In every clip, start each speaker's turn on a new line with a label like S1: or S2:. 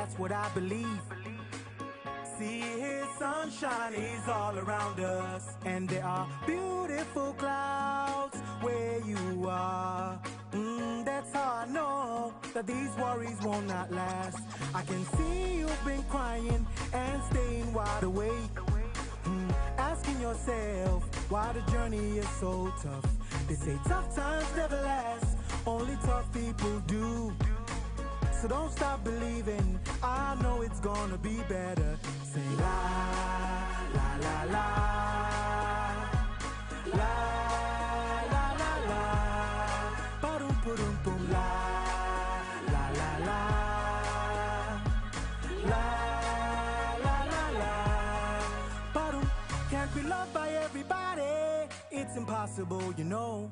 S1: that's what I believe. See his sunshine is all around us, and there are beautiful clouds where you are. That's how I know that these worries will not last. I can see you've been crying and staying wide awake, asking yourself why the journey is so tough. They say tough times never last, only tough people do. So don't stop believing, I know it's gonna be better. Say la, la, la, la, la, la, la, la, ba-dum, ba-dum, boom, la, la, la, la, la, la, la, la, ba-dum. Can't be loved by everybody, it's impossible, you know.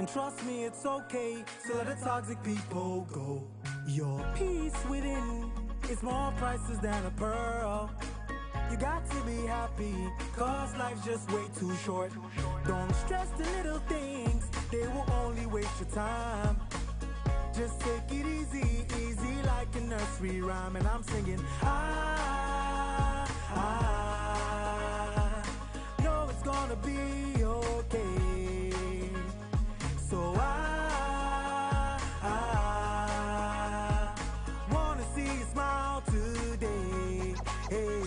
S1: And trust me, it's okay, so let the toxic people go. Your peace within is more priceless than a pearl. You got to be happy, cause life's just way too short. Don't stress the little things, they will only waste your time. Just take it easy, easy like a nursery rhyme. And I'm singing, know it's gonna be okay. So wanna see you smile today. Hey,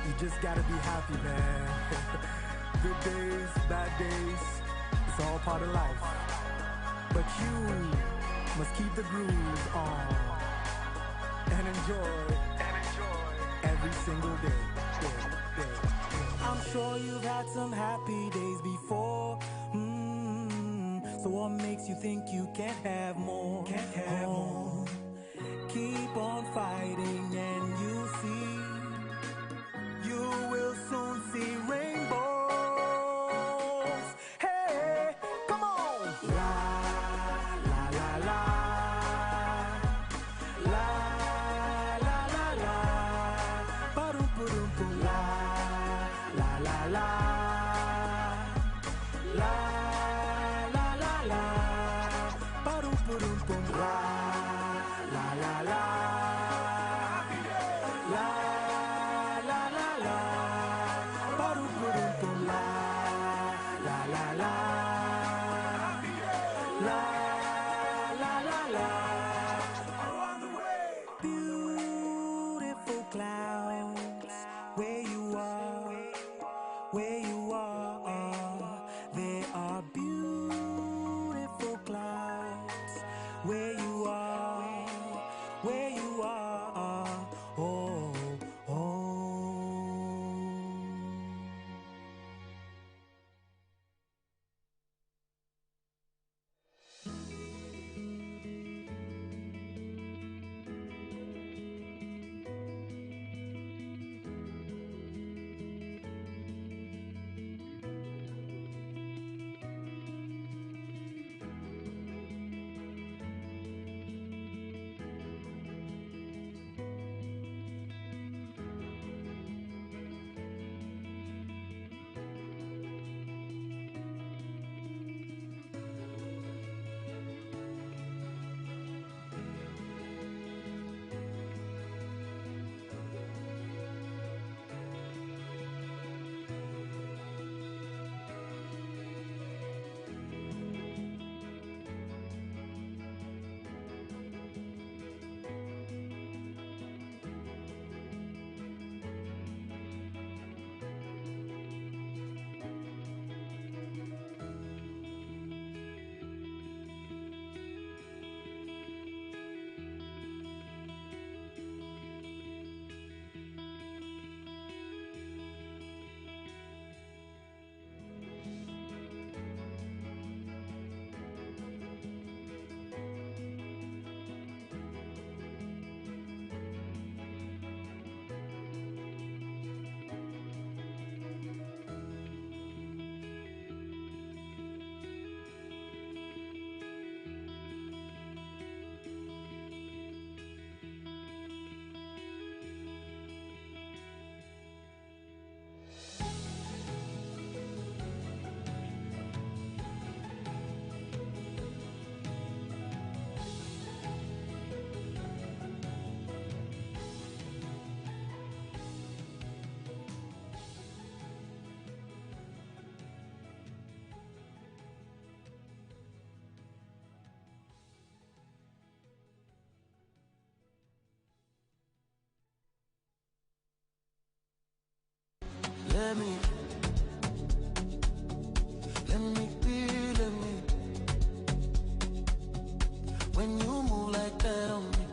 S1: you just gotta be happy, man. Good days, bad days, it's all part of life. But you must keep the groove on and enjoy every single day. I'm sure you've had some happy days before. So what makes you think you can't have more? Keep on fighting and you'll see. You will soon see rainbows. Hey, come on! La, la, la, la. La, la, la, la. Ba-dum, ba-dum, boom. La, la, la, la. La, la, la, la. Ba-dum, ba-dum, boom. La, la, la, la. La, la, la, la. Ba-dum, ba-dum, boom. La, la, la, la. La, la, la, la. Around the way. Beautiful clouds, where you are, where you are. There are beautiful clouds, where you are, where you are. Oh, oh. let me be, let me. When you move like that on me,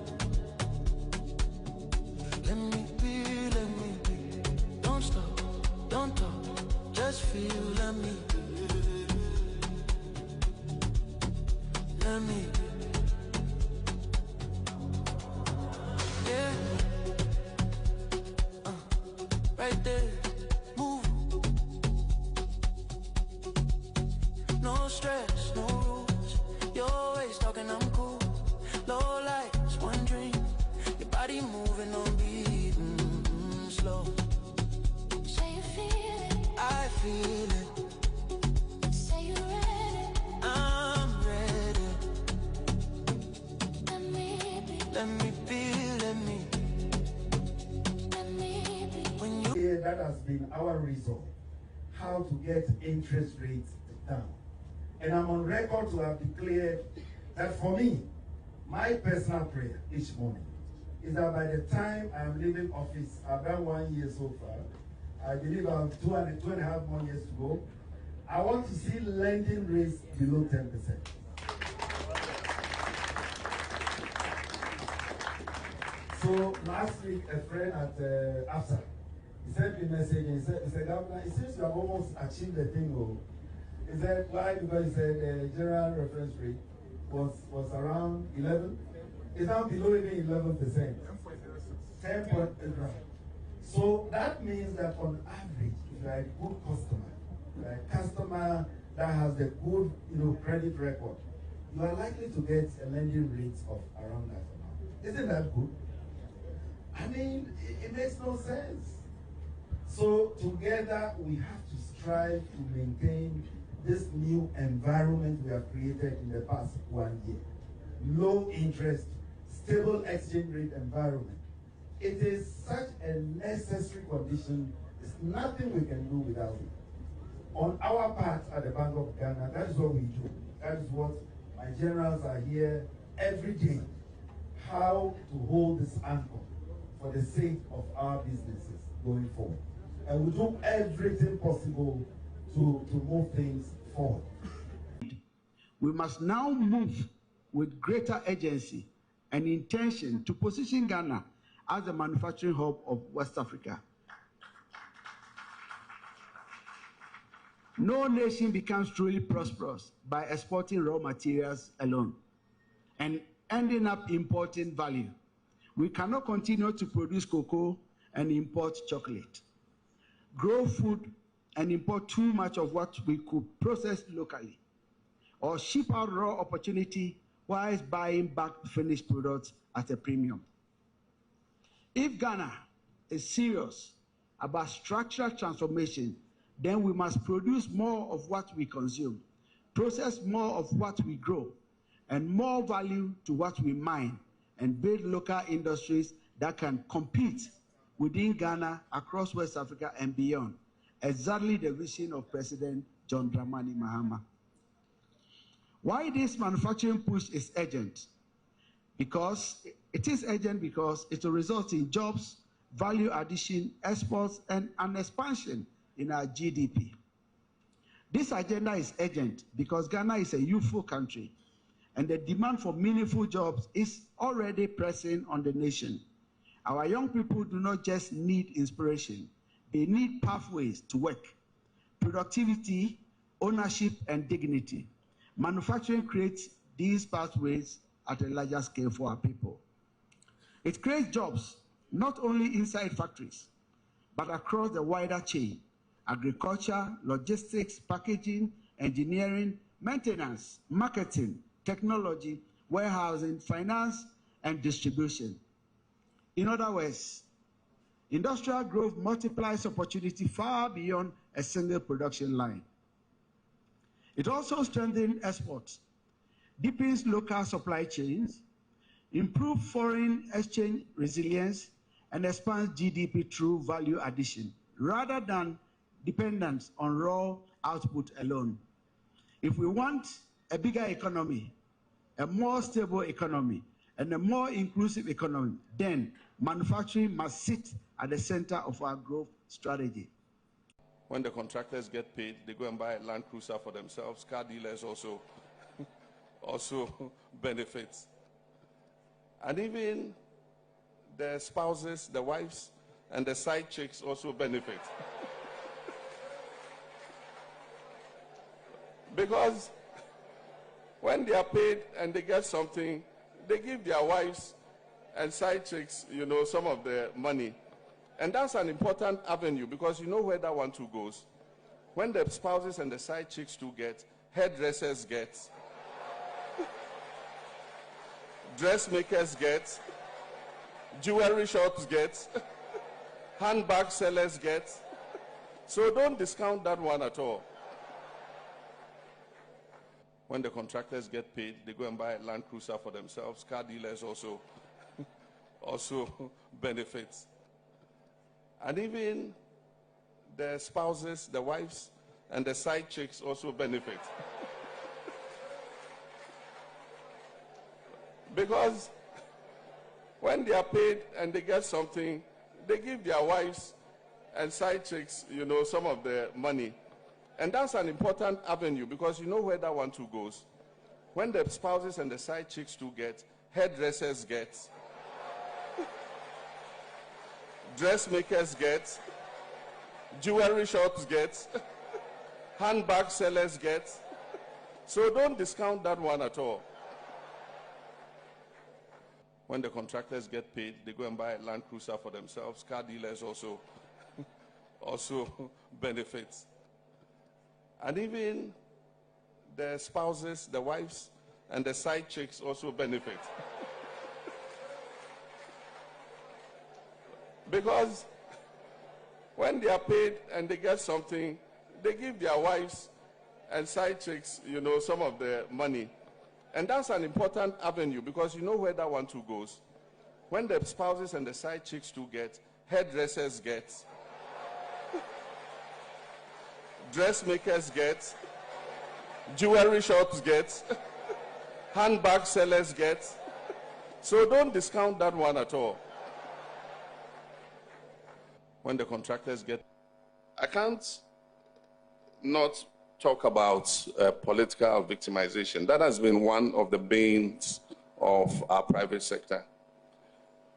S1: let me be, let me be. Don't stop, don't talk, just feel, let me. Let me. Yeah. Right there. Move. No stress, no rules. You're always talking, I'm cool. Low lights, one dream. Your body moving on beat. Slow. Say you feel it. I feel it. Say you're ready. I'm ready. Let me be. Let me be. Let me. Let me be. When you.
S2: That has been our resolve. How to get interest rates down. And I'm on record to have declared that for me, my personal prayer each morning is that by the time I'm leaving office, I've done 1 year so far, I believe I have 2.5 more years to go, I want to see lending rates below 10%. So last week, a friend at AFSA, he sent me a message and he said, Governor, it seems you have almost achieved the thing. He said, why? Because he said the general reference rate was around 11. It's now below even 11%. 10.8. So that means that on average, if you are a good customer, a customer that has a good credit record, you are likely to get a lending rate of around that amount. Isn't that good? I mean, it makes no sense. So together we have to strive to maintain this new environment we have created in the past 1 year. Low interest, stable exchange rate environment. It is such a necessary condition. There's nothing we can do without it. On our part at the Bank of Ghana, that is what we do. That is what my generals are here every day. How to hold this anchor for the sake of our businesses going forward. And we do everything possible to move things forward.
S3: We must now move with greater urgency and intention to position Ghana as the manufacturing hub of West Africa. No nation becomes truly prosperous by exporting raw materials alone and ending up importing value. We cannot continue to produce cocoa and import chocolate, grow food and import too much of what we could process locally, or ship out raw opportunity whilst buying back finished products at a premium. If Ghana is serious about structural transformation, then we must produce more of what we consume, process more of what we grow, and more value to what we mine, and build local industries that can compete within Ghana, across West Africa, and beyond. Exactly the vision of President John Dramani Mahama. Why this manufacturing push is urgent? Because it is urgent because it will result in jobs, value addition, exports, and an expansion in our GDP. This agenda is urgent because Ghana is a youthful country, and the demand for meaningful jobs is already pressing on the nation. Our young people do not just need inspiration, they need pathways to work, productivity, ownership, and dignity. Manufacturing creates these pathways at a larger scale for our people. It creates jobs, not only inside factories, but across the wider chain: agriculture, logistics, packaging, engineering, maintenance, marketing, technology, warehousing, finance, and distribution. In other words, industrial growth multiplies opportunity far beyond a single production line. It also strengthens exports, deepens local supply chains, improves foreign exchange resilience, and expands GDP through value addition, rather than dependence on raw output alone. If we want a bigger economy, a more stable economy, and a more inclusive economy, then manufacturing must sit at the center of our growth strategy.
S4: When the contractors get paid, they go and buy a Land Cruiser for themselves. Car dealers also benefit. And even the spouses, the wives, and the side chicks also benefit. Because when they are paid and they get something, they give their wives and side chicks, some of the money. And that's an important avenue, because you know where that one too goes. When the spouses and the side chicks too get, hairdressers get, dressmakers get, jewelry shops get, handbag sellers get. So don't discount that one at all. When the contractors get paid, they go and buy a Land Cruiser for themselves. Car dealers also benefit. And even the spouses, the wives, and the side chicks also benefit. Because when they are paid and they get something, they give their wives and side chicks, some of the money. And that's an important avenue, because you know where that one too goes. When the spouses and the side chicks too get, hairdressers get, dressmakers get, jewelry shops get, handbag sellers get. So don't discount that one at all. When the contractors get paid, they go and buy a Land Cruiser for themselves. Car dealers also benefit. And even the spouses, the wives, and the side chicks also benefit. Because when they are paid and they get something, they give their wives and side chicks, some of the money. And that's an important avenue, because you know where that one too goes. When the spouses and the side chicks too get, hairdressers get, dressmakers get, jewelry shops get, handbag sellers get. So don't discount that one at all. When the contractors get, I can't not talk about political victimization. That has been one of the banes of our private sector.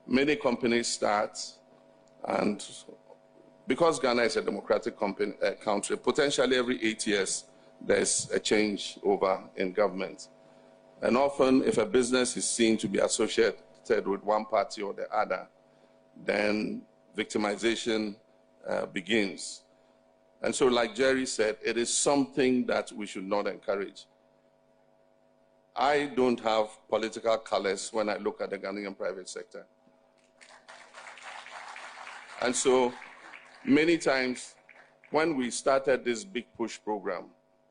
S4: Many companies start, and because Ghana is a democratic country, potentially every 8 years there's a change over in government. And often, if a business is seen to be associated with one party or the other, then victimization begins. And so, like Jerry said, it is something that we should not encourage. I don't have political colors when I look at the Ghanaian private sector. And so, many times, when we started this Big Push program,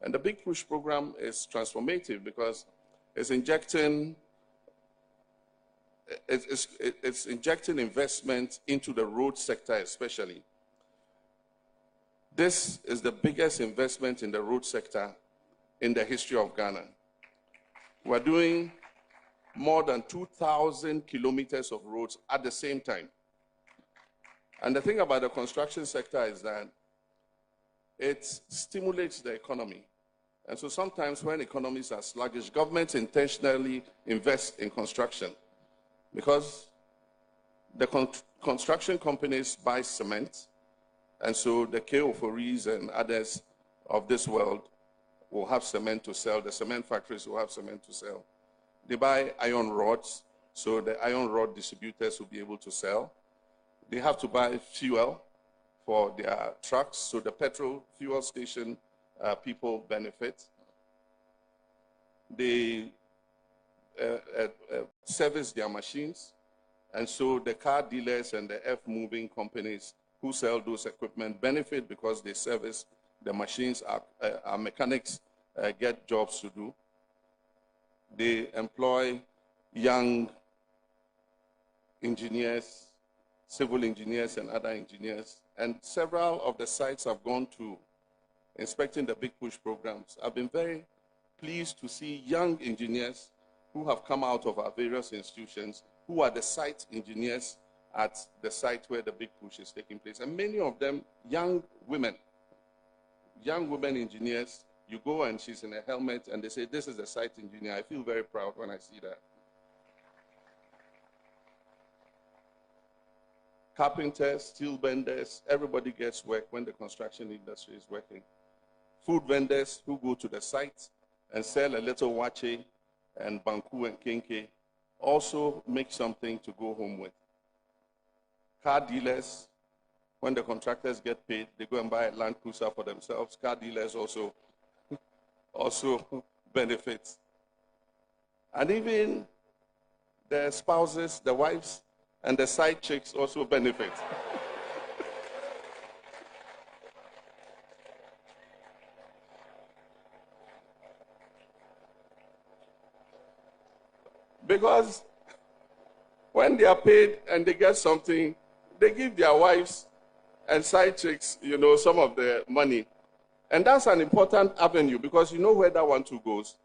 S4: and the Big Push program is transformative because it's injecting investment into the road sector especially. This is the biggest investment in the road sector in the history of Ghana. We're doing more than 2,000 kilometers of roads at the same time. And the thing about the construction sector is that it stimulates the economy. And so sometimes when economies are sluggish, governments intentionally invest in construction because the construction companies buy cement, and so the KO4Es and others of this world will have cement to sell. The cement factories will have cement to sell. They buy iron rods, so the iron rod distributors will be able to sell. They have to buy fuel for their trucks, so the petrol fuel station people benefit. They service their machines, and so the car dealers and the earth-moving companies who sell those equipment benefit because they service the machines. Our mechanics get jobs to do. They employ young engineers, civil engineers and other engineers, and several of the sites I've gone to inspecting the Big Push programs. I've been very pleased to see young engineers who have come out of our various institutions, who are the site engineers at the site where the Big Push is taking place. And many of them, young women young women engineers, you go and she's in a helmet and they say, this is a site engineer. I feel very proud when I see that. Carpenters, steel benders, everybody gets work when the construction industry is working. Food vendors who go to the site and sell a little wache and banku and kenke also make something to go home with. Car dealers, when the contractors get paid, they go and buy a Land Cruiser for themselves. Car dealers also benefit. And even the spouses, the wives, and the side chicks also benefit. Because when they are paid and they get something, they give their wives and side chicks, some of the money. And that's an important avenue because you know where that one too goes.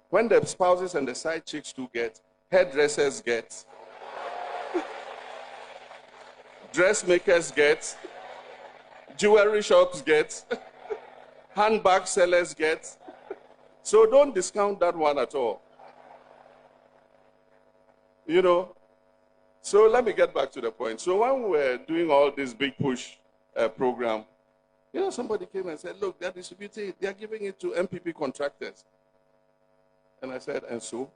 S4: When the spouses and the side chicks too get, hairdressers get, dressmakers get, jewelry shops get, handbag sellers get. So don't discount that one at all. So let me get back to the point. So when we were doing all this big push program, somebody came and said, look, they're distributing it. They're giving it to MPP contractors. And I said, and so?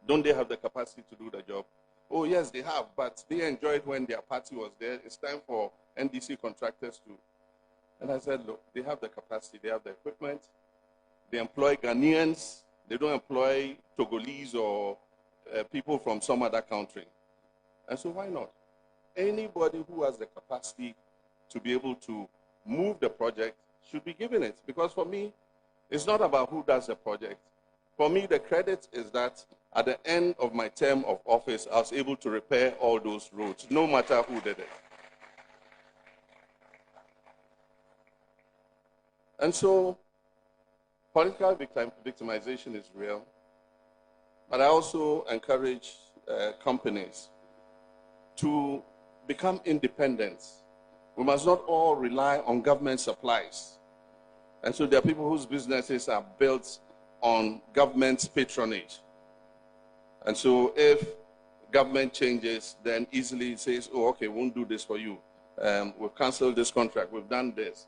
S4: Don't they have the capacity to do the job? Oh, yes, they have, but they enjoyed when their party was there. It's time for NDC contractors to. And I said, look, they have the capacity. They have the equipment. They employ Ghanaians. They don't employ Togolese or people from some other country. And so why not? Anybody who has the capacity to be able to move the project should be given it. Because for me, it's not about who does the project. For me, the credit is that at the end of my term of office, I was able to repair all those roads, no matter who did it. And so, political victimization is real. But I also encourage companies to become independent. We must not all rely on government supplies. And so there are people whose businesses are built on government's patronage. And so if government changes, then easily it says, oh, okay, we won't do this for you. We've canceled this contract. We've done this.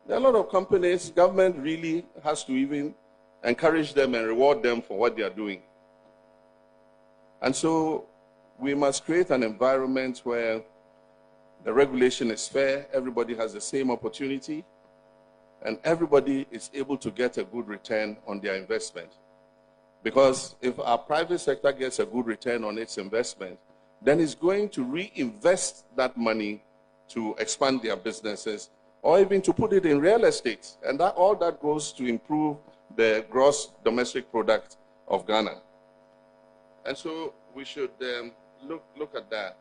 S4: There are a lot of companies, government really has to even encourage them and reward them for what they are doing. And so we must create an environment where the regulation is fair, everybody has the same opportunity, and everybody is able to get a good return on their investment. Because if our private sector gets a good return on its investment, then it's going to reinvest that money to expand their businesses or even to put it in real estate. And all that goes to improve the gross domestic product of Ghana. And so we should look at that.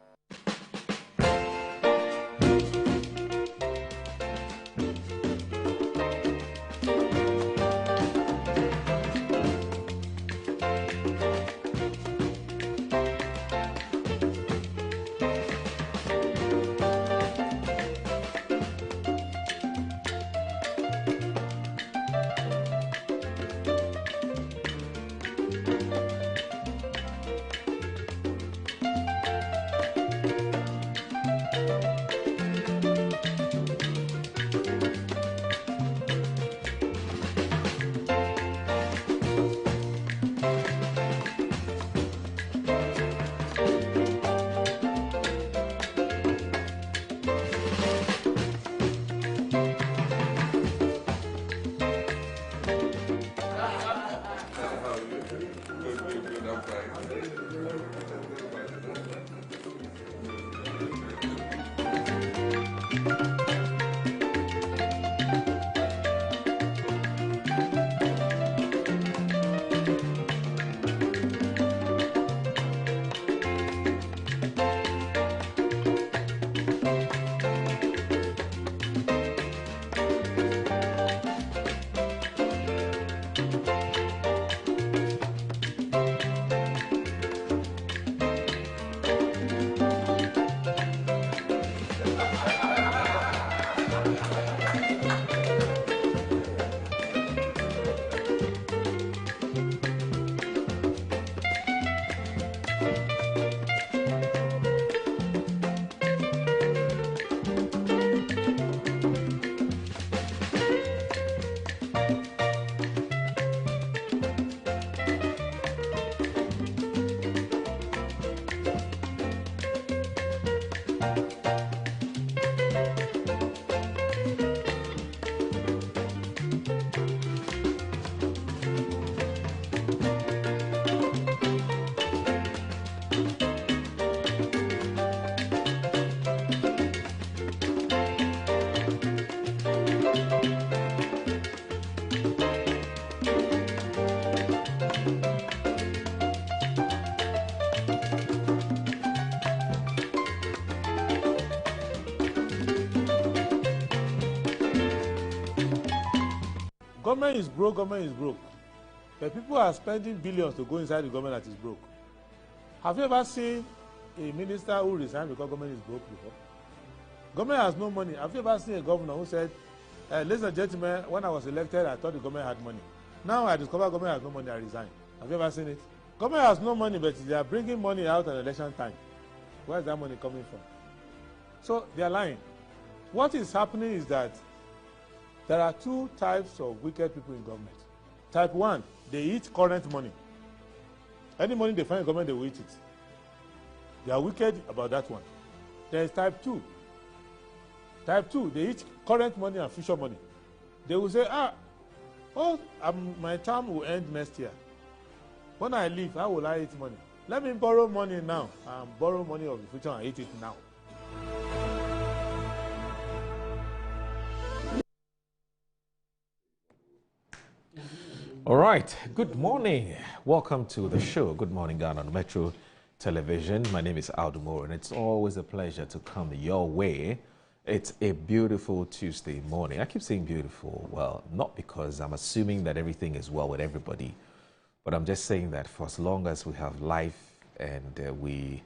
S5: Government is broke, government is broke. But people are spending billions to go inside the government that is broke. Have you ever seen a minister who resigned because government is broke before? Government has no money. Have you ever seen a governor who said, ladies and gentlemen, when I was elected, I thought the government had money. Now I discover government has no money, I resign. Have you ever seen it? Government has no money, but they are bringing money out at election time. Where is that money coming from? So they are lying. What is happening is that there are two types of wicked people in government. Type 1, they eat current money. Any money they find in government, they will eat it. They are wicked about that one. There is type 2. Type 2, they eat current money and future money. They will say, my term will end next year. When I leave, how will I eat money? Let me borrow money now and borrow money of the future and eat it now.
S6: All right, good morning. Welcome to the show. Good morning, Ghana on Metro Television. My name is Aldo Moore, and it's always a pleasure to come your way. It's a beautiful Tuesday morning. I keep saying beautiful, well, not because I'm assuming that everything is well with everybody, but I'm just saying that for as long as we have life and we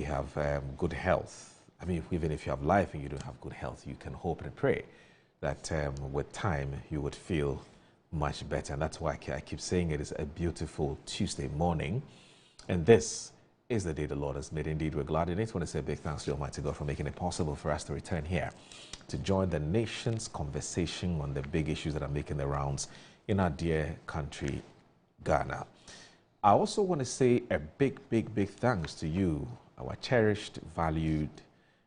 S6: have good health, I mean, even if you have life and you don't have good health, you can hope and pray that with time you would feel much better. And that's why I keep saying it is a beautiful Tuesday morning. And this is the day the Lord has made. Indeed, we're glad in it. I want to say a big thanks to Almighty God for making it possible for us to return here to join the nation's conversation on the big issues that are making the rounds in our dear country, Ghana. I also want to say a big thanks to you, our cherished, valued,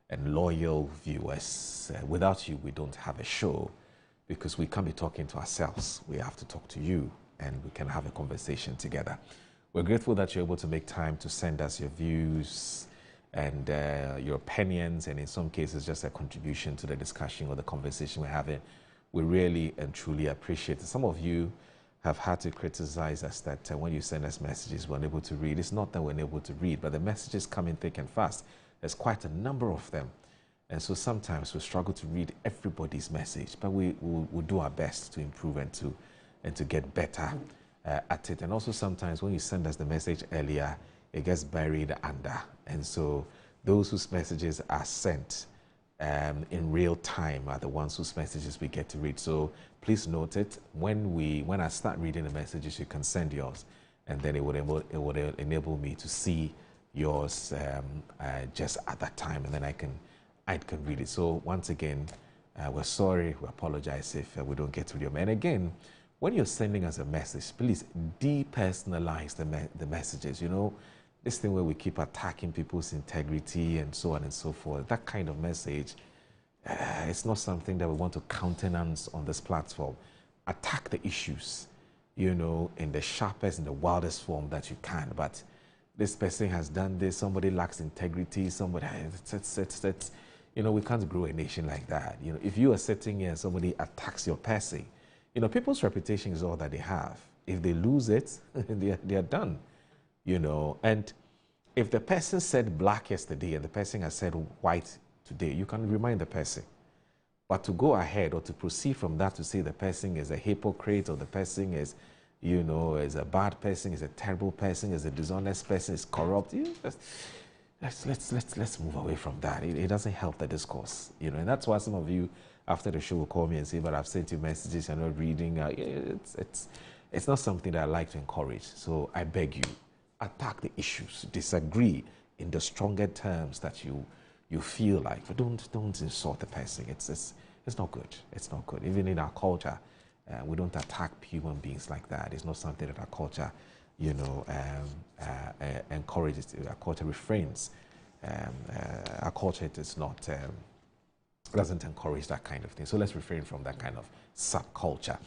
S6: and loyal viewers. Without you, we don't have a show, because we can't be talking to ourselves. We have to talk to you, and we can have a conversation together. We're grateful that you're able to make time to send us your views and your opinions, and in some cases, just a contribution to the discussion or the conversation we're having. We really and truly appreciate it. Some of you have had to criticize us that when you send us messages, we're unable to read. It's not that we're unable to read, but the messages come in thick and fast. There's quite a number of them. And so sometimes we struggle to read everybody's message, but we'll do our best to improve and to get better at it. And also sometimes when you send us the message earlier, it gets buried under. And so those whose messages are sent in real time are the ones whose messages we get to read. So please note it. When I start reading the messages, you can send yours, and then it would enable me to see yours just at that time, and then I can read it. So once again, we're sorry, we apologize if we don't get to your man. And again, when you're sending us a message, please depersonalize the messages. You know, this thing where we keep attacking people's integrity and so on and so forth, that kind of message, it's not something that we want to countenance on this platform. Attack the issues, you know, in the sharpest and the wildest form that you can. But this person has done this, somebody lacks integrity, somebody, you know, we can't grow a nation like that. You know, if you are sitting here and somebody attacks your person, you know, people's reputation is all that they have. If they lose it, they are done, you know. And if the person said black yesterday and the person has said white today, you can remind the person. But to go ahead or to proceed from that to say the person is a hypocrite or the person is, you know, is a bad person, is a terrible person, is a dishonest person, is corrupt, you know, let's move away from that. It doesn't help the discourse, you know. And that's why some of you after the show will call me and say, but I've sent you messages, you're not reading. It's not something that I like to encourage. So I beg you, attack the issues, disagree in the stronger terms that you feel like, but don't insult the person. It's not good. It's not good. Even in our culture, we don't attack human beings like that. It's not something that our culture, encourages. Our culture refrains. Our culture is not doesn't encourage that kind of thing. So let's refrain from that kind of subculture.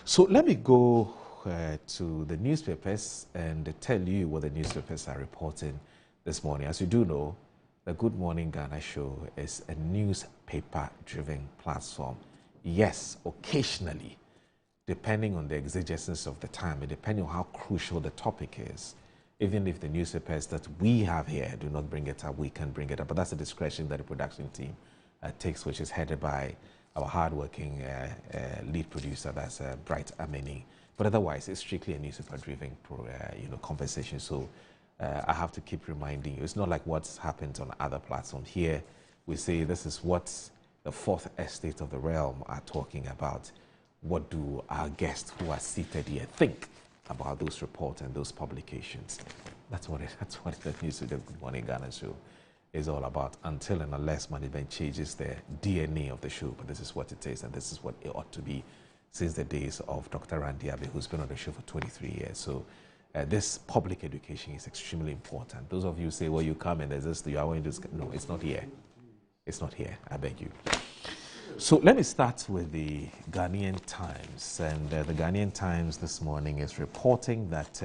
S6: So let me go to the newspapers and tell you what the newspapers are reporting this morning. As you do know, the Good Morning Ghana show is a newspaper-driven platform. Yes, occasionally, depending on the exigencies of the time and depending on how crucial the topic is, even if the newspapers that we have here do not bring it up, we can bring it up. But that's a discretion that the production team takes, which is headed by our hardworking lead producer, that's Bright Ameni. But otherwise, it's strictly a newspaper-driven conversation. So I have to keep reminding you, it's not like what's happened on other platforms. Here, we say this is what the fourth estate of the realm are talking about. What do our guests who are seated here think about those reports and those publications? That's what the news of the Good Morning Ghana show is all about, until and unless management changes the DNA of the show. But this is what it is, and this is what it ought to be since the days of Dr. Randy Abbey, who's been on the show for 23 years. So this public education is extremely important. Those of you say, well, you come and there's this, you are going to, no, it's not here. It's not here, I beg you. So let me start with the Ghanaian Times. And the Ghanaian Times this morning is reporting that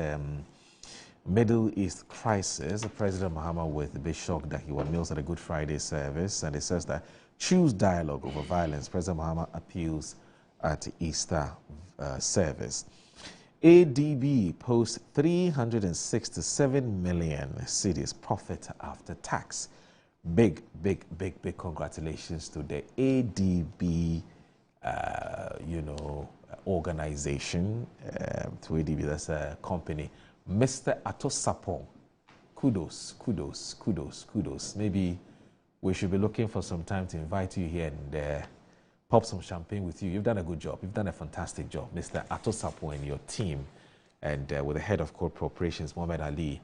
S6: Middle East crisis, President Mahama with a bit shocked that he was meals at a Good Friday service, and it says that choose dialogue over violence. President Mahama appeals at Easter service. ADB posts 367 million cedis profit after tax. Big congratulations to the ADB, organization. To ADB, that's a company. Mr. Atosapon, kudos. Maybe we should be looking for some time to invite you here and pop some champagne with you. You've done a good job. You've done a fantastic job, Mr. Atosapon and your team, and with the head of corporate operations, Mohamed Ali.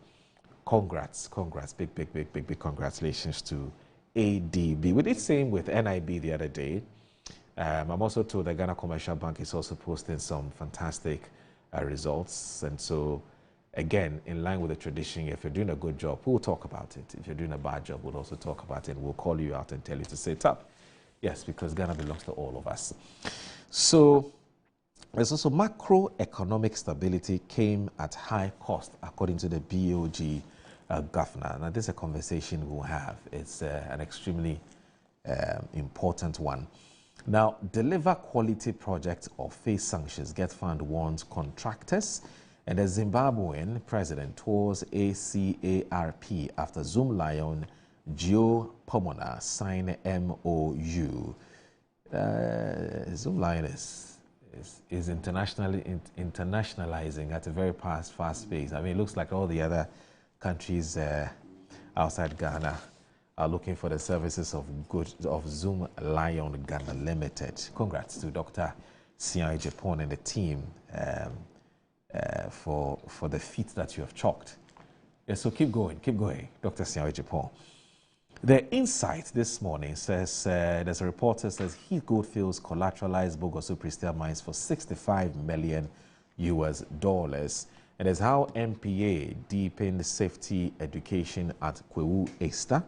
S6: Congrats. Big congratulations to ADB. We did same with NIB the other day. I'm also told that Ghana Commercial Bank is also posting some fantastic results. And so, again, in line with the tradition, if you're doing a good job, we'll talk about it. If you're doing a bad job, we'll also talk about it. We'll call you out and tell you to sit up. Yes, because Ghana belongs to all of us. So, there's also macroeconomic stability came at high cost, according to the BOG governor. Now, this is a conversation we'll have. It's an extremely important one. Now, deliver quality projects or face sanctions. Get Fund warns contractors. And the Zimbabwean president tours ACARP after Zoom Lion Geo Pomona sign MOU. Zoom Lion is internationalizing at a very fast pace. I mean, it looks like all the other countries outside Ghana are looking for the services of Zoom Lion Ghana Limited. Congrats to Dr. Sian Ejepon and the team for the feat that you have chalked. Yeah, so keep going, Dr. Sian Ejepon. The Insight this morning says, there's a report that says Heath Goldfields collateralized Bogoso Prestia mines for $65 million. And there's how MPA deepened safety education at Kwewu Easter.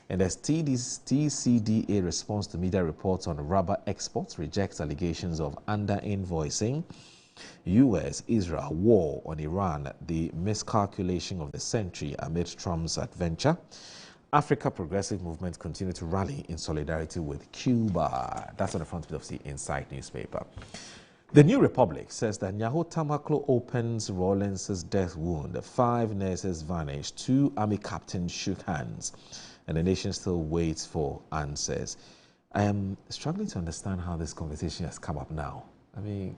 S6: And there's TCDA response to media reports on rubber exports, rejects allegations of under-invoicing. US-Israel war on Iran, the miscalculation of the century amid Trump's adventure. Africa Progressive Movement continue to rally in solidarity with Cuba. That's on the front page of the Insight newspaper. The New Republic says that Nyaho Tamaklo opens Rawlins' death wound. 5 nurses vanished. 2 army captains shook hands. And the nation still waits for answers. I am struggling to understand how this conversation has come up now. I mean,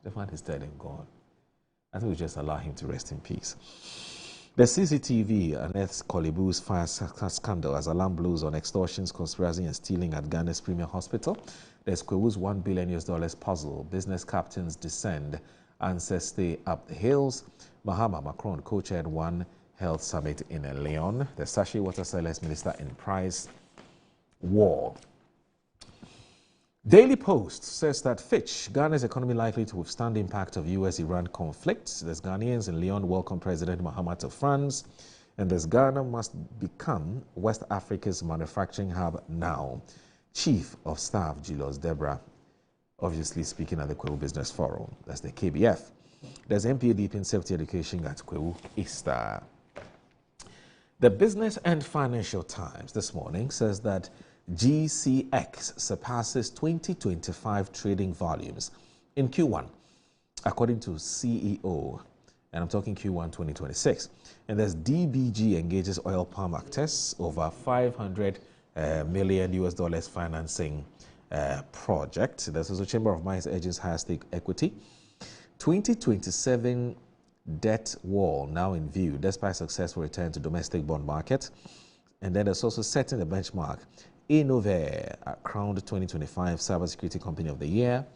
S6: the man is dead and gone. I think we just allow him to rest in peace. The CCTV unearths Kolibu's fire scandal as alarm blows on extortions, conspiracy, and stealing at Ghana's Premier Hospital. There's Kwewu's $1 billion puzzle. Business captains descend answers stay up the hills. Mahama Macron co-chaired One Health Summit in Lyon. The Sachet Water Sellers Minister in price war. Daily Post says that Fitch, Ghana's economy likely to withstand the impact of US-Iran conflict. There's Ghanaians in Lyon welcome President Mahama to France. And there's Ghana must become West Africa's manufacturing hub now. Chief of Staff Julius Debra, obviously speaking at the Kwewu Business Forum. That's the KBF. There's MPA deep in safety education at Kwewu Easter. The Business and Financial Times this morning says that GCX surpasses 2025 trading volumes in Q1, according to CEO, and I'm talking Q1 2026. And there's DBG engages oil palm actors over $500 million US financing project. There's also Chamber of Mines urges higher stake equity. 2027 debt wall now in view, despite successful return to domestic bond market. And then there's also setting the benchmark. Innove crowned 2025 Cybersecurity Company of the Year.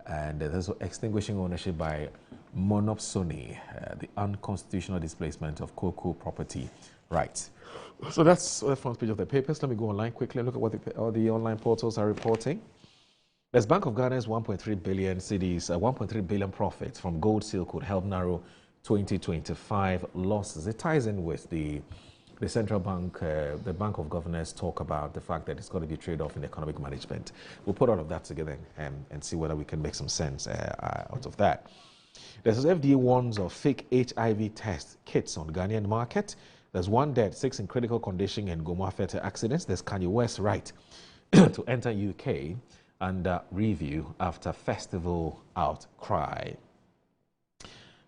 S6: And there's also extinguishing ownership by Monopsony, the unconstitutional displacement of cocoa property rights. So that's the front page of the papers. Let me go online quickly and look at what all the online portals are reporting. There's Bank of Ghana's 1.3 billion cedis, 1.3 billion profits from gold seal could help narrow 2025 losses. It ties in with the central bank, the Bank of Governors talk about the fact that it's got to be a trade-off in economic management. We'll put all of that together and see whether we can make some sense out of that. There's FDA warns of fake HIV test kits on Ghanaian market. There's 1 dead, 6 in critical condition in Goma Fete accidents. There's Kanye West right to enter UK under review after festival outcry.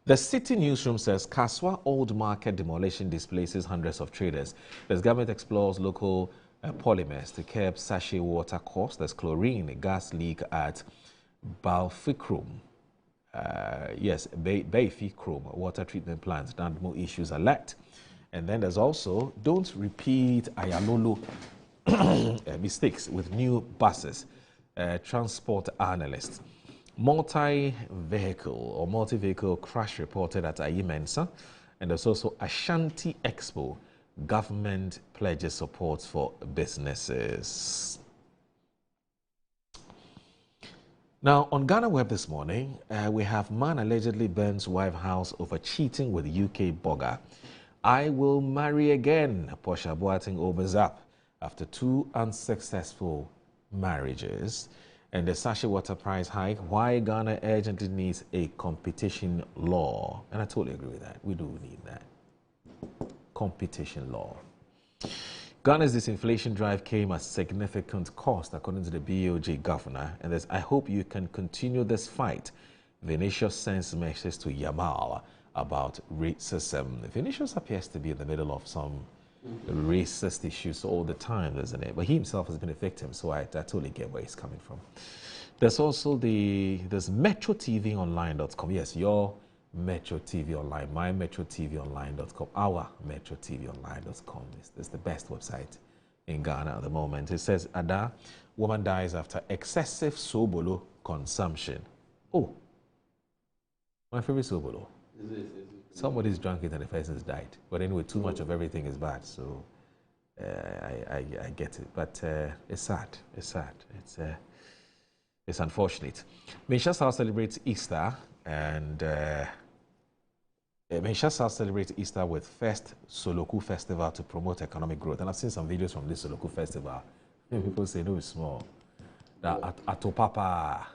S6: The City newsroom says Kaswa Old Market demolition displaces hundreds of traders. There's government explores local polymers to curb sachet water costs. There's chlorine, a gas leak at Balficrum. Bayficrum water treatment plants. More issues alert. And then there's also don't repeat Ayalolo mistakes with new buses. Transport analyst. Multi-vehicle crash reported at Ayimensa. And there's also Ashanti Expo. Government pledges support for businesses. Now, on Ghana Web this morning, we have man allegedly burns wife house over cheating with UK blogger. I will marry again. Portia Boateng opens up after 2 unsuccessful marriages. And the sachet water price hike, why Ghana urgently needs a competition law. And I totally agree with that. We do need that. Competition law. Ghana's disinflation drive came at significant cost, according to the BOJ governor. And I hope you can continue this fight. Vinicius sends messages to Yamal about racism. Vinicius appears to be in the middle of some racist issues all the time, isn't it? But he himself has been a victim, so I totally get where he's coming from. There's also there's MetroTVOnline.com. Yes, your Metro TV Online, my MetroTVOnline.com, our MetroTVOnline.com is the best website in Ghana at the moment. It says, Ada, woman dies after excessive sobolo consumption. Oh, my favorite sobolo. Somebody's drunk it and the person's died. But anyway, too much of everything is bad. So I get it. But it's sad. It's sad. It's unfortunate. Minsha South celebrates Easter. And Minsha South celebrates Easter with first Soloku Festival to promote economic growth. And I've seen some videos from this Soloku Festival. People say, no, it's small. Atopapa.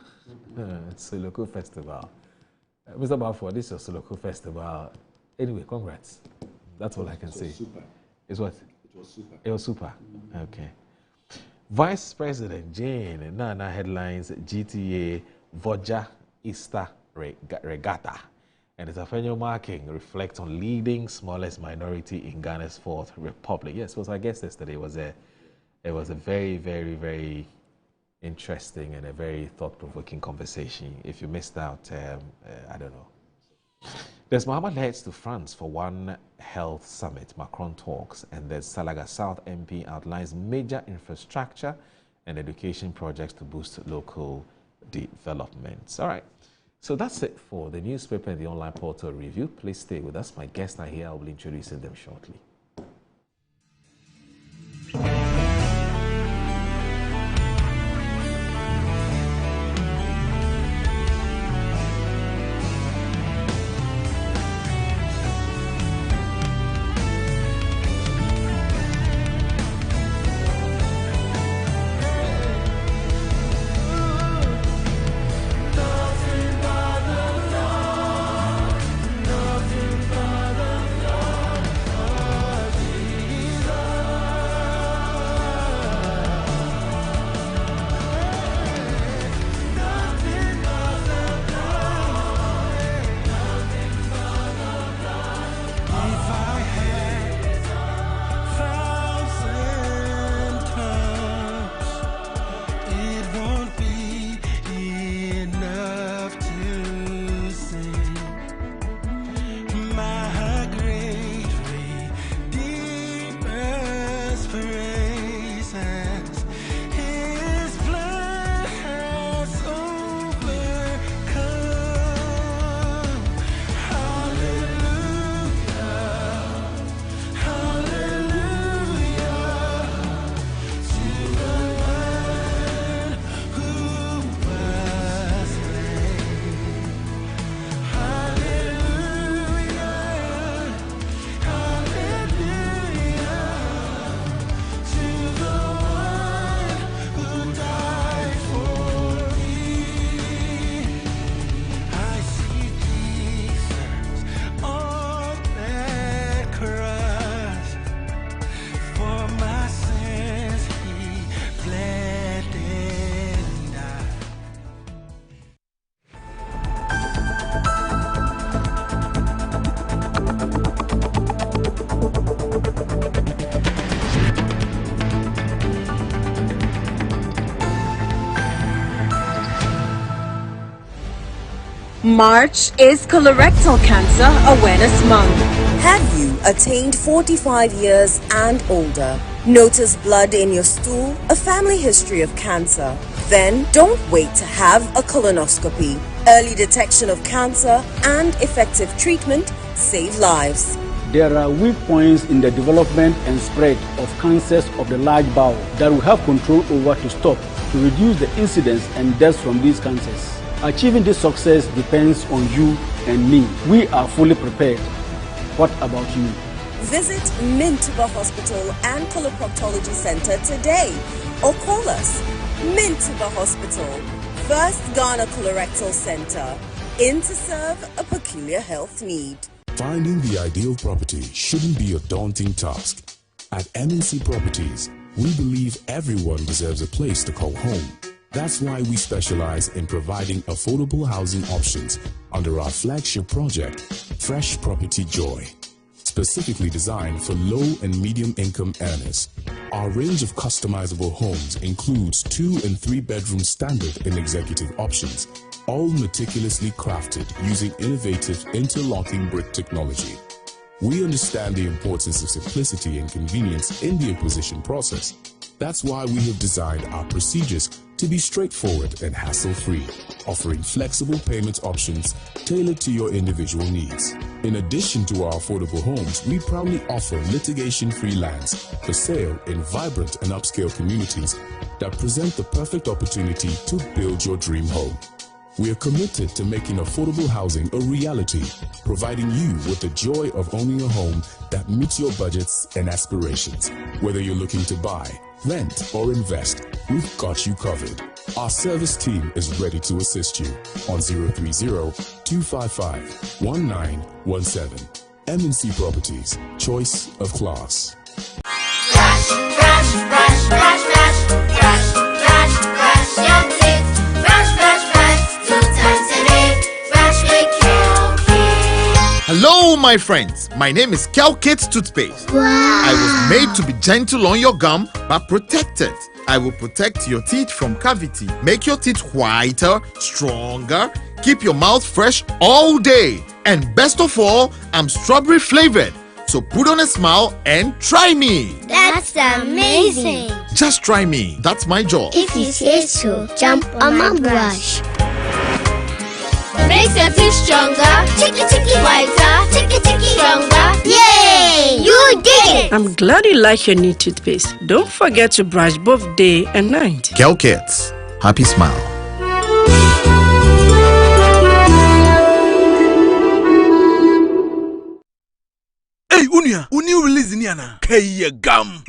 S6: Soloku Festival. Mr. Balfour, this is a local festival. Anyway, congrats. That's all I can say.
S2: Super.
S6: It's what?
S2: It was super.
S6: It was super. Okay. Vice President Jane Nana headlines GTA Voja Easter Regatta. And its annual marking reflects on leading smallest minority in Ghana's Fourth Republic. Yes, I guess yesterday was a very, very, very interesting and a very thought-provoking conversation. If you missed out, I don't know. There's Mohammed heads to France for One Health Summit, Macron talks, and there's Salaga South MP outlines major infrastructure and education projects to boost local developments. All right, So that's it for the newspaper and the online portal review. Please stay with us. My guests are here. I will be introducing them shortly.
S7: March is Colorectal Cancer Awareness Month.
S8: Have you attained 45 years and older? Notice blood in your stool, a family history of cancer? Then don't wait to have a colonoscopy. Early detection of cancer and effective treatment save lives.
S9: There are weak points in the development and spread of cancers of the large bowel that we have control over to stop, to reduce the incidence and deaths from these cancers. Achieving this success depends on you and me. We are fully prepared. What about you?
S8: Visit Mintuba Hospital and Coloproctology Center today or call us. Mintuba Hospital, first Ghana Colorectal Center, in to serve a peculiar health need.
S10: Finding the ideal property shouldn't be a daunting task. At MNC Properties, we believe everyone deserves a place to call home. That's why we specialize in providing affordable housing options under our flagship project, Fresh Property Joy, specifically designed for low and medium income earners. Our range of customizable homes includes 2 and 3 bedroom standard and executive options, all meticulously crafted using innovative interlocking brick technology. We understand the importance of simplicity and convenience in the acquisition process. That's why we have designed our procedures to be straightforward and hassle-free, offering flexible payment options tailored to your individual needs. In addition to our affordable homes, we proudly offer litigation-free lands for sale in vibrant and upscale communities that present the perfect opportunity to build your dream home. We are committed to making affordable housing a reality, providing you with the joy of owning a home that meets your budgets and aspirations. Whether you're looking to buy, rent, or invest, we've got you covered. Our service team is ready to assist you on 030-255-1917. MNC Properties, choice of class.
S11: Brush, brush, brush, brush, brush, brush, brush, brush your teeth. Brush, brush, brush, 2 times a day. Brush with Kel-Kit.
S12: Hello, my friends. My name is Kel-Kit Toothpaste.
S11: Wow.
S12: I was made to be gentle on your gum, but protected. I will protect your teeth from cavity, make your teeth whiter, stronger, keep your mouth fresh all day. And best of all, I'm strawberry flavored. So put on a smile and try me.
S11: That's amazing.
S12: Just try me. That's my job.
S11: If you say so, jump on my brush. Makes your teeth stronger. Chicky chicky whiter. Chicky chicky stronger. Yay! You did it!
S13: I'm glad you like your new toothpaste. Don't forget to brush both day and night.
S12: Kel Kids, happy smile.
S14: Hey, Unia, new release in Yana. Kaya gum.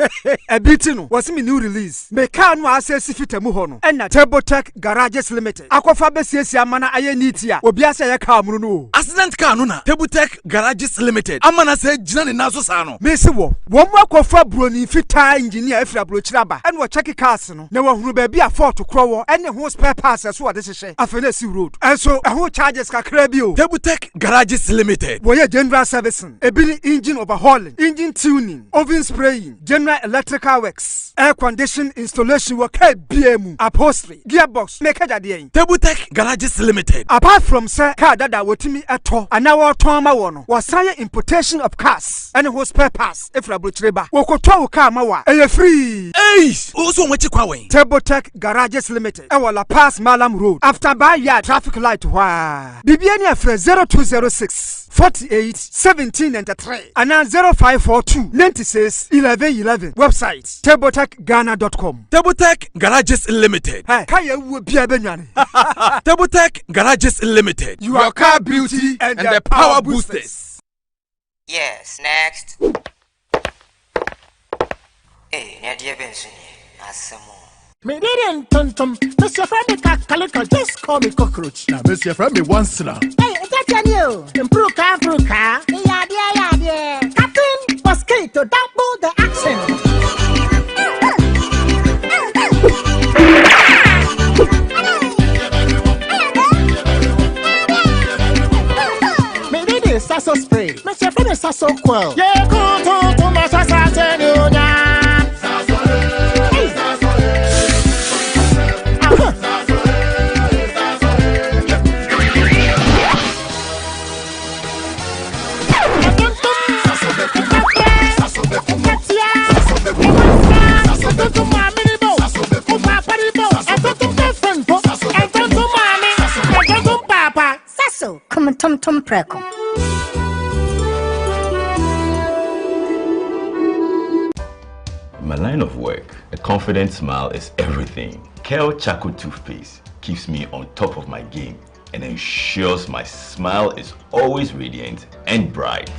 S15: A bitino was me new release. Me can no access fit muhono. And na Turbotech Garages Limited. Akwafa besiesi amana aye nitia. Obi ase ya car no.
S14: Accident car no na. Turbotech Garages Limited. Amana se jina ni naso sano.
S15: Me se wo. Wo mo akwafa broni fita engineer efra brochiraba. And wo check cars no. Na wo hunu ba bi afort krowo. And ho spare parts so ade hyehyɛ. Afene si road. And so ho charges kakra bi o.
S14: Turbotech Garages Limited.
S15: Wo ye general servicing. Ebi engine overhauling, engine tuning, oven spraying, general electrical works, air condition installation work, BMU, upholstery, gearbox, make a day.
S14: Turbotech Garages Limited.
S15: Apart from sir, car that wotimi ato, and now Toma wono, was higher importation of cars, and was spare parts, if la butreba, Wokoto car mawa, a free.
S14: Ace, also what you call
S15: Turbotech Garages Limited, our La Paz Malam Road, after Bayard traffic light, wah. Bibiania for 0206. 48 17 and 3 and 0542 96 11 11. Website turbotechghana.com.
S14: Turbotech Garages Limited.
S15: Hey, kaya wo bia benyane.
S14: Turbotech Garages Limited.
S15: Your car beauty and the power boosters.
S16: Yes, next. Hey, Nadia Benson. Asamo.
S17: Me didn't tum. Mr. Friend Calico, just call me cockroach.
S18: Now, Mr. Friend, me once now.
S17: Hey, that's you. Improve car. Yeah. Captain was key to double the action. Me did this sasso spray. Mr. Friend is sasso quell. Yeah, go to my sasso.
S19: Come tum preko.
S20: In my line of work, a confident smile is everything. Kel Charcoal Toothpaste keeps me on top of my game and ensures my smile is always radiant and bright.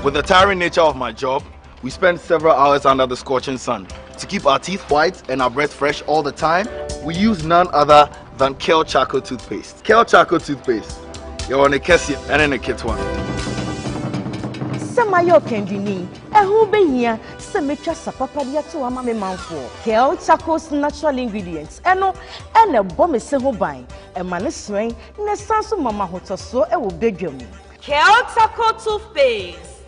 S21: With the tiring nature of my job, we spend several hours under the scorching sun. To keep our teeth white and our breath fresh all the time, we use none other than Kel Charcoal Toothpaste. Kel Charcoal Toothpaste. You're on a Kessie and in a kit one.
S22: Samayo Kendini, a who be here, Samacha Sapapadia to a mammy man for Kel Charcoal's natural ingredients, and a bomb is so buying, a man is rain, and a sans of Mamma Hotter so a will beg you.
S23: Kel Charcoal Toothpaste.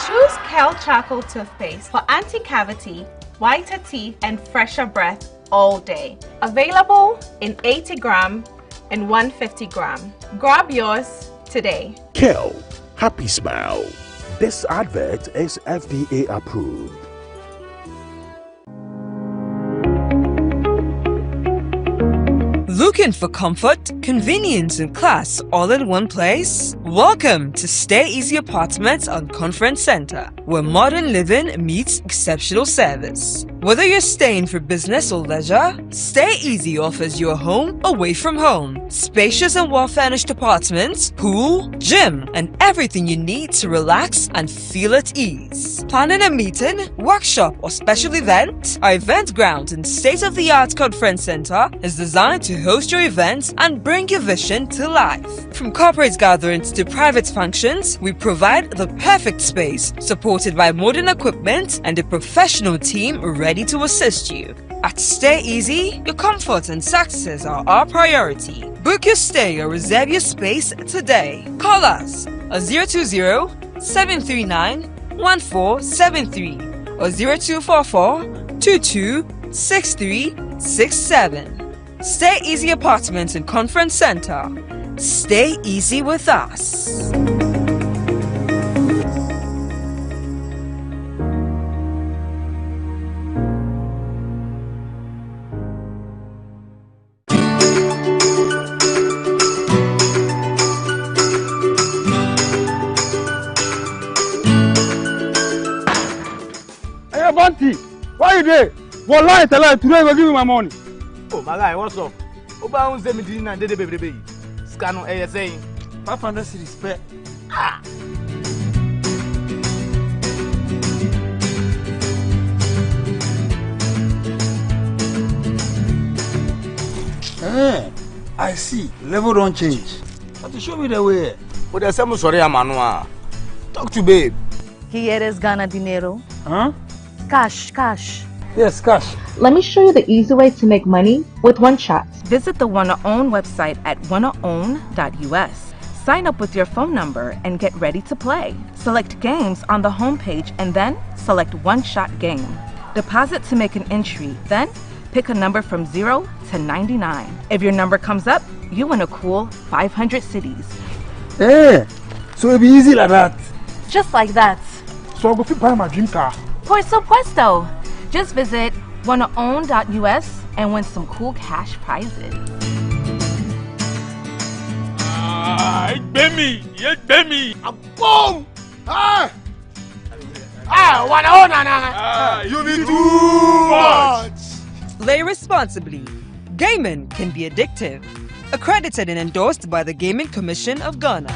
S23: Choose Kel Charcoal Toothpaste for anti-cavity, whiter teeth, and fresher breath all day. Available in 80 gram and 150 gram. Grab yours today.
S24: Kel, happy smile. This advert is FDA approved.
S25: Looking for comfort, convenience, and class all in one place? Welcome to Stay Easy Apartments on Conference Center, where modern living meets exceptional service. Whether you're staying for business or leisure, Stay Easy offers you a home away from home. Spacious and well-furnished apartments, pool, gym, and everything you need to relax and feel at ease. Planning a meeting, workshop, or special event? Our event ground and state-of-the-art conference center is designed to host your events and bring your vision to life. From corporate gatherings to private functions, we provide the perfect space, supported by modern equipment and a professional team ready to assist you. At Stay Easy, your comfort and success are our priority. Book your stay or reserve your space today. Call us at 020-739-1473 or 0244-226367. Stay Easy Apartments and Conference Center. Stay easy with us.
S9: Auntie, why you there? For lie, tell her today go give me my money.
S14: Oh, my guy, what's up? Oba un 17 and dede baby. Scan on ASA. 500 cedis per. Ah.
S9: I see. Level don't change. But to show me the way.
S14: But there's some sorry, Manua. Talk to babe.
S22: Here is Ghana dinero.
S9: Huh?
S22: Cash.
S9: Yes, cash.
S23: Let me show you the easy way to make money with One Shot. Visit the Wanna Own website at wannaown.us. Sign up with your phone number and get ready to play. Select games on the homepage and then select One Shot Game. Deposit to make an entry, then pick a number from 0 to 99. If your number comes up, you win a cool 500 cities.
S9: Hey, so it'll be easy like that.
S23: Just like that.
S9: So I'll go buy my dream car.
S23: Por supuesto. Just visit wannaown.us and win some cool cash prizes.
S14: It's Bemi. Boom! Wanna own, you need too much.
S25: Play responsibly. Gaming can be addictive. Accredited and endorsed by the Gaming Commission of Ghana.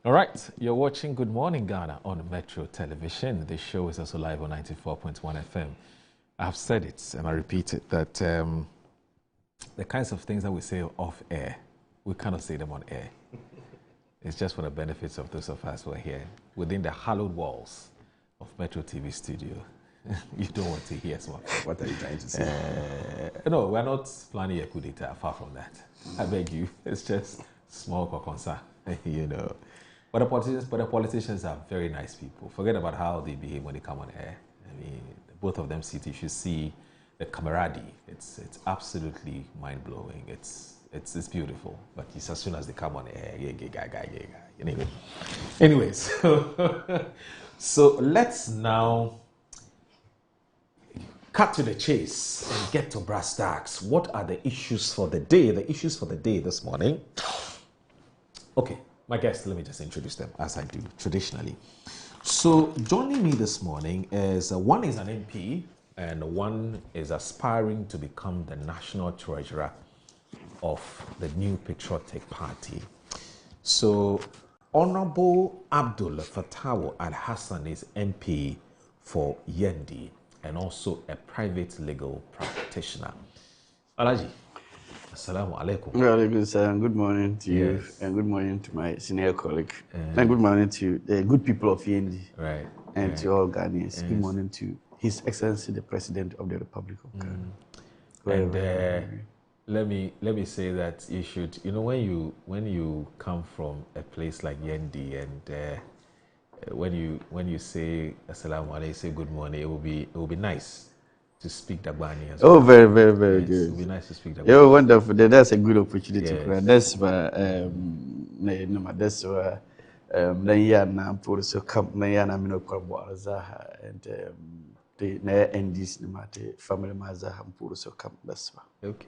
S6: All right, you're watching Good Morning Ghana on Metro Television. The show is also live on 94.1 FM. I've said it and I repeat it that the kinds of things that we say off air, we cannot say them on air. It's just for the benefits of those of us who are here within the hallowed walls of Metro TV studio. You don't want to hear some.
S1: What are you trying to say?
S6: No, we're not planning a coup d'etat, far from that. I beg you. It's just small concern, you know. But the politicians are very nice people. Forget about how they behave when they come on air. I mean, both of them sit. You should see the camaraderie. It's absolutely mind blowing. It's beautiful. But it's as soon as they come on air, anyways, so let's now cut to the chase and get to brass tacks. What are the issues for the day? The issues for the day this morning. Okay. My guests, let me just introduce them as I do traditionally. So joining me this morning is one is an MP and one is aspiring to become the national treasurer of the new patriotic party. So Honorable Abdul Fattah Al-Hassan is MP for Yendi and also a private legal practitioner. Alaji. Assalamu alaikum.
S1: Good morning to you, and good morning to my senior colleague, and good morning to the good people of Yendi,
S6: right,
S1: and to all Ghanaians. Good morning to His Excellency the President of the Republic of Ghana.
S6: And let me say that you should, you know, when you come from a place like Yendi, and when you say Assalamu alaikum, say good morning, it will be nice to speak Dagbani as well.
S1: Oh, very, very, very good.
S6: It would be nice to speak Dagbani.
S1: Yeah, wonderful. That's a good opportunity.
S6: Yes.
S1: That's why that's why na pour so camp na ya na mino kwabo azaha and the na NDs na mate family mazaha pour so camp that's why.
S6: Okay.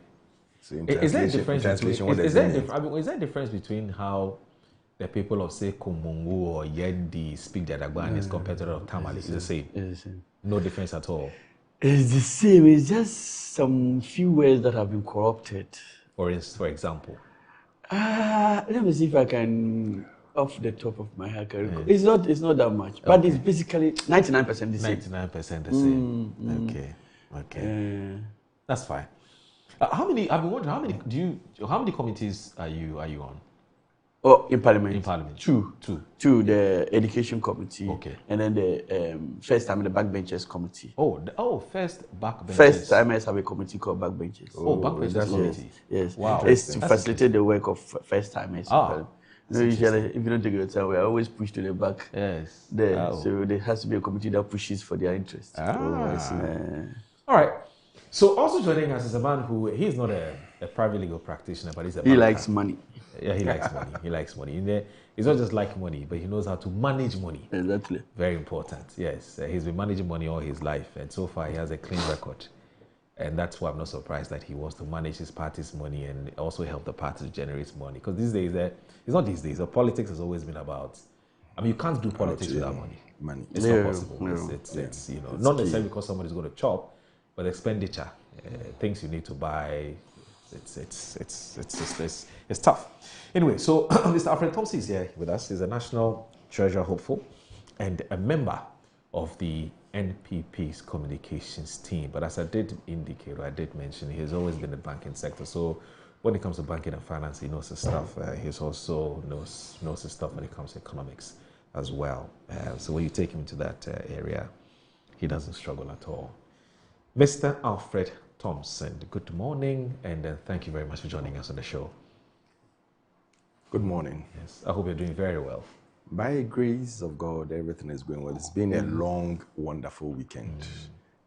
S6: So is there a difference between is there a difference between how the people of say Kumungu or Yendi speak the Dagbani as compared to the of Tamale? It's the same.
S1: It's the same.
S6: No difference at all.
S1: It's the same. It's just some few words that have been corrupted.
S6: For example.
S1: Let me see if I can, off the top of my head. It's not that much, but it's basically 99% the same.
S6: 99% the same. Okay. That's fine. How many? I've been wondering how many committees are you on?
S1: Oh, in Parliament.
S6: In Parliament.
S1: Two, the Education Committee. Okay. And then the first time the Backbenchers Committee.
S6: First Backbenchers.
S1: First timers have a committee called Backbenchers.
S6: Backbenchers Committee.
S1: Yes.
S6: Wow.
S1: It's to facilitate the work of first timers. Usually, if you don't take your time, we are always pushed to the back.
S6: Yes.
S1: There. So there has to be a committee that pushes for their interests.
S6: All right. So also joining us is a man who, he's not a private legal practitioner, but he's a banker.
S1: He likes money.
S6: Yeah, he likes money. He likes money. In there, he's not just like money, but he knows how to manage money.
S1: Exactly.
S6: Very important. Yes, he's been managing money all his life, and so far he has a clean record. And that's why I'm not surprised that he wants to manage his party's money and also help the party to generate money. Because these days, it's not these days. Politics has always been about. I mean, you can't do politics without money. It's not possible. It's not necessarily because somebody's going to chop, but expenditure, things you need to buy. It's tough. Anyway, so Mr. Alfred Thompson is here with us. He's a national treasurer hopeful and a member of the NPP's communications team. But as I did indicate, or I did mention, he has always been in the banking sector. So when it comes to banking and finance, he knows his stuff. He also knows his stuff when it comes to economics as well. So when you take him into that area, he doesn't struggle at all. Mr. Alfred Thompson, good morning, and thank you very much for joining us on the show.
S2: Good morning.
S6: Yes, I hope you're doing very well.
S2: By grace of God, everything is going well. It's been a long, wonderful weekend,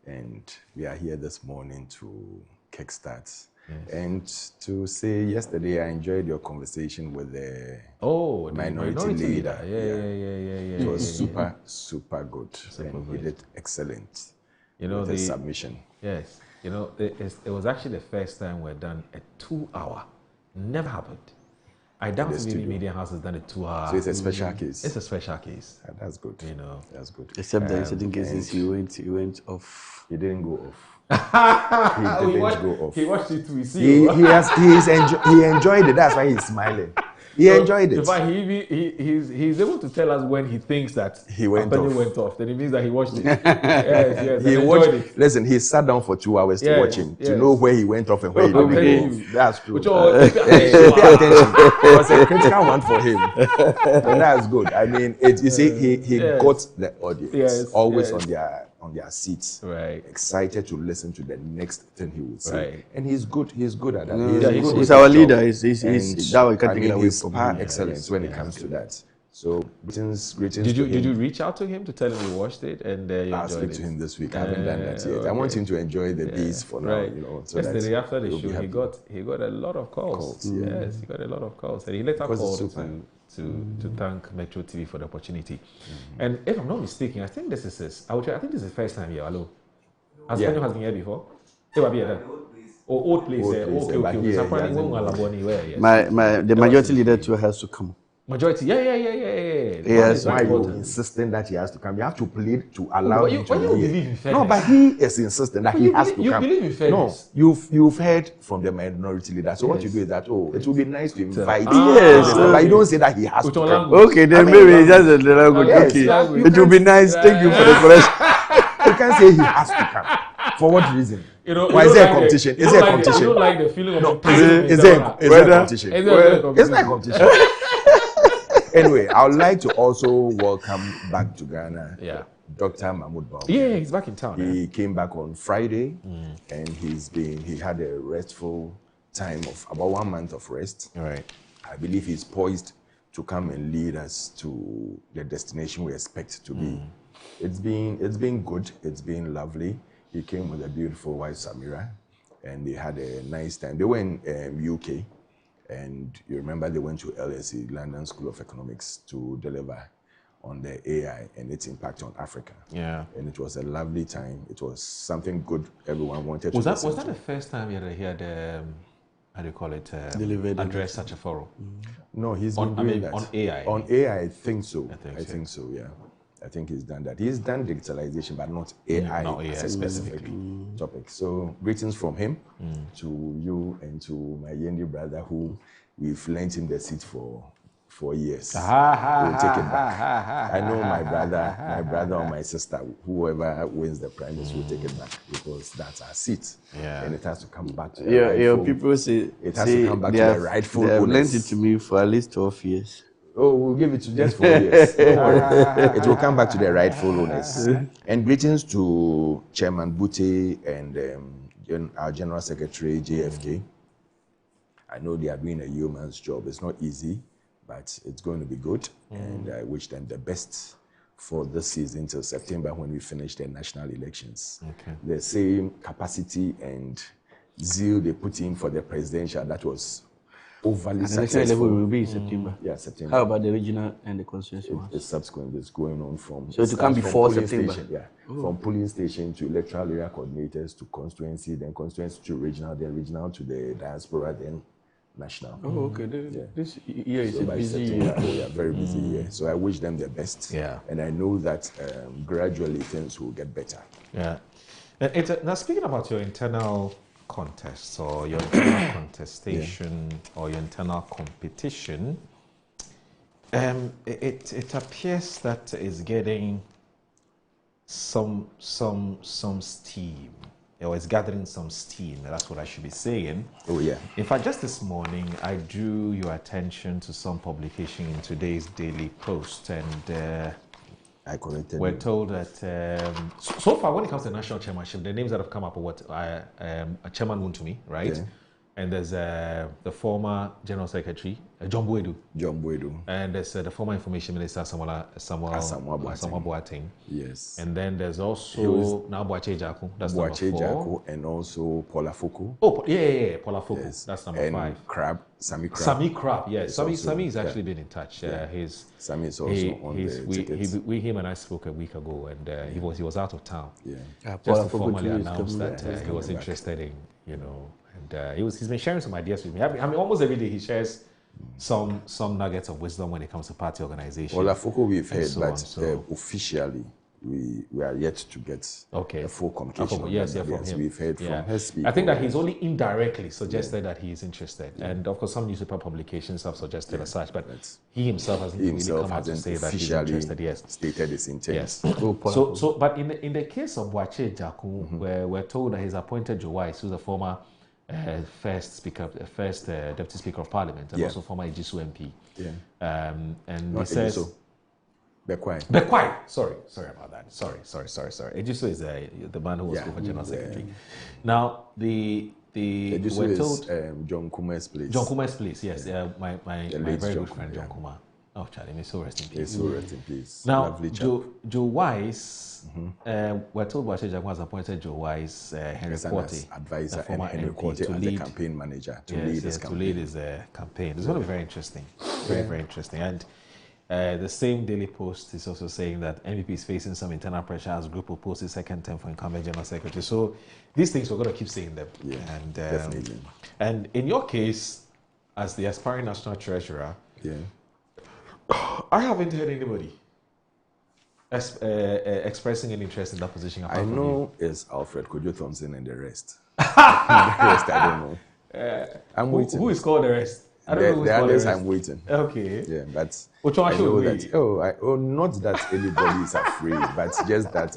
S2: and we are here this morning to kickstart. And to say, yesterday I enjoyed your conversation with the minority leader.
S6: Yeah.
S2: It was super good. He did excellent. With the submission.
S6: Yes. It was actually the first time we've done a 2-hour. Never happened. I doubt if any media house has done a 2-hour.
S2: So it's a special case.
S6: It's a special case.
S2: That's good. That's good.
S1: Except that in certain cases he went off.
S2: He didn't go off. He didn't go off.
S6: He watched it too.
S2: He enjoyed it. That's why he's smiling. He enjoyed it.
S6: In fact, he's able to tell us when he thinks that
S2: he went off.
S6: Then it means that he watched it. yes,
S2: he watched it. Listen, he sat down for 2 hours to watch him to know where he went off and where he didn't go off. That's true. Pay attention. It was a critical one for him, and that's good. I mean, you see, he got the audience always on their seats, excited to listen to the next thing he would say, and he's good. He's good at that.
S1: He's our leader. He's that we can't take it away from
S2: him. Excellence when it comes to that. So greetings.
S6: Did you reach out to him to tell him you watched it and you
S2: I'll speak to him this week. I haven't done that yet. I want him to enjoy the beats for now. So
S6: yesterday after the show, he got a lot of calls. Yes, he got a lot of calls, and he later called to thank Metro TV for the opportunity. And if I'm not mistaken, I think this is his. I think this is the first time here. Hello, has Benyo has been here before? Old place. Okay.
S1: The majority leader too has to come.
S6: Majority, yeah.
S2: Yes, why you insisting that he has to come? You have to plead to allow him to leave. No, but he is insisting that he has to come.
S6: You believe in fairness?
S2: No, you've heard from the minority leader. So what you do is that it will be nice to invite. But you don't say that he has to come.
S1: Okay, then maybe it's just a language. Okay, it will be nice. Thank you for the correction.
S2: You can't say he has to come. For what reason? Why is there a competition? Is there a competition?
S6: You don't like the feeling of
S2: is there a competition? It's not a competition. Anyway, I would like to also welcome back to Ghana Dr. Mahmoud Baum.
S6: Yeah, he's back in town.
S2: He came back on Friday, and he had a restful time of about 1 month of rest.
S6: Right.
S2: I believe he's poised to come and lead us to the destination we expect to be. It's been good. It's been lovely. He came with a beautiful wife, Samira, and they had a nice time. They were in UK. And you remember they went to LSE, London School of Economics, to deliver on the AI and its impact on Africa.
S6: Yeah.
S2: And it was a lovely time. It was something good everyone wanted to
S6: Was that the first time you had how do you call it, address such a forum?
S2: No, he's been doing that.
S6: On AI?
S2: On AI, I think so. I think so, yeah. I think he's done that. He's done digitalization, but not AI, as a specific topic. So greetings from him to you and to my Yendi brother, who we've lent him the seat for 4 years. We'll take it back. I know my brother or my sister, whoever wins the primaries will take it back because that's our seat.
S6: Yeah.
S2: And it has to come back to the
S1: Your
S2: rightful.
S1: people say
S2: It has to come back to the rightful
S1: they have
S2: owners.
S1: lent it to me for at least 12 years.
S2: Oh, we'll give it to just 4 years. Don't worry. It will come back to the rightful owners. And greetings to Chairman Bute and our General Secretary, JFK. I know they are doing a yeoman's job. It's not easy, but it's going to be good. And I wish them the best for this season till September when we finish the national elections.
S6: Okay.
S2: The same capacity and zeal they put in for the presidential, that was overly
S1: And the
S2: successful.
S1: election level will be in September.
S2: Yeah, September.
S1: How about the regional and the constituency ones?
S2: It's subsequent. It's going on from.
S1: So it can't be
S2: from
S1: before
S2: polling
S1: September?
S2: Station, yeah,
S1: Oh.
S2: from polling station to electoral area coordinators to constituency, then constituency to regional, then regional to the diaspora, then national.
S1: Oh, okay. This year is
S2: So
S1: a
S2: by
S1: busy
S2: September,
S1: year.
S2: we are very busy year. So I wish them the best.
S6: Yeah.
S2: And I know that gradually things will get better.
S6: Yeah. Now, speaking about your internal contests or your internal contestation or your internal competition, it appears that it's getting some steam. Or it's gathering some steam. That's what I should be saying.
S2: Oh yeah.
S6: In fact, just this morning, I drew your attention to some publication in today's Daily Post, and
S2: I corrected.
S6: we're told that so far, when it comes to the national chairmanship, the names that have come up are what Chairman Wuntumi, right?
S2: Yeah.
S6: And there's the former General Secretary, John Boedu.
S2: John Boedu.
S6: And there's the former Information Minister, Samuel Boateng.
S2: Yes.
S6: And then there's also now Boache Jaku. That's number 4.
S2: Jaku and also Paula Foko.
S6: Oh, yeah, Paula Foko. Yes. That's number
S2: and
S6: 5.
S2: Sami Crab.
S6: Sami Crab, yes. Sami has
S2: yeah.
S6: actually been in touch.
S2: Sami is also on the tickets.
S6: Him and I spoke a week ago, and he was out of town.
S2: Yeah.
S6: Just to formally announce that he was interested in, and he's been sharing some ideas with me. I mean, almost every day he shares some nuggets of wisdom when it comes to party organization.
S2: Well, Foko we've heard,
S6: so
S2: but officially we are yet to get a full communication.
S6: Yes, from him.
S2: We've heard from his people.
S6: I think that he's only indirectly suggested that he is interested, and of course some newspaper publications have suggested as such, but he himself hasn't really come out to say that he's interested. Yes,
S2: stated his intent.
S6: Yes. But in the case of Boache Jaku, where we're told that he's appointed Joe Wise, who's the former first Deputy Speaker of Parliament, and also former Ejisu MP.
S2: Yeah.
S6: And
S2: not
S6: he says. Bekwai. Sorry about that. Sorry. Ejisu is the man who was former General Secretary. Now we're told
S2: John Kuma's place.
S6: John Kuma's place, yes. My very good friend John Kuma. Oh, Charlie, may so rest in peace.
S2: So rest in peace.
S6: Now, Joe Wise, we're told Boache Jaku has appointed Joe Wise, Henry Quartey,
S2: advisor, and Henry Quartey as the campaign manager to lead his
S6: campaign. It's going to be very interesting. Very interesting. And the same Daily Post is also saying that MVP is facing some internal pressure as group opposes second term for incumbent General Secretary. So these things, we're going to keep saying them.
S2: Yeah,
S6: and,
S2: definitely.
S6: And in your case, as the aspiring National Treasurer, I haven't heard anybody expressing an interest in that position.
S2: I know it's Alfred Kojo Thompson and the rest. I don't know. I'm waiting.
S6: Who is called the rest? I don't know who's
S2: the
S6: called
S2: others
S6: the rest.
S2: I'm waiting.
S6: Okay.
S2: Yeah, but
S6: Which one
S2: I know that. Not that anybody is afraid, but just that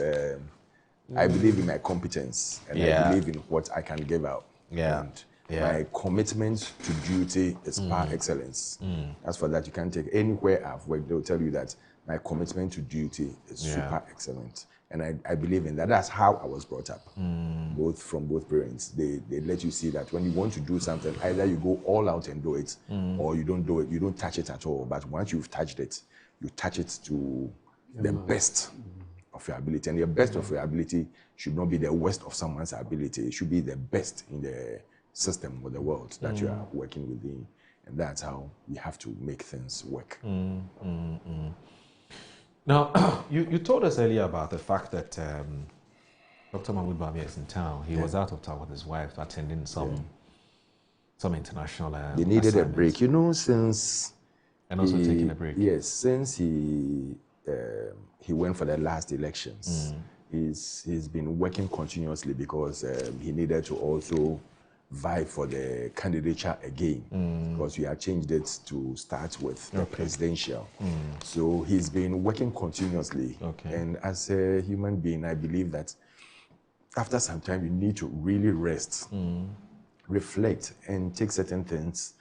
S2: I believe in my competence and I believe in what I can give out.
S6: Yeah.
S2: And my commitment to duty is par excellence. As for that, you can't take anywhere I've worked, they'll tell you that my commitment to duty is super excellent. And I believe in that. That's how I was brought up, from both parents. They let you see that when you want to do something, either you go all out and do it, or you don't do it, you don't touch it at all. But once you've touched it, you touch it to the best of your ability. And the best of your ability should not be the worst of someone's ability. It should be the best in the system or the world that you are working within. And that's how we have to make things work.
S6: Now, you told us earlier about the fact that Dr. Mahmoud Bamia is in town. He was out of town with his wife attending some international
S2: They needed a break, since...
S6: And also taking a break.
S2: Yes, since he went for the last elections. He's been working continuously because he needed to also vie for the candidature again, because we have changed it to start with the presidential. So he's been working continuously. And as a human being, I believe that after some time, you need to really rest, reflect, and take certain things,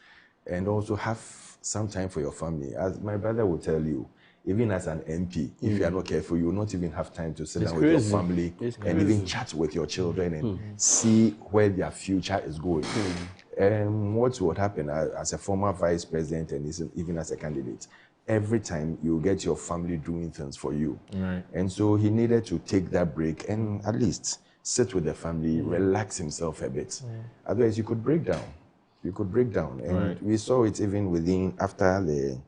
S2: and also have some time for your family. As my brother will tell you, even as an MP, if you are not careful, you will not even have time to sit down with your family and even chat with your children and see where their future is going. What would happen as a former vice president and even as a candidate? Every time you get your family doing things for you. And so he needed to take that break and at least sit with the family, relax himself a bit. Otherwise, you could break down. You could break down. And we saw it even after the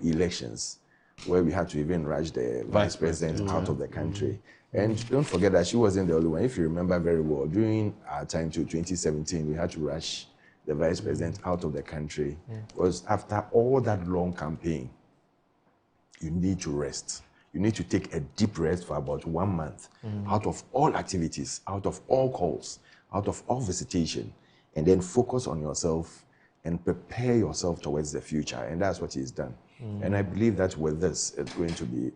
S2: elections, where we had to even rush the vice president out of the country. And don't forget that she wasn't the only one. If you remember very well, during our time to 2017, we had to rush the vice president out of the country. Because after all that long campaign, you need to rest. You need to take a deep rest for about 1 month out of all activities, out of all calls, out of all visitation, and then focus on yourself and prepare yourself towards the future. And that's what he's done. And I believe that with this, it's going to be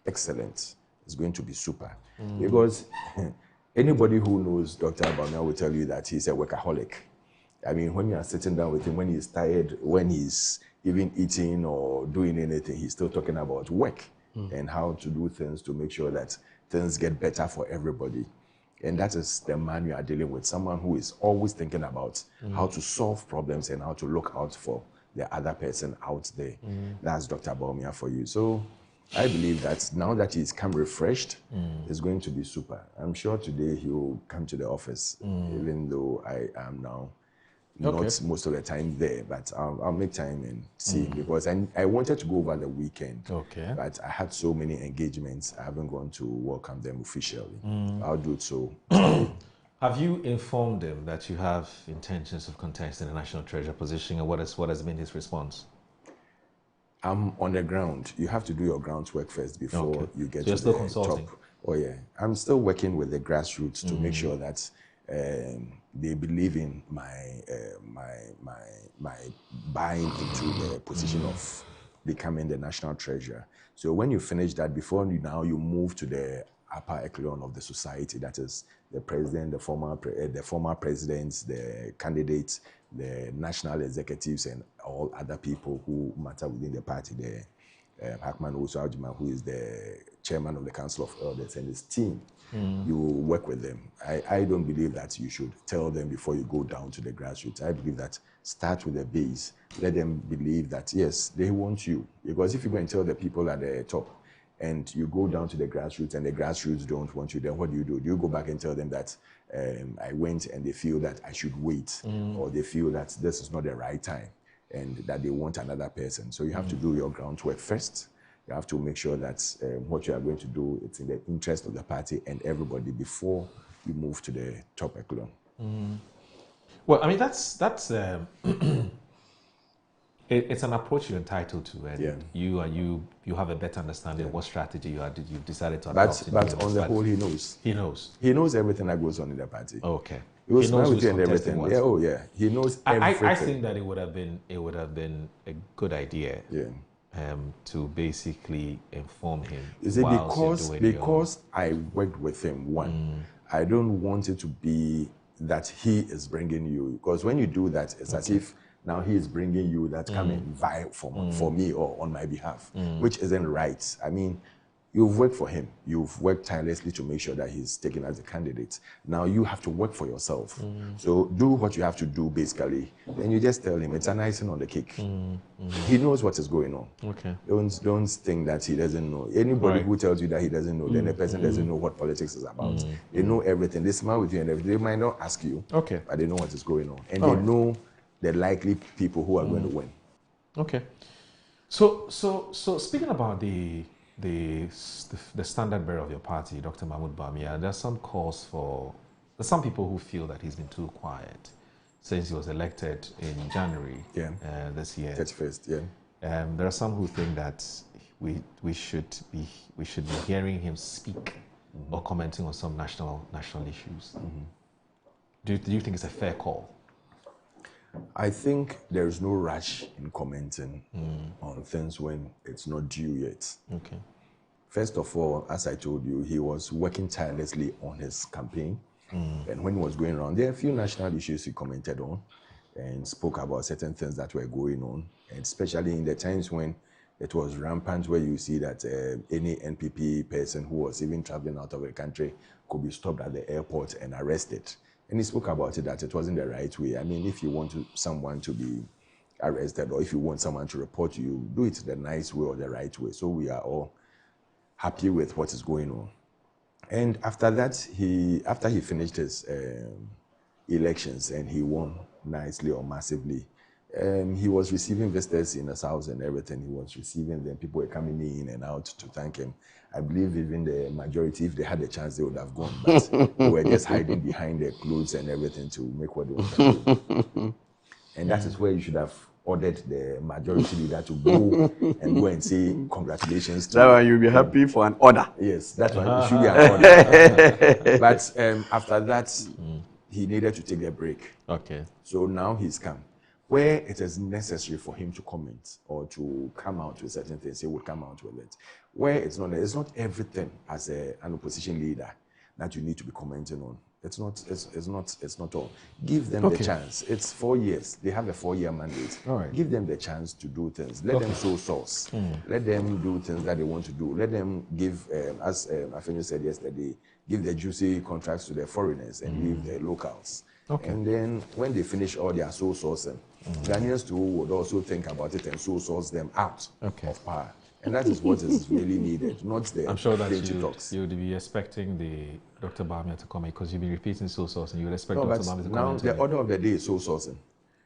S2: excellent. It's going to be super. Because anybody who knows Dr. Bamia will tell you that he's a workaholic. I mean, when you are sitting down with him, when he's tired, when he's even eating or doing anything, he's still talking about work and how to do things to make sure that things get better for everybody. And that is the man you are dealing with, someone who is always thinking about how to solve problems and how to look out for the other person out there. That's Dr. Bawumia for you. So I believe that now that he's come refreshed, it's going to be super. I'm sure today he will come to the office, even though I am now not most of the time there, but I'll make time and see him, because I wanted to go over the weekend, but I had so many engagements, I haven't gone to welcome them officially. I'll do it so.
S6: Have you informed him that you have intentions of contesting the national treasurer position, and what has been his response?
S2: I'm on the ground. You have to do your groundwork first before you get
S6: so
S2: to the
S6: consulting.
S2: top. Oh yeah, I'm still working with the grassroots to make sure that they believe in my buying into the position of becoming the national treasurer. So when you finish that, before you move to the upper echelon of the society, that is the president, the former presidents, the candidates, the national executives, and all other people who matter within the party. The Hakman Osuajima, who is the chairman of the Council of Elders, and his team. You work with them. I don't believe that you should tell them before you go down to the grassroots. I believe that start with the base. Let them believe that, yes, they want you. Because if you go and tell the people at the top, and you go down to the grassroots and the grassroots don't want you, then what do? Do you go back and tell them that I went and they feel that I should wait, or they feel that this is not the right time and that they want another person? So you have to do your groundwork first. You have to make sure that what you are going to do, it's in the interest of the party and everybody before you move to the top echelon.
S6: Well, I mean, that's it's an approach you're entitled to, and you have a better understanding of what strategy you've decided to adopt.
S2: But on the whole, he knows.
S6: He knows.
S2: He knows everything that goes on in the party.
S6: Okay.
S2: He knows
S6: and everything.
S2: Yeah, oh yeah. He knows everything.
S6: I think that it would have been a good idea. To basically inform him.
S2: You see, because I worked with him, I don't want it to be that he is bringing you, because when you do that, it's as if now he is bringing you that come and vie for me or on my behalf, which isn't right. I mean, you've worked for him. You've worked tirelessly to make sure that he's taken as a candidate. Now you have to work for yourself. So do what you have to do, basically. Then you just tell him it's an icing on the cake. He knows what is going on.
S6: Okay.
S2: Don't think that he doesn't know. Anybody who tells you that he doesn't know, then the person doesn't know what politics is about. They know everything. They smile with you and everything. They might not ask you, but they know what is going on. And they know the likely people who are going to win.
S6: Okay. So speaking about the standard bearer of your party, Dr. Mahmoud Bawumia, there's some some people who feel that he's been too quiet since he was elected in January this year.
S2: 31st,
S6: there are some who think that we should be hearing him speak or commenting on some national issues. Do you think it's a fair call?
S2: I think there is no rush in commenting on things when it's not due yet.
S6: Okay.
S2: First of all, as I told you, he was working tirelessly on his campaign. And when he was going around, there are a few national issues he commented on and spoke about certain things that were going on, and especially in the times when it was rampant, where you see that any NPP person who was even traveling out of the country could be stopped at the airport and arrested. And he spoke about it, that it wasn't the right way. I mean, if you want someone to be arrested, or if you want someone to report you, do it the nice way or the right way. So we are all happy with what is going on. And after that, after he finished his elections and he won nicely or massively, he was receiving visitors in his house and everything. He was receiving them. People were coming in and out to thank him. I believe even the majority, if they had the chance, they would have gone. But they were just hiding behind their clothes and everything to make what they wanted to do. And that is where you should have ordered the majority leader to go and say congratulations to
S1: that one you'll be happy for an order.
S2: Yes, that one it should be an order. But after that, he needed to take a break.
S6: Okay. So
S2: now he's come. Where it is necessary for him to comment or to come out with certain things, he would come out with it. Where it's not everything as an opposition leader that you need to be commenting on. It's not all. Give them the chance. It's 4 years. They have a 4-year mandate.
S6: All right.
S2: Give them the chance to do things. Let them show source. Let them do things that they want to do. Let them give, as Afenyo said yesterday, give the juicy contracts to the foreigners and leave the locals.
S6: Okay.
S2: And then when they finish all their soul sourcing, Ghanaians too would also think about it and soul source them out of power. And that is what is really needed, not the
S6: I'm sure that
S2: talks.
S6: you would be expecting the Dr. Bamia to comment, because you've been repeating soul sourcing. You would expect
S2: No,
S6: Dr.
S2: but
S6: Bamia to
S2: now
S6: comment.
S2: the order of the day is soul sourcing.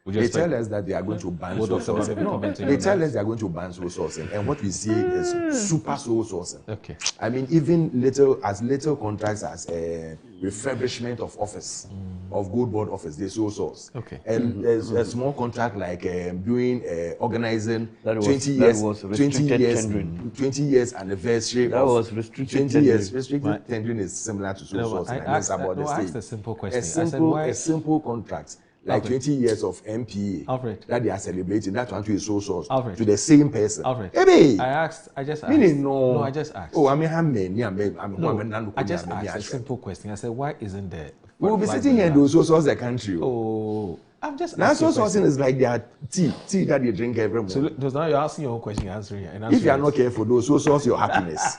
S2: They
S6: expect-
S2: tell us that they are going to ban
S6: Would
S2: soul
S6: Dr. Bamia be
S2: sourcing. No,
S6: commenting
S2: they
S6: on
S2: tell
S6: that?
S2: us they are going to ban soul sourcing, and what we see is super soul sourcing.
S6: Okay.
S2: I mean, even little contracts as a refurbishment of office, of good board office, they soul source.
S6: Okay.
S2: And there's a small contract like doing organizing
S1: That was-
S2: 20
S1: that
S2: years,
S1: was
S2: 20
S1: restricted
S2: years,
S1: tendering.
S2: 20 years anniversary.
S1: That
S2: of
S1: was restricted
S2: 20 years.
S1: tendering.
S2: Restricted tendering is similar to soul
S6: No,
S2: sourcing.
S6: I
S2: and it's
S6: asked-
S2: about
S6: no,
S2: the
S6: I
S2: state.
S6: asked a simple question. I
S2: A
S6: said,
S2: simple,
S6: why-
S2: a simple contract. Like
S6: Alfred.
S2: 20 years of MPA
S6: Alfred.
S2: that they are celebrating, that one too is so source
S6: Alfred.
S2: to the same person.
S6: Alfred,
S2: Hey,
S6: I just asked.
S2: meaning no.
S6: No, I just asked.
S2: Oh, I mean, how many?
S6: No, I just asked a simple question. I said, why isn't there?
S2: We will be sitting here and do so source the country.
S6: Oh, I'm just
S2: now
S6: asking
S2: so
S6: a
S2: sourcing
S6: question.
S2: is like their tea that they drink every morning.
S6: So those now you're asking your own question, you're answering it.
S2: If you are not careful, those so source your happiness.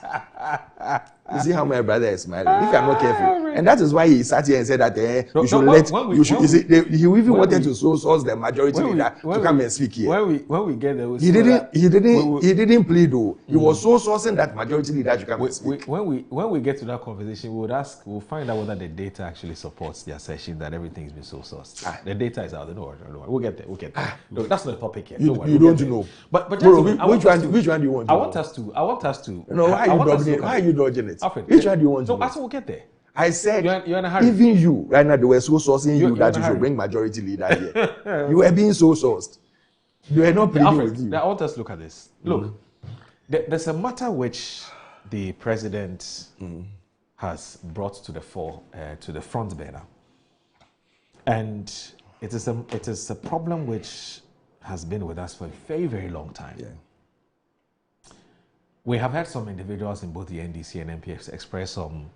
S2: You see how my brother is smiling. If you are not careful, and that is why he sat here and said that you should let. He even wanted to so source the majority leader to come and speak here.
S6: When we get there,
S2: He didn't plead though. He was so sourcing that majority leader to come and speak.
S6: When we get to that conversation, we'll find out whether the data actually supports the assertion that everything's been so sourced. The data is out there. Don't worry. We'll get there. No, that's not the topic here.
S2: You
S6: We'll
S2: don't
S6: get
S2: know.
S6: there. But
S2: Bro,
S6: which
S2: one do you want?
S6: I want us to.
S2: No, why are you dodging it?
S6: Alfred,
S2: Which one do you want to
S6: No,
S2: know?
S6: I said we'll get there.
S2: I said,
S6: you're in a hurry.
S2: even you, right now, they were so sourcing you
S6: You're
S2: that
S6: in
S2: you
S6: a
S2: should
S6: hurry.
S2: bring majority leader here. You were being so sourced. You were not pleading
S6: Alfred,
S2: with you.
S6: I want us to look at this. Look, there's a matter which the president has brought to the fore, to the front burner. And it is a problem which has been with us for a very, very long time.
S2: Yeah.
S6: We have had some individuals in both the NDC and MPF express some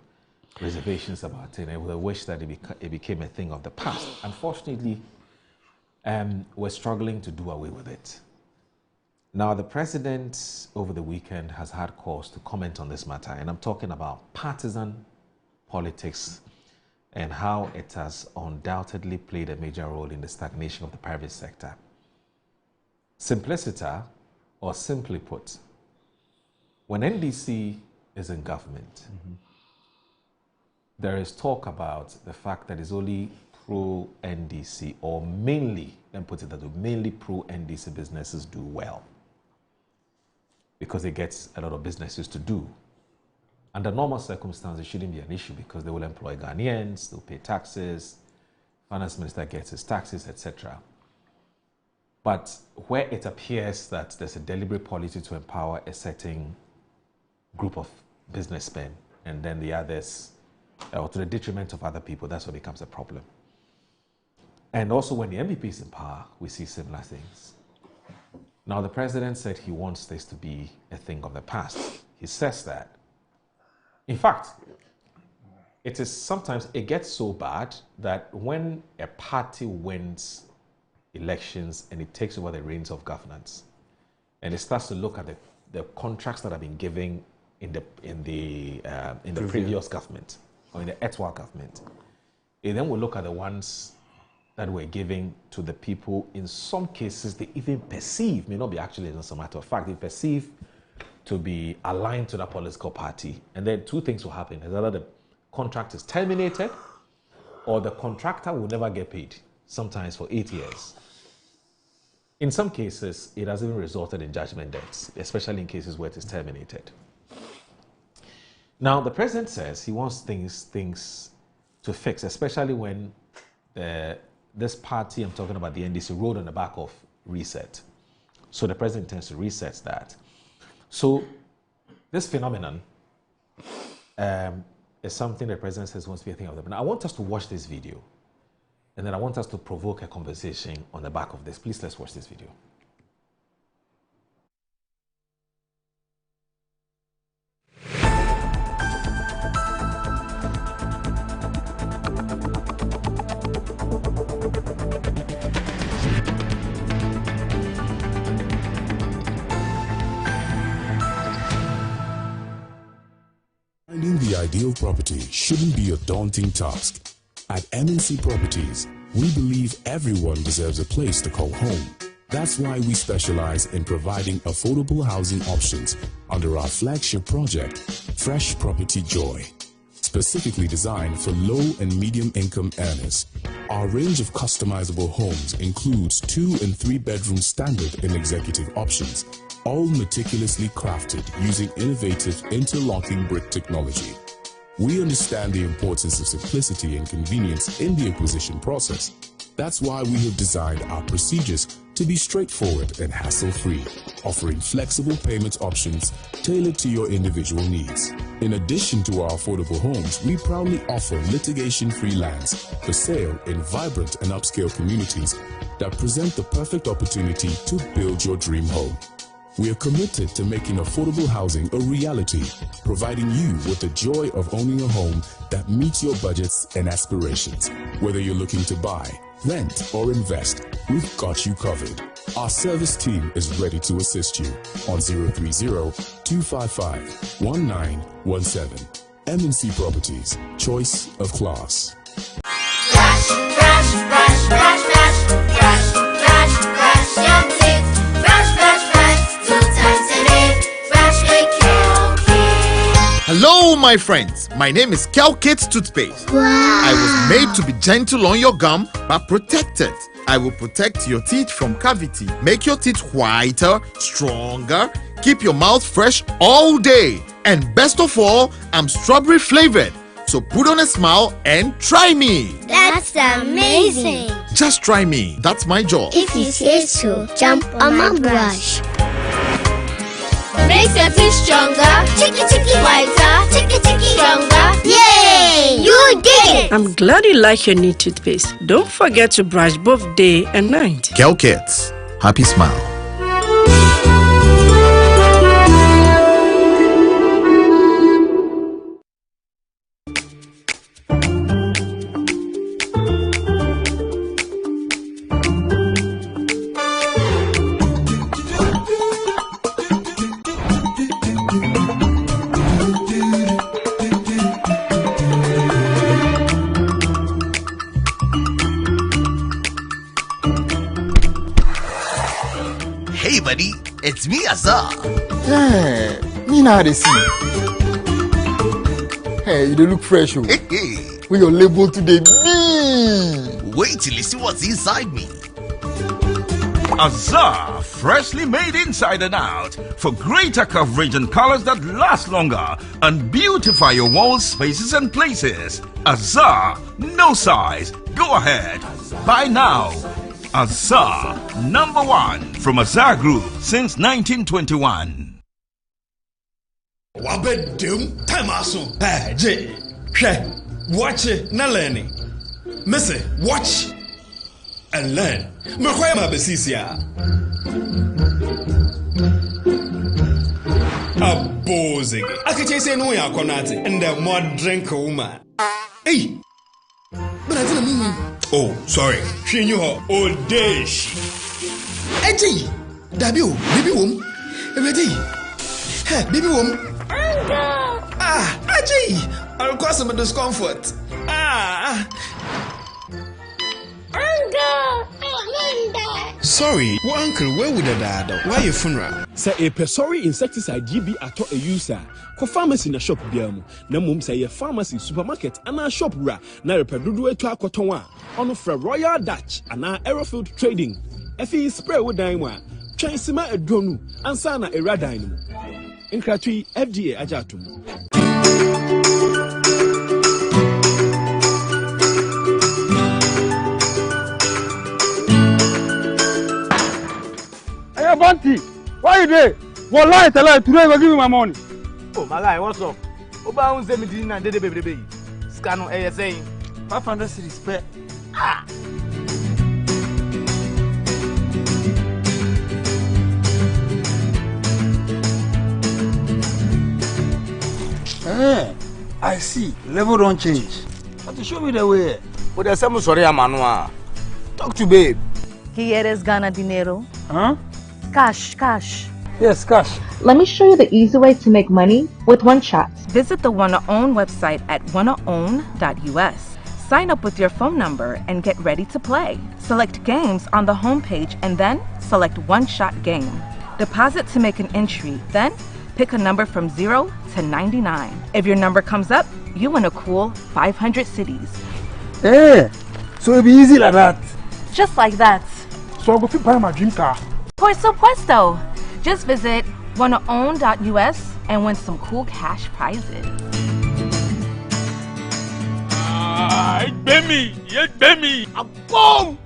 S6: reservations about it, and with a wish that it became a thing of the past. Unfortunately, we're struggling to do away with it. Now, the president over the weekend has had cause to comment on this matter, and I'm talking about partisan politics and how it has undoubtedly played a major role in the stagnation of the private sector. Simpliciter, or simply put, when NDC is in government, there is talk about the fact that it's only pro-NDC, or mainly, let me put it that way, mainly pro-NDC businesses do well because it gets a lot of businesses to do. Under normal circumstances, it shouldn't be an issue because they will employ Ghanaians, they'll pay taxes, finance minister gets his taxes, etc. But where it appears that there's a deliberate policy to empower a certain group of businessmen and then the others, or to the detriment of other people, that's what becomes a problem. And also when the MPP is in power, we see similar things. Now, the president said he wants this to be a thing of the past. He says that. In fact, it is sometimes, it gets so bad that when a party wins elections and it takes over the reins of governance, and it starts to look at the contracts that have been given in the previous government or in the Etwa government, it then will look at the ones that were given to the people. In some cases, they even perceive, may not be actually as a matter of fact, they perceive to be aligned to that political party. And then two things will happen. Either the contract is terminated or the contractor will never get paid, sometimes for 8 years. In some cases, it has even resulted in judgment debts, especially in cases where it is terminated. Now, the president says he wants things to fix, especially when this party, I'm talking about the NDC, rode on the back of reset. So the president intends to reset that. So this phenomenon is something the president says wants to be a thing of the past. I want us to watch this video, and then I want us to provoke a conversation on the back of this. Please, let's watch this video.
S10: Finding the ideal property shouldn't be a daunting task. At MNC Properties, we believe everyone deserves a place to call home. That's why we specialize in providing affordable housing options under our flagship project, Fresh Property Joy. Specifically designed for low and medium income earners, our range of customizable homes includes 2 and 3 bedroom standard and executive options, all meticulously crafted using innovative interlocking brick technology. We understand the importance of simplicity and convenience in the acquisition process. That's why we have designed our procedures to be straightforward and hassle-free, offering flexible payment options tailored to your individual needs. In addition to our affordable homes, we proudly offer litigation-free lands for sale in vibrant and upscale communities that present the perfect opportunity to build your dream home. We are committed to making affordable housing a reality, providing you with the joy of owning a home that meets your budgets and aspirations. Whether you're looking to buy, rent, or invest, we've got you covered. Our service team is ready to assist you on 030-255-1917. MNC Properties, choice of class.
S11: Brush, brush, brush, brush, brush, brush, brush, brush your teeth. Brush, brush, brush, 2 times a day. Brush with Kel-Kit.
S12: Hello, my friends. My name is Kel-Kit Toothpaste. I was made to be gentle on your gum, but protected. I will protect your teeth from cavity, make your teeth whiter, stronger, keep your mouth fresh all day. And best of all, I'm strawberry flavored. So put on a smile and try me.
S19: That's amazing.
S12: Just try me. That's my job.
S19: If you say so, jump on my brush.
S11: Makes your teeth stronger. Chicky, chicky, whiter. Chicky, chicky, stronger. Yay! You did it!
S13: I'm glad you like your new toothpaste. Don't forget to brush both day and night.
S12: Kel-Kit. Happy smile.
S3: Hey buddy, it's me Azar.
S4: Yeah, me now they see. Hey, you don't look fresh. Oh.
S3: Hey.
S4: With your label today, me.
S3: Wait till you see what's inside me.
S5: Azar, freshly made inside and out for greater coverage and colors that last longer and beautify your walls, spaces and places. Azar, no size. Go ahead. Buy now. Azar, #1 from Azar Group since 1921.
S7: Wabedum Tamaso. Hey, Jay. Watch it, na learning. Missy, watch. and learn. Makwaya Besisia. A bozig. I can say no ya konati and the mod drink woman. Hey, but I didn't mean. Oh, sorry. She knew her old days. Eji, Dabio, baby womb. Ready? Hey, baby womb. Ah, Eji, I'll cause some discomfort. Ah. Sorry, well, uncle, where would I die? Why your funeral?
S24: Say a pessary insecticide GB at a user. Co pharmacy in a shop biamu. Na mum say a pharmacy supermarket and a shop ra. Na repedudu to a cotonwa. On for Royal Dutch and our Aerofield Trading. Effie spray with daimwa. Chansima a dronu and sana a radine. Inkratui FDA ajatum.
S9: Hey, Bunty, why you there? What lie tell her today go give me my money.
S14: Oh, my guy, what's up? Oba un 17 and dede baby. Scan on ASA. 500 cedis per. Ah.
S9: Hey, I see. Level don't change. But to show me the way.
S14: But there's some sorry, Manua. Talk to babe.
S22: ¿Quieres ganar dinero?
S9: Huh?
S22: Cash.
S9: Yes, cash.
S22: Let me show you the easy way to make money with One Shot. Visit the Wanna Own website at wannaown.us. Sign up with your phone number and get ready to play. Select games on the homepage and then select One Shot game. Deposit to make an entry, then pick a number from 0 to 99. If your number comes up, you win a cool 500 cities.
S9: Hey, so it'll be easy like that.
S22: Just like that.
S9: So I'll go fit buy my dream car.
S22: Por supuesto. Just visit wannaown.us and win some cool cash prizes.
S14: It's Bemi. A boom.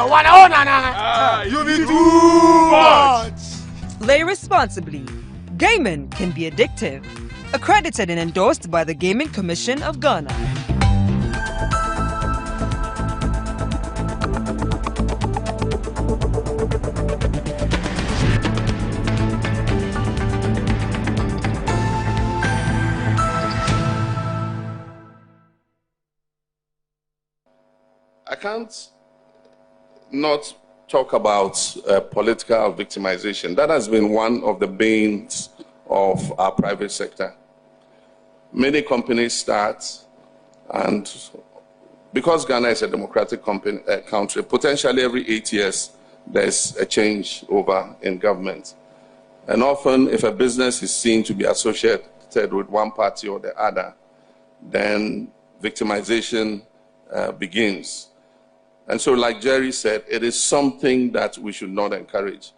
S14: Wanna own, you be too much.
S25: Play responsibly. Gaming can be addictive. Accredited and endorsed by the Gaming Commission of Ghana.
S8: I can't not talk about political victimization. That has been one of the banes of our private sector. Many companies start, and because Ghana is a democratic country, potentially every 8 years there's a change over in government. And often if a business is seen to be associated with one party or the other, then victimization begins. And so, like Jerry said, it is something that we should not encourage.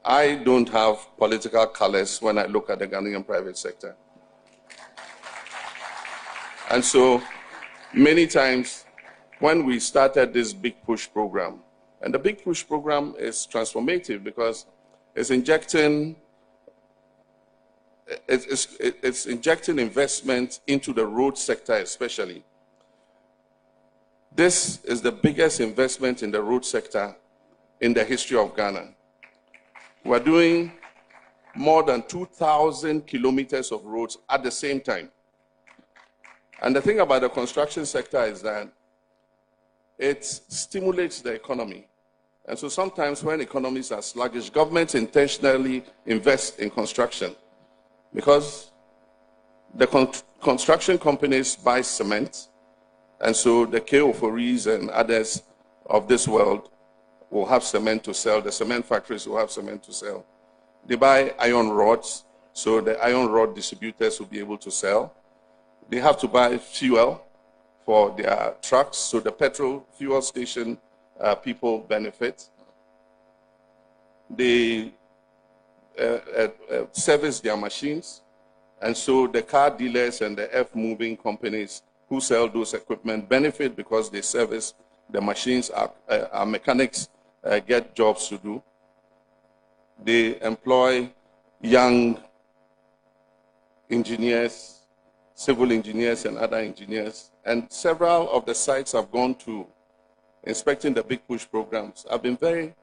S8: I don't have political colors when I look at the Ghanaian private sector. And so, many times, when we started this Big Push program, and the Big Push program is transformative because it's injecting investment into the road sector especially. This is the biggest investment in the road sector in the history of Ghana. We're doing more than 2,000 kilometers of roads at the same time. And the thing about the construction sector is that it stimulates the economy. And so sometimes when economies are sluggish, governments intentionally invest in construction because the construction companies buy cement. And so the KO4Es and others of this world will have cement to sell. The cement factories will have cement to sell. They buy iron rods, so the iron rod distributors will be able to sell. They have to buy fuel for their trucks, so the petrol fuel station people benefit. They service their machines, and so the car dealers and the earth-moving companies who sell those equipment benefit because they service the machines. Our mechanics get jobs to do. They employ young engineers, civil engineers and other engineers, and several of the sites I've gone to inspecting the Big Push programs, I've been very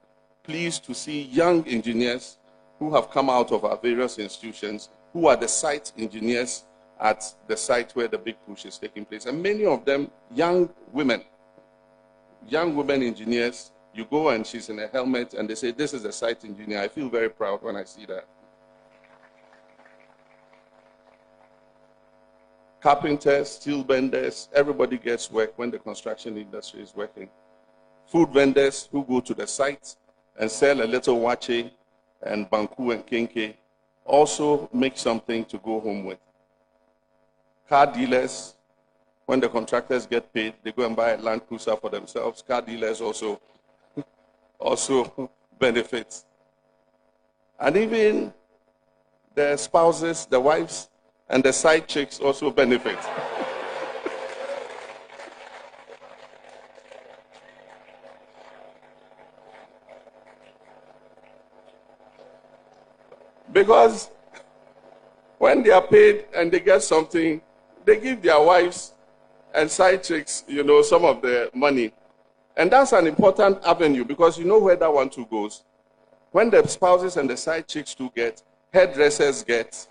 S8: pleased to see young engineers who have come out of our various institutions, who are the site engineers at the site where the Big Push is taking place. And many of them, young women engineers. You go and she's in a helmet and they say, this is a site engineer. I feel very proud when I see that. Carpenters, steel benders, everybody gets work when the construction industry is working. Food vendors who go to the site and sell a little wache and banku and kenke also make something to go home with. Car dealers, when the contractors get paid, they go and buy a Land Cruiser for themselves. Car dealers also benefit. And even the spouses, the wives, and the side chicks also benefit. Because when they are paid and they get something, they give their wives and side chicks, some of the money. And that's an important avenue because you know where that one too goes. When the spouses and the side chicks too get, hairdressers get,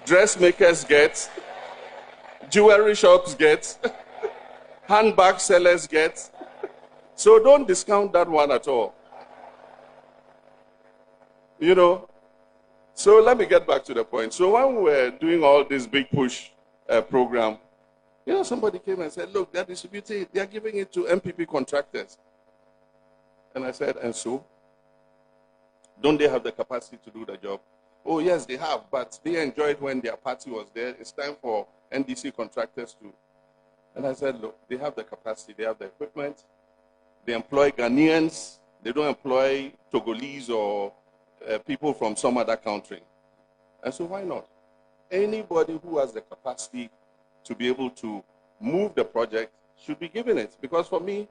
S8: dressmakers get, jewelry shops get, handbag sellers get. So don't discount that one at all. So let me get back to the point. So when we were doing all this Big Push program, somebody came and said, look, they're distributing it. They're giving it to MPP contractors. And I said, and so? Don't they have the capacity to do the job? Oh, yes, they have, but they enjoyed when their party was there. It's time for NDC contractors to. And I said, look, they have the capacity. They have the equipment. They employ Ghanaians. They don't employ Togolese or people from some other country. And so why not? Anybody who has the capacity to be able to move the project should be given it. Because for me,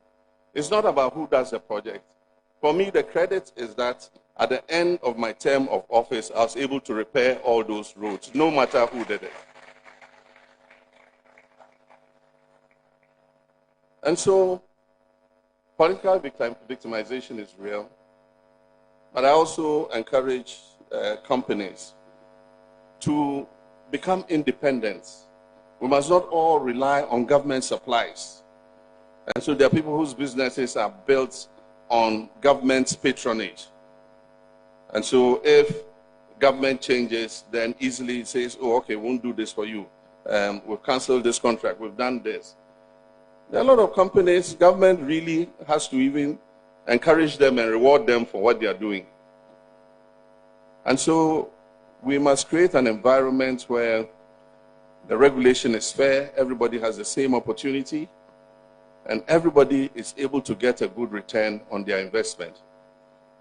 S8: it's not about who does the project. For me, the credit is that at the end of my term of office, I was able to repair all those roads, no matter who did it. And so, political victimization is real. But I also encourage companies to become independent. We must not all rely on government supplies. And so there are people whose businesses are built on government's patronage. And so if government changes, then easily it says, oh, okay, we won't do this for you. We've canceled this contract. We've done this. There are a lot of companies, government really has to even encourage them and reward them for what they are doing. And so we must create an environment where the regulation is fair, everybody has the same opportunity, and everybody is able to get a good return on their investment.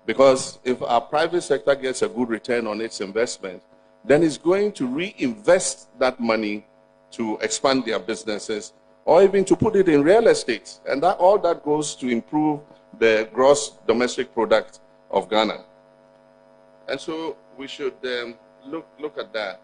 S8: Because if our private sector gets a good return on its investment, then it's going to reinvest that money to expand their businesses or even to put it in real estate. And all that goes to improve the gross domestic product of Ghana. And so we should look at that.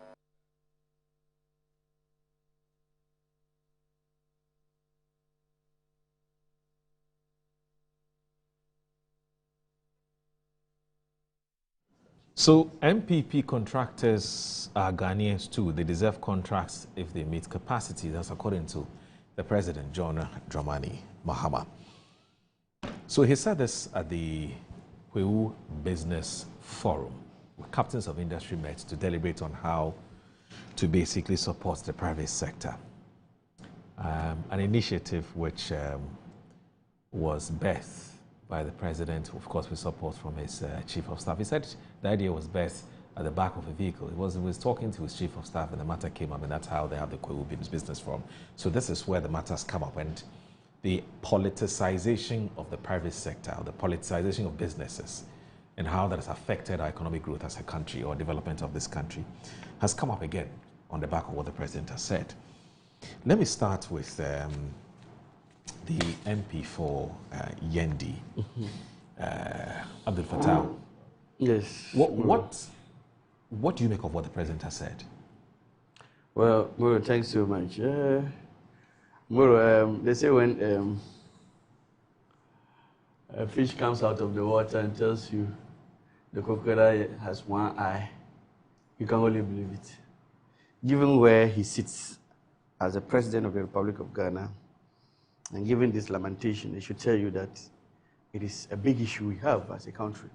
S6: So MPP contractors are Ghanaians too. They deserve contracts if they meet capacity. That's according to the President, John Dramani Mahama. So he said this at the Hueu Business Forum. Captains of industry met to deliberate on how to basically support the private sector. An initiative which was birthed by the president, of course, with support from his chief of staff. He said the idea was birthed at the back of a vehicle. He was talking to his chief of staff and the matter came up, and that's how they have the Hueu Business Forum. So this is where the matters come up, and the politicization of the private sector, the politicization of businesses, and how that has affected our economic growth as a country or development of this country has come up again on the back of what the president has said. Let me start with the MP for Yendi, Abdul Fattah.
S1: Yes.
S6: What do you make of what the president has said?
S1: Well, Moro, thanks so much. Moro, they say when a fish comes out of the water and tells you the crocodile has one eye, you can only believe it. Given where he sits as the President of the Republic of Ghana, and given this lamentation, it should tell you that it is a big issue we have as a country.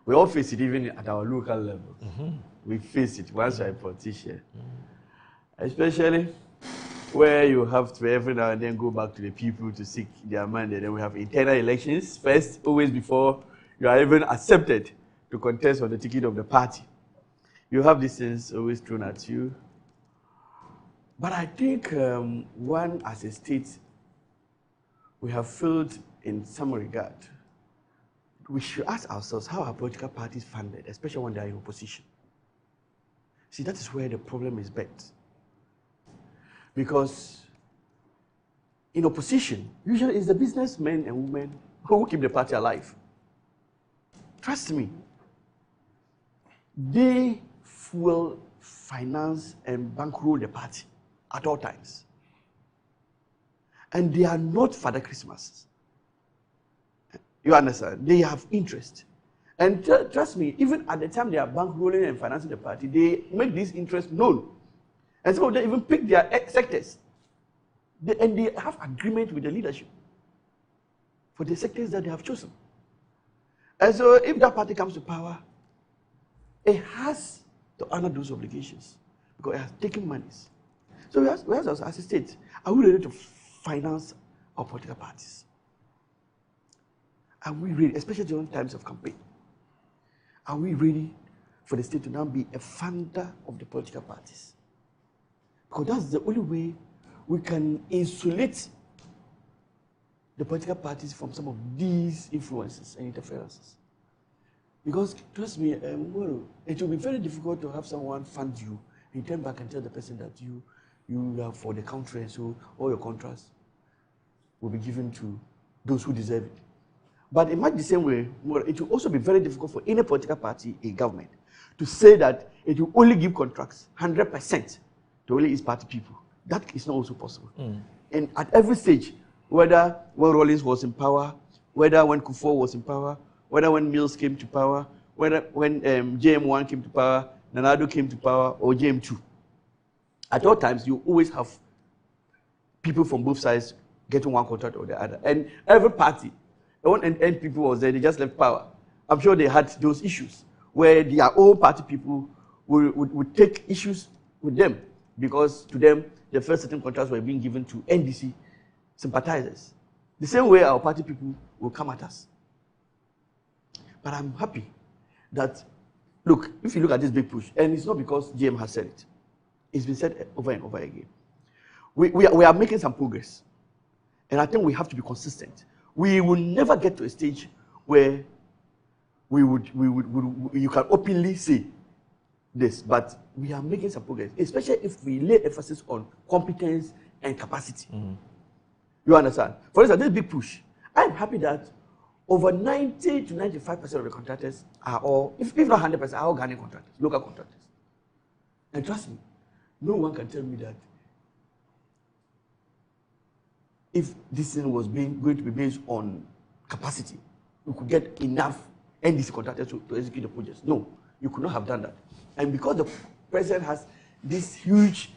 S1: We all face it even at our local level. We face it once you're a politician. Especially where you have to every now and then go back to the people to seek their mandate. Then we have internal elections first, always before you are even accepted to contest on the ticket of the party. You have these things always thrown at you. But I think one, as a state, we have failed in some regard. We should ask ourselves, how are political parties funded, especially when they are in opposition? See, that is where the problem is bet. Because in opposition, usually it's the businessmen and women who keep the party alive. Trust me, they will finance and bankroll the party at all times. And they are not Father Christmas. You understand? They have interest. And trust me, even at the time they are bankrolling and financing the party, they make this interest known. And some of them even pick their sectors. And they have agreement with the leadership for the sectors that they have chosen. And so if that party comes to power, it has to honor those obligations because it has taken monies. So we ask us as a state, are we ready to finance our political parties? Are we ready, especially during times of campaign? Are we ready for the state to now be a funder of the political parties? Because that's the only way we can insulate the political parties from some of these influences and interferences. Because, trust me, it will be very difficult to have someone fund you and turn back and tell the person that you are for the country, and so all your contracts will be given to those who deserve it. But in much the same way, it will also be very difficult for any political party in government to say that it will only give contracts 100% to only its party people. That is not also possible. And at every stage, whether when Rawlings was in power, whether when Kufuor was in power, whether when Mills came to power, whether when JM1 came to power, Nanado came to power, or JM2, at all times you always have people from both sides getting one contract or the other. And every party, when NPP was there, they just left power. I'm sure they had those issues where their own party people would take issues with them because to them, the first certain contracts were being given to NDC sympathizers. The same way our party people will come at us. But I'm happy that, look, if you look at this big push, and it's not because GM has said it, it's been said over and over again. We are making some progress. And I think we have to be consistent. We will never get to a stage where you can openly say this, but we are making some progress, especially if we lay emphasis on competence and capacity. You understand? For instance, this big push, I'm happy that over 90 to 95% of the contractors are all, if not 100%, are all Ghanaian contractors, local contractors. And trust me, no one can tell me that if this thing was going to be based on capacity, we could get enough NDC contractors to execute the projects. No, you could not have done that. And because the president has this huge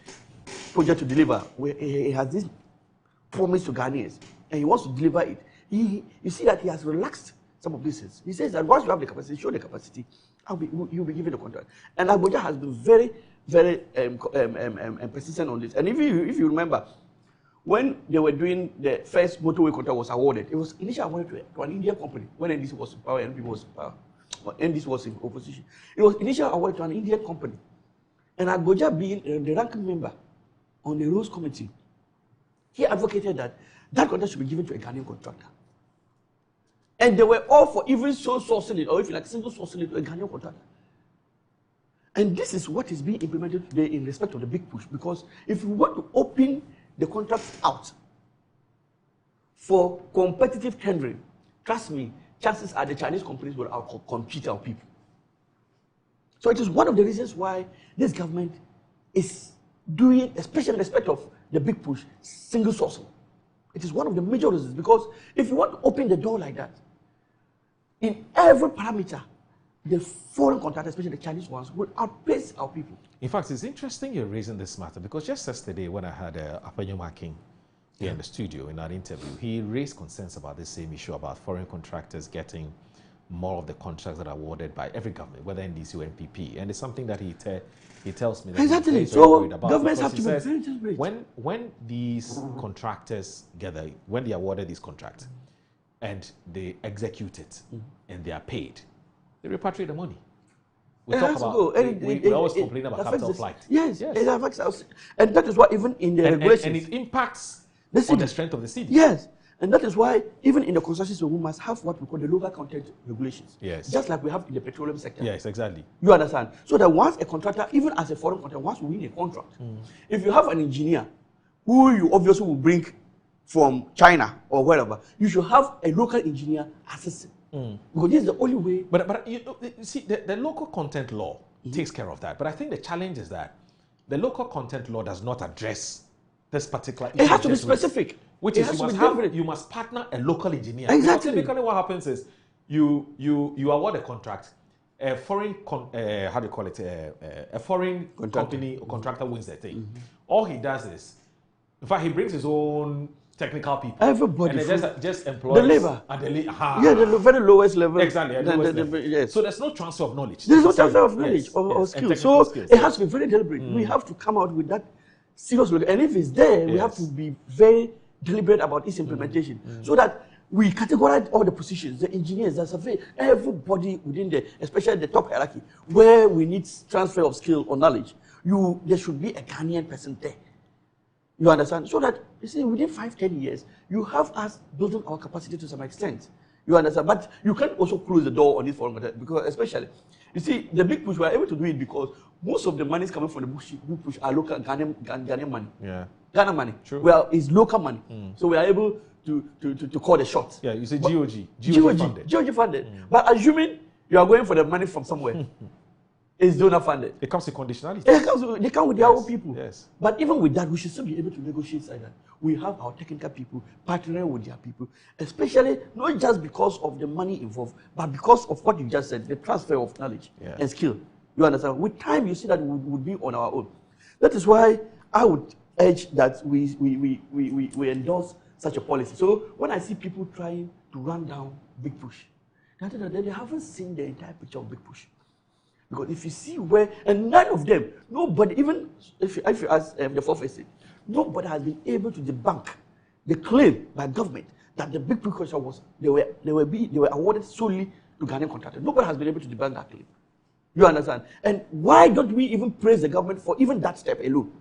S1: project to deliver, where he has this promise to Ghanaians, and he wants to deliver it, you see that he has relaxed some of these things. He says that once you have the capacity, show the capacity, you'll be given the contract. And Abuja has been very, very persistent on this. And if you remember, when they were doing the first motorway contract was awarded, it was initially awarded to an Indian company when NDC was in power and NPP was in power. Or NDC was in opposition. It was initially awarded to an Indian company. And Abuja being the ranking member on the rules committee, he advocated that contract should be given to a Ghanaian contractor. And they were all for even sole sourcing it, or if you like, single sourcing it to a Ghanaian contractor. And this is what is being implemented today in respect of the big push, because if you want to open the contracts out for competitive tendering, trust me, chances are the Chinese companies will compete our people. So it is one of the reasons why this government is doing, especially in respect of the big push, single sourcing. It is one of the major reasons, because if you want to open the door like that, in every parameter, the foreign contractors, especially the Chinese ones, will outpace our people.
S6: In fact, it's interesting you're raising this matter, because just yesterday when I had Apanyoma King here in the studio in our interview, he raised concerns about this same issue about foreign contractors getting more of the contracts that are awarded by every government, whether NDC or NPP. And it's something that he tells me that
S1: exactly.
S6: he's very worried
S1: So
S6: about.
S1: governments have to
S6: He
S1: be
S6: says
S1: very deliberate.
S6: when these contractors gather, when they awarded these contracts and they execute it and they are paid, they repatriate the money. We talk about, we always complain about capital flight.
S1: Yes, it affects us. And that is why even in the regulations.
S6: And it impacts on the strength of the city.
S1: Yes. And that is why even in the concessions, we must have what we call the local content regulations.
S6: Yes.
S1: Just like we have in the petroleum sector.
S6: Yes, exactly.
S1: You understand? So that once a contractor, even as a foreign contractor, once we win a contract, if you have an engineer who you obviously will bring from China or wherever, you should have a local engineer assisting. Because this is the only way.
S6: But you see, the local content law takes care of that. But I think the challenge is that the local content law does not address this particular issue.
S1: It has to be specific.
S6: Which is you must partner a local engineer.
S1: Exactly.
S6: Because typically what happens is you award a contract, a foreign how do you call it, a foreign company or contractor wins the thing. All he does is, in fact, he brings his own technical people.
S1: Everybody.
S6: And just employs
S1: the labor.
S6: Yeah,
S1: the very lowest level.
S6: Exactly.
S1: Yes.
S6: So there's no transfer of knowledge.
S1: There's no transfer of knowledge or skills. So
S6: skills.
S1: it has to be very deliberate. We have to come out with that serious look. And if it's there, we have to be very deliberate about its implementation, so that we categorize all the positions, the engineers, the survey, everybody within the, especially the top hierarchy, where we need transfer of skill or knowledge. There should be a Ghanaian person there. You understand? So that, you see, within 5-10 years, you have us building our capacity to some extent. You understand? But you can't also close the door on this foreign content, because especially, you see, the big push, we are able to do it because most of the money is coming from the big push are local Ghanaian money.
S6: Yeah.
S1: Ghana money.
S6: True.
S1: Well, it's local money. So we are able to call the shots.
S6: Yeah, you say GOG funded.
S1: GOG funded. But assuming you are going for the money from somewhere, it's donor funded.
S6: It comes with conditionality.
S1: They come with their own people.
S6: Yes.
S1: But even with that, we should still be able to negotiate like that. We have our technical people partnering with their people, especially not just because of the money involved, but because of what you just said, the transfer of knowledge and skill. You understand? With time, you see that we would be on our own. That is why I would urge that we endorse such a policy. So when I see people trying to run down Big Push, they haven't seen the entire picture of Big Push. Because if you see where, and none of them, nobody, even if you ask the forfeit, nobody has been able to debunk the claim by government that the Big Push was they were awarded solely to Ghanaian contractors. Nobody has been able to debunk that claim. You understand? And why don't we even praise the government for even that step alone?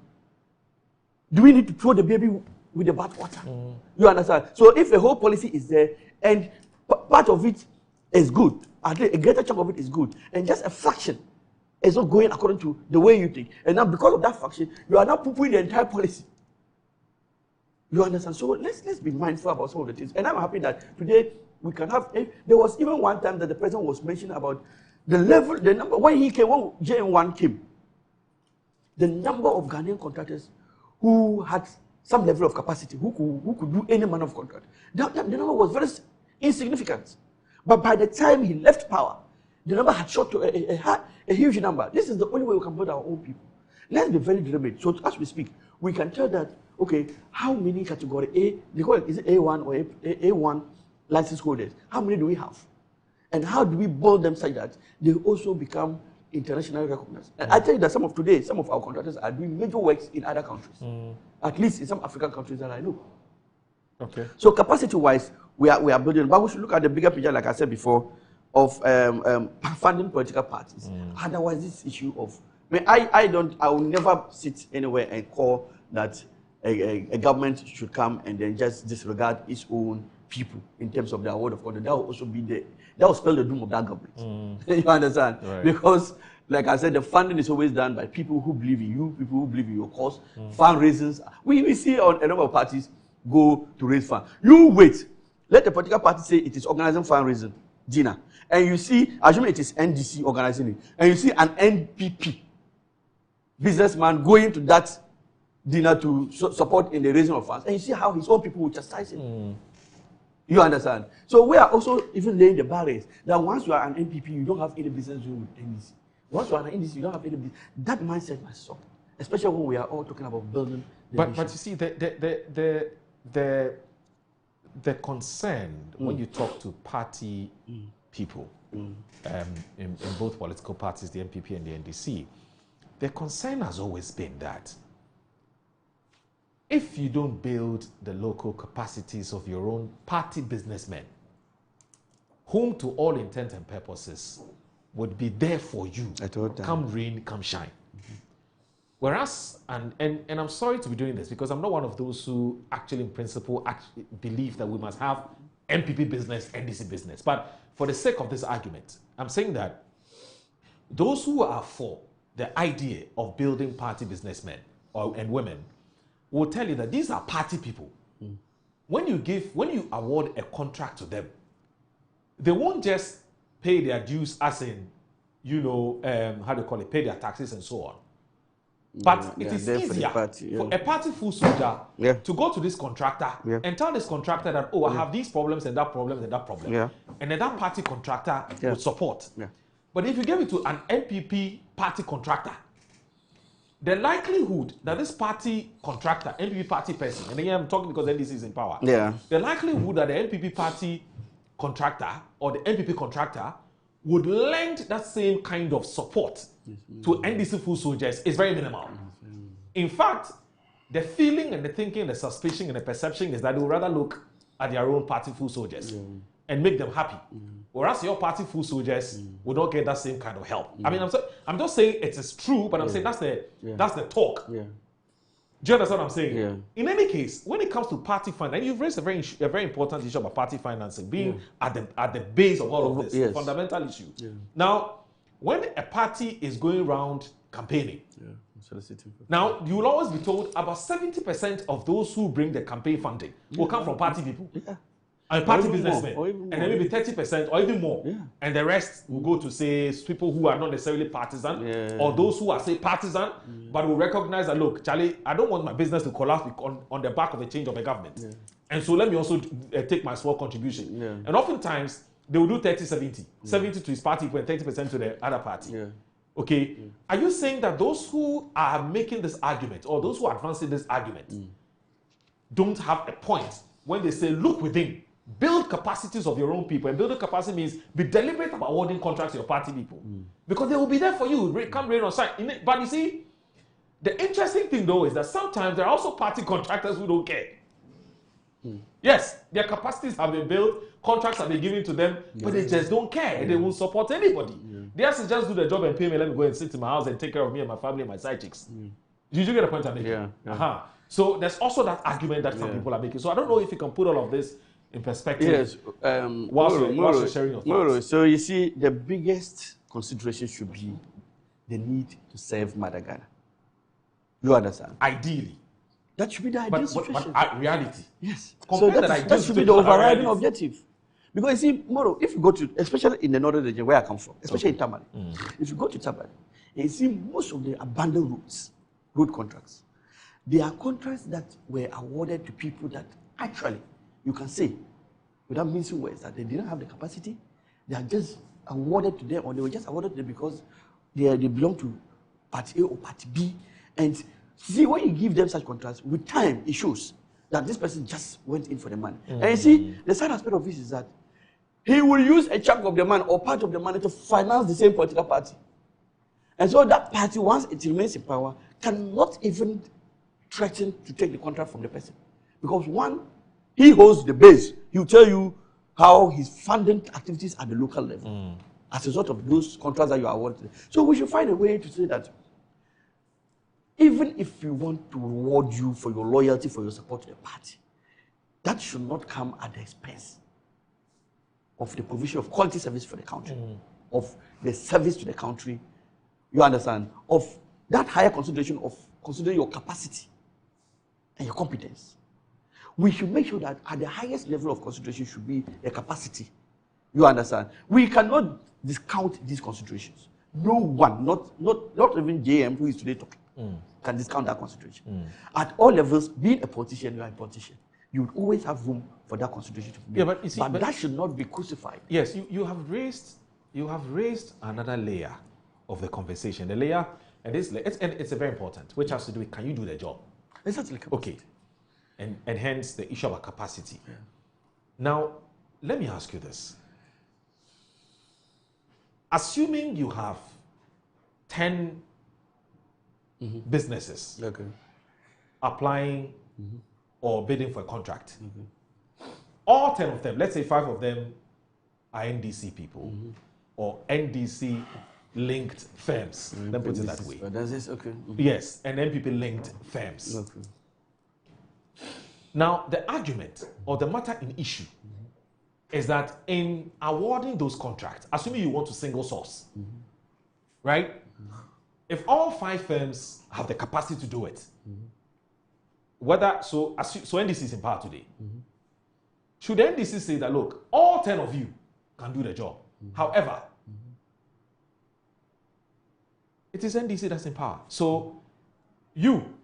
S1: Do we need to throw the baby with the bathwater? You understand? So if a whole policy is there and part of it is good, at least a greater chunk of it is good, and just a fraction is not going according to the way you think, and now because of that fraction, you are now poo-pooing the entire policy. You understand? So let's be mindful about some of the things. And I'm happy that today we can have. There was even one time that the president was mentioning about the level, the number when JN1 came, the number of Ghanaian contractors who had some level of capacity, who could do any manner of contract. The number was very insignificant. But by the time he left power, the number had shot to a huge number. This is the only way we can build our own people. Let's be very deliberate. So as we speak, we can tell that, okay, how many category A, they call it, is it A1 or A1 license holders? How many do we have? And how do we build them such that they also become internationally recognized? And I tell you that some of our contractors are doing major works in other countries. At least in some African countries that I know.
S6: Okay.
S1: So capacity-wise, we are building, but we should look at the bigger picture, like I said before, of funding political parties. Otherwise, this issue of, I will never sit anywhere and call that a government should come and then just disregard its own people in terms of their award of conduct. That will also be that will spell the doom of that government. You understand? Right. Because, like I said, the funding is always done by people who believe in you, people who believe in your cause. Fundraisers, we see on a number of parties go to raise funds. You wait. Let the political party say it is organizing fundraising dinner. And you see, assuming it is NDC organizing it, and you see an NPP businessman going to that dinner to support in the raising of funds. And you see how his own people will chastise him. You understand? So we are also even laying the barriers that once you are an NPP, you don't have any business doing with NDC. Once you are an NDC, you don't have any business. That mindset must stop, especially when we are all talking about building.
S6: But you see, the concern when you talk to party people in both political parties, the NPP and the NDC, the concern has always been that if you don't build the local capacities of your own party businessmen, whom to all intents and purposes would be there for you, come rain, come shine. Whereas, and I'm sorry to be doing this because I'm not one of those who actually in principle believe that we must have NPP business, NDC business. But for the sake of this argument, I'm saying that those who are for the idea of building party businessmen and women will tell you that these are party people. When you award a contract to them, they won't just pay their dues as in, how do you call it, pay their taxes and so on. But it is easier for a party full soldier to go to this contractor and tell this contractor that, I have these problems and that problem and that problem. And then that party contractor will support. But if you give it to an NPP party contractor, the likelihood that this party contractor, NPP party person, and again I'm talking because NDC is in power, the likelihood that the NPP party contractor or the NPP contractor would lend that same kind of support to NDC full soldiers is very minimal. In fact, the feeling and the thinking and the suspicion and the perception is that they would rather look at their own party full soldiers and make them happy. Whereas your party full soldiers will not get that same kind of help. I mean, I'm just saying it is true, but I'm saying that's the talk. Do you understand what I'm saying? In any case, when it comes to party finance, and you've raised a very important issue about party financing being at the base of all of this, fundamental issue. Now, when a party is going around campaigning, now you will always be told about 70% of those who bring the campaign funding will come from party people. And party businessmen, and then maybe 30% or even more, and the rest will go to say people who are not necessarily partisan, or those who are say partisan, but will recognize that look, Charlie, I don't want my business to collapse on the back of a change of a government, and so let me also take my small contribution. And oftentimes they will do 30-70, 70 to his party and 30% to the other party. Okay, are you saying that those who are making this argument or those who are advancing this argument don't have a point when they say look within? Build capacities of your own people, and building capacity means be deliberate about awarding contracts to your party people because they will be there for you, come rain or shine. But you see, the interesting thing though is that sometimes there are also party contractors who don't care. Yes, their capacities have been built, contracts have been given to them, but they just don't care. They won't support anybody. They have to just do the job and pay me. Let me go and sit in my house and take care of me and my family and my side chicks. Did you get the point I'm making? So there's also that argument that some people are making. So I don't know if you can put all of this in perspective.
S1: Yes,
S6: whilst you're sharing your thoughts.
S1: So you see, the biggest consideration should be the need to serve Mother Ghana. You understand?
S6: Ideally.
S1: That should be the ideal situation.
S6: But reality.
S1: Yes. So that should be the overriding objective. Because you see, Moro, if you go to, especially in the northern region where I come from, especially in Tamale, if you go to Tamale, you see most of the abandoned road contracts, they are contracts that were awarded to people that actually, you can say, without mincing words, that they didn't have the capacity. They are just awarded to them, or they were just awarded to them because they belong to Party A or Party B. And see, when you give them such contracts, with time, it shows that this person just went in for the money. And you see, the sad aspect of this is that he will use a chunk of the money or part of the money to finance the same political party. And so that party, once it remains in power, cannot even threaten to take the contract from the person. Because one, he holds the base. He will tell you how his funding activities at the local level as a result of those contracts that you are awarded. So we should find a way to say that even if we want to reward you for your loyalty, for your support to the party, that should not come at the expense of the provision of quality service for the country, of the service to the country, you understand, of that higher consideration of considering your capacity and your competence. We should make sure that at the highest level of consideration should be the capacity. You understand? We cannot discount these considerations. No one, not even JM who is today talking, can discount that consideration. At all levels, being a politician, you are a politician. You would always have room for that consideration to be.
S6: Yeah, but you see,
S1: but that should not be crucified.
S6: Yes, you have raised another layer of the conversation. The layer, and it's a very important, which has to do with, can you do the job?
S1: Exactly.
S6: Okay. And hence the issue of capacity. Yeah. Now, let me ask you this. Assuming you have 10 businesses applying or bidding for a contract, all 10 of them, let's say 5 of them are NDC people or NDC linked firms. Let me put it that way. Yes, and NPP linked firms. Now, the argument or the matter in issue is that in awarding those contracts, assuming you want to single source, right? If all 5 firms have the capacity to do it, so NDC is in power today. Should NDC say that, look, all 10 of you can do the job? However, it is NDC that's in power. So you,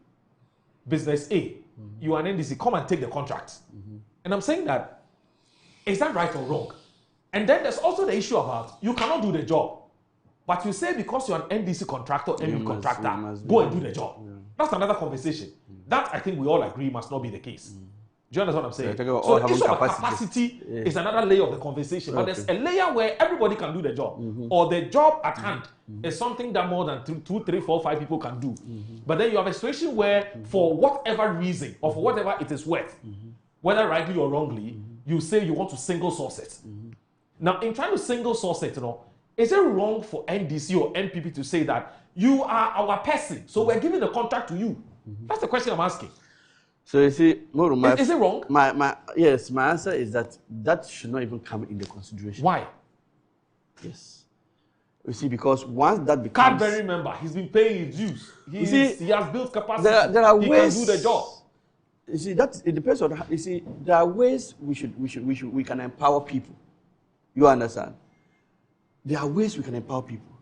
S6: business A, you are an NDC, come and take the contract. And I'm saying that, is that right or wrong? And then there's also the issue about you cannot do the job. But you say because you're an NDC contractor, NB contractor, go and do the job. That's another conversation. That I think we all agree must not be the case. Do you understand what I'm saying? So the issue of capacity is another layer of the conversation. But there's a layer where everybody can do the job. Or the job at hand is something that more than 2, 3, 4, 5 people can do. But then you have a situation where for whatever reason or for whatever it is worth, whether rightly or wrongly, you say you want to single source it. Now, in trying to single source it, is it wrong for NDC or NPP to say that you are our person, so we're giving the contract to you? That's the question I'm asking.
S1: So you see,
S6: is it wrong?
S1: Yes, my answer is that should not even come in the consideration.
S6: Why?
S1: Yes. You see, because once that becomes...
S6: Cadbury member, he's been paying his dues. He has built capacity.
S1: There are ways,
S6: he can do the job.
S1: You see, it depends on... You see, there are ways we can empower people. You understand? There are ways we can empower people.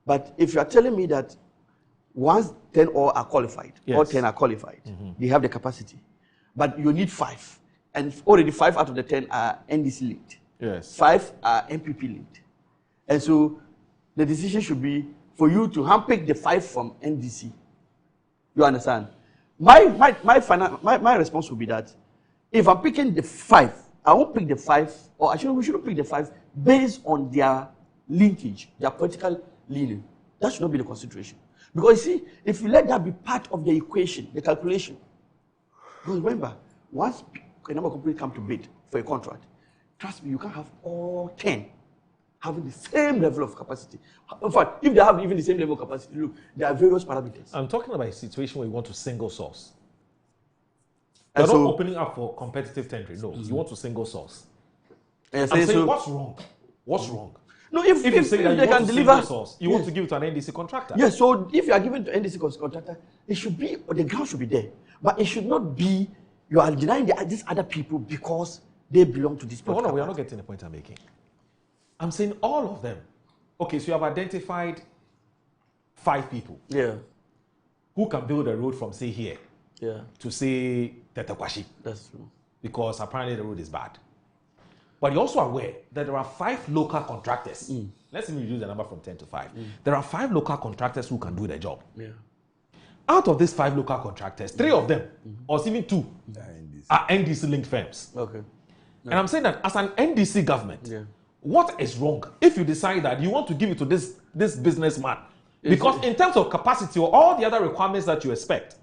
S1: But if you are telling me that once 10 all are qualified, all 10 are qualified, they have the capacity, but you need 5, and already 5 out of the 10 are NDC linked.
S6: Yes.
S1: 5 are MPP linked. And so the decision should be for you to handpick the 5 from NDC. You understand? My response would be that if I'm picking the 5, I won't pick the 5, or actually we shouldn't pick the 5 based on their linkage, their political leaning. That should not be the consideration. Because you see, if you let that be part of the equation, the calculation, because remember, once a number of companies come to bid for a contract, trust me, you can't have all 10 having the same level of capacity. In fact, if they have even the same level of capacity, look, there are various parameters.
S6: I'm talking about a situation where you want to single source. You're not opening up for competitive tendering. No, you want to single source. I'm saying, what's wrong? What's wrong?
S1: No, if you say that they can deliver,
S6: source, you want to give it to an NDC contractor.
S1: Yes, so if you are giving to NDC contractor, it should be, the ground should be there. But it should not be, you are denying these other people because they belong to this particular
S6: we are not getting the point I'm making. I'm saying all of them. Okay, so you have identified 5 people.
S1: Yeah.
S6: Who can build a road from, say, here to, say, Tetekwashi.
S1: That's true.
S6: Because apparently the road is bad. But you're also aware that there are 5 local contractors. Let's reduce the number from 10 to 5. There are 5 local contractors who can do the job.
S1: Yeah.
S6: Out of these 5 local contractors, 3 of them, or even 2, are NDC linked firms.
S1: Okay.
S6: And I'm saying that as an NDC government, what is wrong if you decide that you want to give it to this businessman? Because in terms of capacity or all the other requirements that you expect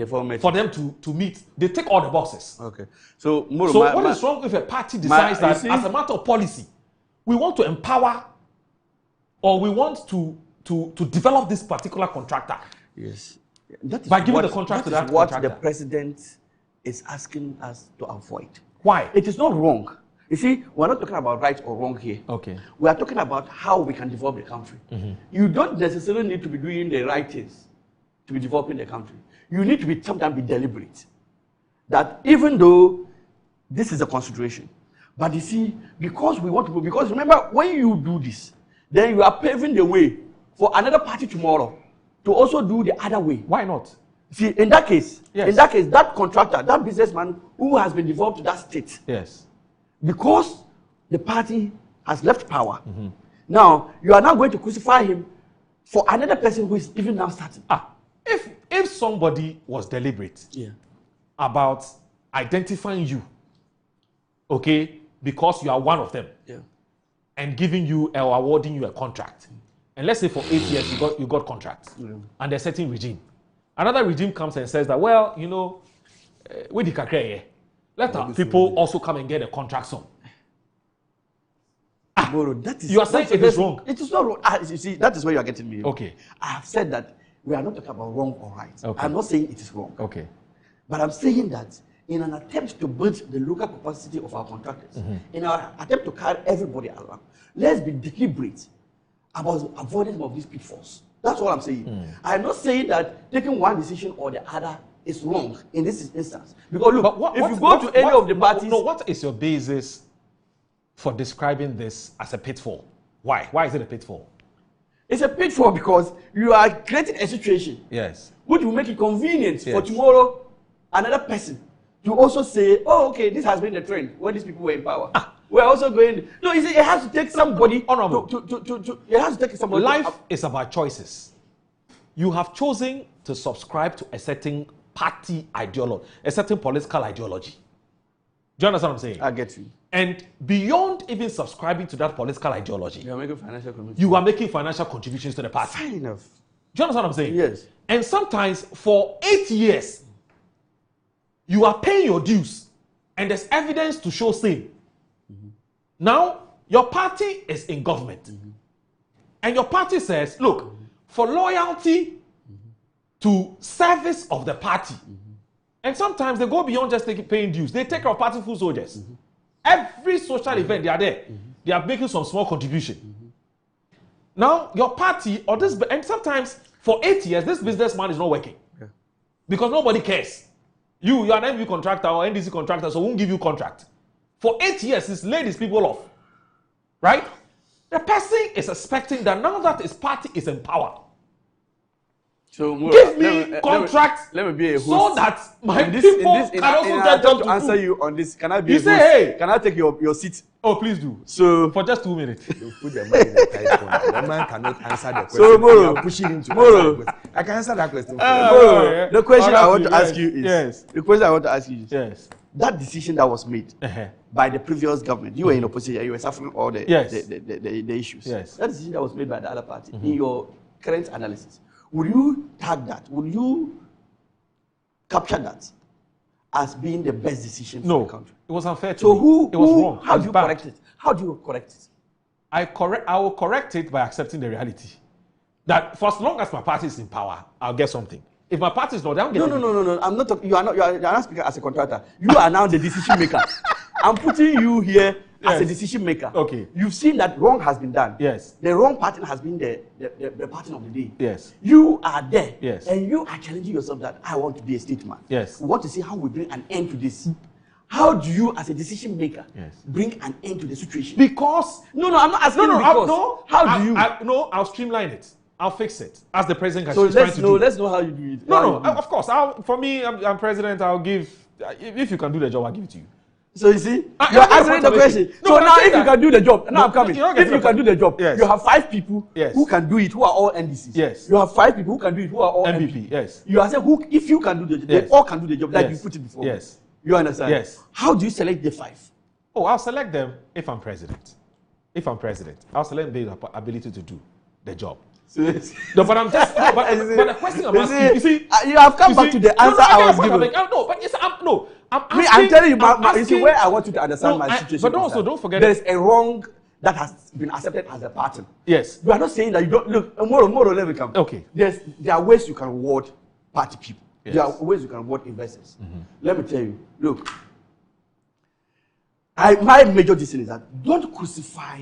S6: for them to meet, they tick all the boxes.
S1: Okay. So
S6: what is wrong if a party decides that as a matter of policy, we want to empower or we want to develop this particular contractor?
S1: Yes. That is
S6: by giving the contract to that
S1: what
S6: contractor.
S1: The president is asking us to avoid.
S6: Why?
S1: It is not wrong. You see, we're not talking about right or wrong here.
S6: Okay.
S1: We are talking about how we can develop the country. You don't necessarily need to be doing the right things to be developing the country. You need to be sometimes be deliberate. That even though this is a consideration, but you see, because we want to, because remember, when you do this, then you are paving the way for another party tomorrow to also do the other way.
S6: Why not?
S1: See, in that case,
S6: Yes.
S1: that contractor, that businessman who has been devolved to that state,
S6: yes,
S1: because the party has left power, now you are now going to crucify him for another person who is even now starting.
S6: If somebody was deliberate about identifying you, okay, because you are one of them, and giving you or awarding you a contract, and let's say for 8 years you got contracts under a certain regime, another regime comes and says that, well, you know, with the kakre, let our people also come and get a contract sum. You are saying it is wrong.
S1: It is not wrong. You see, that is where you are getting me.
S6: Okay.
S1: I have said that we are not talking about wrong or right.
S6: Okay.
S1: I'm not saying it is wrong.
S6: Okay.
S1: But I'm saying that in an attempt to build the local capacity of our contractors, in our attempt to carry everybody along, let's be deliberate about avoiding some of these pitfalls. That's what I'm saying. I'm not saying that taking one decision or the other is wrong in this instance. Because look, if you go to any of the parties...
S6: No, what is your basis for describing this as a pitfall? Why? Why is it a pitfall?
S1: It's a pitfall because you are creating a situation which will make it convenient for tomorrow another person to also say, oh, okay, this has been the trend when these people were in power. We're also going... No, you see, it has to take somebody... it has to take somebody...
S6: Life is about choices. You have chosen to subscribe to a certain party ideology, a certain political ideology. Do you understand what I'm saying?
S1: I get you.
S6: And beyond even subscribing to that political ideology,
S1: you are making financial contributions.
S6: You are making financial contributions to the party.
S1: Fair enough.
S6: Do you understand what I'm saying?
S1: Yes.
S6: And sometimes for 8 years, you are paying your dues, and there's evidence to show same. Now, your party is in government, and your party says, look, for loyalty to service of the party, and sometimes they go beyond just paying dues. They take our party full soldiers. Every social event, they are there. They are making some small contribution. Now, your party, or this, and sometimes for 8 years, this businessman is not working. Because nobody cares. You are an MV contractor or NDC contractor, so won't give you contract. For 8 years, he's laid his people off. Right? The person is expecting that now that his party is in power,
S1: so
S6: give me contracts
S1: let me be a host.
S6: So that my people can also get job
S1: to
S6: do.
S1: answer you on this. Can I be
S6: You
S1: a
S6: say,
S1: host?
S6: hey.
S1: Can I take your seat?
S6: Oh, please do.
S1: So
S6: for just 2 minutes.
S2: You put the man in the tight corner. The man cannot answer the question.
S1: So Moro,
S2: you are pushing him to answer the question. I can answer that question.
S1: Moro, the question I want to ask you is
S6: yes.
S1: The question I want to ask you is
S6: yes.
S1: That decision that was made by the previous government, you were in opposition, you were suffering all the the issues.
S6: Yes.
S1: That decision that was made by the other party, in your current analysis, will you tag that? Will you capture that as being the best decision for the country?
S6: It was unfair to
S1: so
S6: me.
S1: It was
S6: wrong.
S1: How do you correct it? How do you correct it?
S6: I will correct it by accepting the reality that for as long as my party is in power, I'll get something. If my party is not, I don't get anything.
S1: No. I'm not talking. You are not speaking as a contractor. You are now the decision maker. I'm putting you here as a decision maker.
S6: Okay.
S1: You've seen that wrong has been done.
S6: Yes.
S1: The wrong pattern has been the pattern of the day.
S6: Yes.
S1: You are there.
S6: Yes.
S1: And you are challenging yourself that I want to be a statesman.
S6: Yes.
S1: We want to see how we bring an end to this. How do you, as a decision maker, bring an end to the situation?
S6: Because
S1: I'm not asking you because. How do you?
S6: I'll streamline it. I'll fix it as the president.
S1: So let's know how you do it.
S6: Of course. For me, I'm president. I'll give. If you can do the job, I'll give it to you.
S1: So you see, you're answering the question. So now, if you can do the job, now I'm coming. If you can do the job, you have 5 people who can do it, who are all NDCs.
S6: Yes.
S1: You have 5 people who can do it, who are all
S6: MVP. Yes.
S1: You are saying if you can do the job, they all can do the job like you put it before.
S6: Yes.
S1: You understand?
S6: Yes.
S1: How do you select the 5?
S6: Oh, I'll select them if I'm president. If I'm president, I'll select the ability to do the job. No, but I'm just. But the question I'm asking, you see,
S1: you have come back to the answer I was giving.
S6: I'm asking.
S1: I'm telling you, you see where I want you to understand my situation.
S6: But also, don't forget,
S1: there's a wrong that has been accepted as a pattern.
S6: Yes.
S1: We are not saying that you don't look. More let me come.
S6: Okay.
S1: There are ways you can reward party people.
S6: Yes.
S1: There are ways you can reward investors. Let me tell you. Look, my major decision is that don't crucify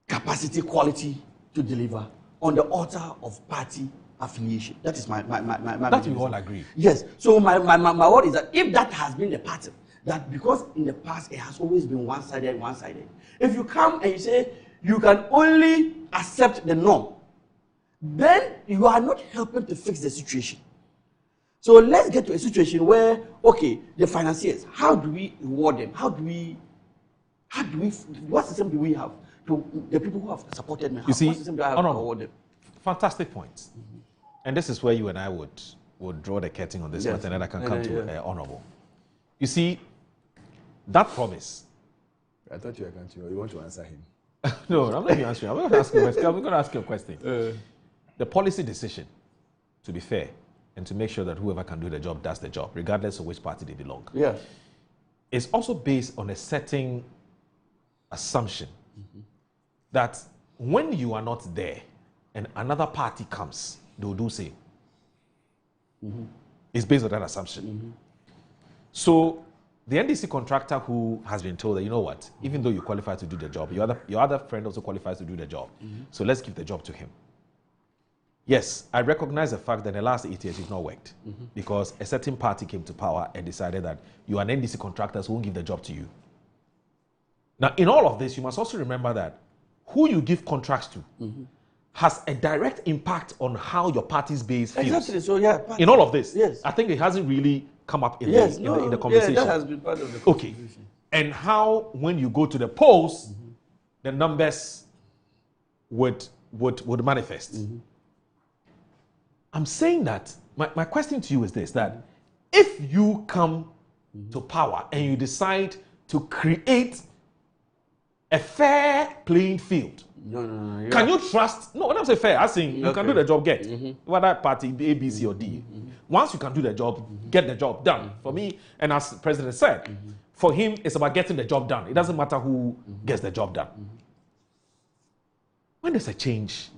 S1: capacity, quality to deliver on the altar of party affiliation. That is my
S6: that we all agree.
S1: Yes. So my word is that if that has been the pattern, that because in the past it has always been one-sided. If you come and you say you can only accept the norm then you are not helping to fix the situation. So let's get to a situation where, okay, the financiers, how do we reward them? What system do we have to the people who have supported me?
S6: You see,
S1: what system do I have to reward them?
S6: Fantastic points. And this is where you and I would draw the curtain on this matter, and then I can come to Honorable. You see, that promise.
S2: I thought you were going to. You want to answer him?
S6: No, I'm not going to answer you. I'm going to ask you a question. I'm going to ask you a question. The policy decision, to be fair, and to make sure that whoever can do the job does the job, regardless of which party they belong.
S1: Yeah.
S6: It's also based on a certain assumption that when you are not there and another party comes, they will do same. It's based on that assumption. So the NDC contractor who has been told that, you know what, even though you qualify to do the job, your other friend also qualifies to do the job. So let's give the job to him. Yes, I recognize the fact that in the last 8 years, it's not worked because a certain party came to power and decided that you are an NDC contractor, so won't give the job to you. Now, in all of this, you must also remember that who you give contracts to has a direct impact on how your party's base feels.
S1: Exactly. So yeah.
S6: In all of this,
S1: yes.
S6: I think it hasn't really come up in, in the conversation.
S1: Yeah, that has been part of the conversation.
S6: Okay. And how, when you go to the polls, the numbers would manifest. I'm saying that, my question to you is this, that if you come to power and you decide to create a fair playing field, can you trust? No, when I say fair, I think you can do the job, get whether party A, B, C, or D. Once you can do the job, get the job done. For me, and as the president said, for him, it's about getting the job done. It doesn't matter who gets the job done. When there's a change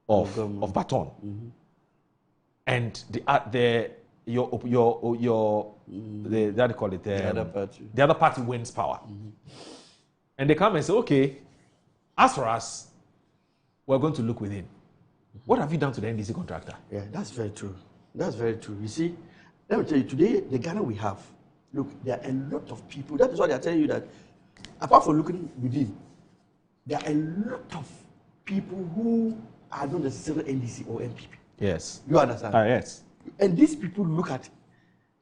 S6: of baton, and the other party wins power, and they come and say, okay, as for us, we're going to look within. What have you done to the NDC contractor?
S1: Yeah, that's very true. That's very true. You see, let me tell you, today, the Ghana we have, look, there are a lot of people. That is why they are telling you that, apart from looking within, there are a lot of people who are not necessarily NDC or MPP.
S6: Yes.
S1: You understand?
S6: Yes.
S1: And these people look at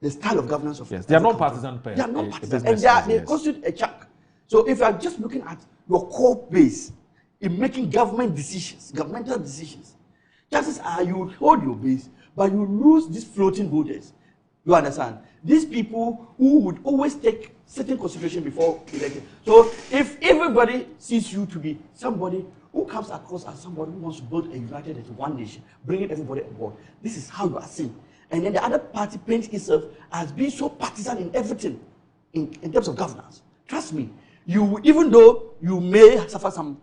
S1: the style of governance of.
S6: Yes, they are not partisan.
S1: They are not partisan, and they constitute a chunk. So if you are just looking at your core base in making governmental decisions, chances are you would hold your base, but you lose these floating voters. You understand? These people who would always take certain consideration before electing. So if everybody sees you to be somebody who comes across as somebody who wants to build a united as one nation, bringing everybody on board, this is how you are seen. And then the other party paints itself as being so partisan in everything, in terms of governance. Trust me, you, even though you may suffer some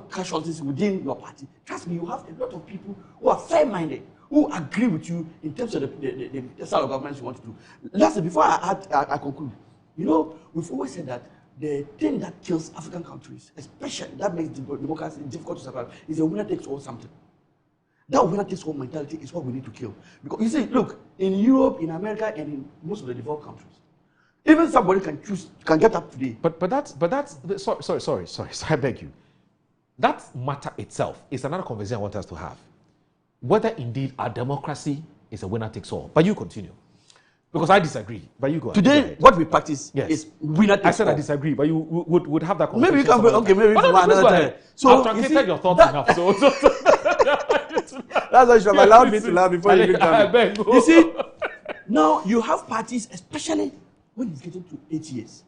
S1: casualties within your party, trust me, you have a lot of people who are fair-minded, who agree with you in terms of the style of government you want to do. Lastly, before I conclude, you know, we've always said that the thing that kills African countries, especially that makes democracy difficult to survive, is a winner takes all something. That winner takes all mentality is what we need to kill. Because you see, look, in Europe, in America, and in most of the developed countries, even somebody can get up today.
S6: But that's sorry, I beg you. That matter itself is another conversation I want us to have. Whether indeed our democracy is a winner takes all. But you continue. Because I disagree. But you go ahead.
S1: Today, what we practice is winner takes all.
S6: I said I disagree, but you would have that conversation.
S1: Maybe you can, okay, maybe for another time.
S6: So I've translated your thoughts enough. So
S1: that's why you have allowed me to laugh before you even come. You see, now you have parties, especially when it's getting to 8 years,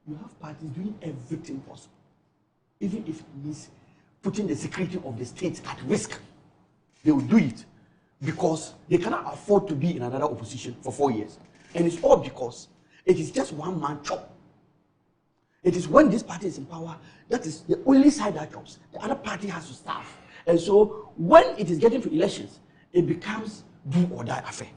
S1: you have parties doing everything possible, even if it means putting the security of the state at risk. They will do it because they cannot afford to be in another opposition for 4 years. And it's all because it is just one man chop. It is when this party is in power, that is the only side that chops. The other party has to starve. And so when it is getting to elections, it becomes do or die affair.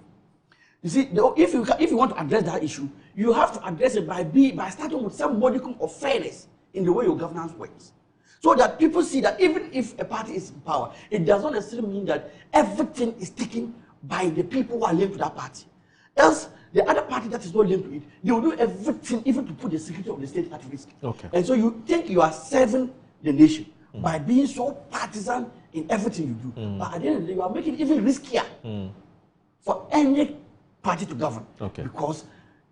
S1: You see, if you want to address that issue, you have to address it by starting with some modicum of fairness in the way your governance works. So that people see that even if a party is in power, it does not necessarily mean that everything is taken by the people who are linked to that party. Else, the other party that is not linked to it, they will do everything even to put the security of the state at risk.
S6: Okay.
S1: And so you think you are serving the nation,
S9: by being so partisan in everything you do. But at the end of the day, you are making it even riskier for any party to govern.
S6: Okay.
S9: Because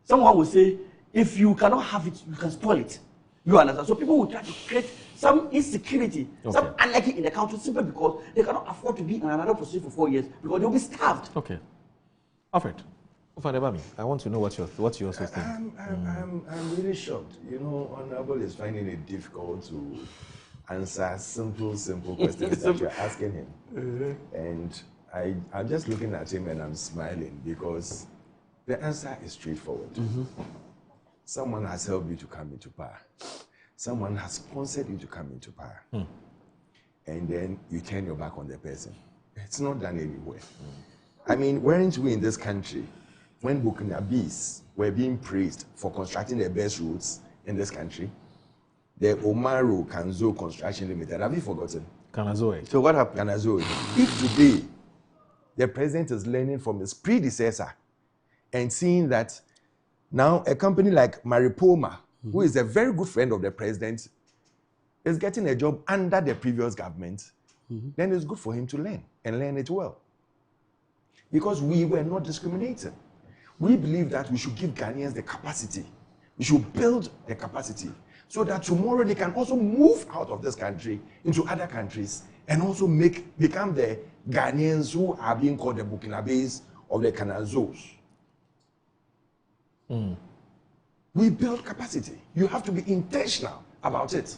S9: someone will say, if you cannot have it, you can spoil it. You understand? So people will try to create some insecurity, some anarchy in the country simply because they cannot afford to be in another position for 4 years because they'll be starved.
S6: Okay. Alfred, I want to know what you also think.
S2: I'm really shocked. You know, Honorable is finding it difficult to answer simple questions that you're asking him. And I'm just looking at him and I'm smiling because the answer is straightforward. Someone has helped you to come into power. Someone has sponsored you to come into power. And then you turn your back on the person. It's not done anywhere. I mean, weren't we in this country when Burkinabes were being praised for constructing the best roads in this country? The Omaro Kanzo Construction Limited. Have you forgotten?
S6: Kanazoe.
S2: So what happened? Kanazoe. If today the president is learning from his predecessor and seeing that now a company like Maripoma, who is a very good friend of the president, is getting a job under the previous government, then it's good for him to learn and learn it well. Because we were not discriminating. We believe that we should give Ghanaians the capacity. We should build the capacity so that tomorrow they can also move out of this country into other countries and also become the Ghanaians who are being called the Burkinabes of the Kanazos. We build capacity. You have to be intentional about it.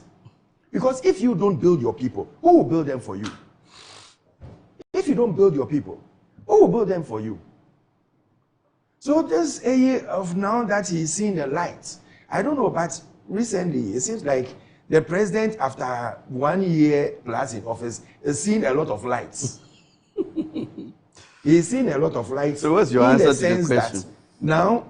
S2: Because if you don't build your people, who will build them for you? If you don't build your people, who will build them for you? So this a year of now that he's seeing the light, I don't know, but recently it seems like the president, after 1 year plus in office, is seeing a lot of lights. He's seen a lot of lights.
S1: So what's your answer to the question?
S2: Now,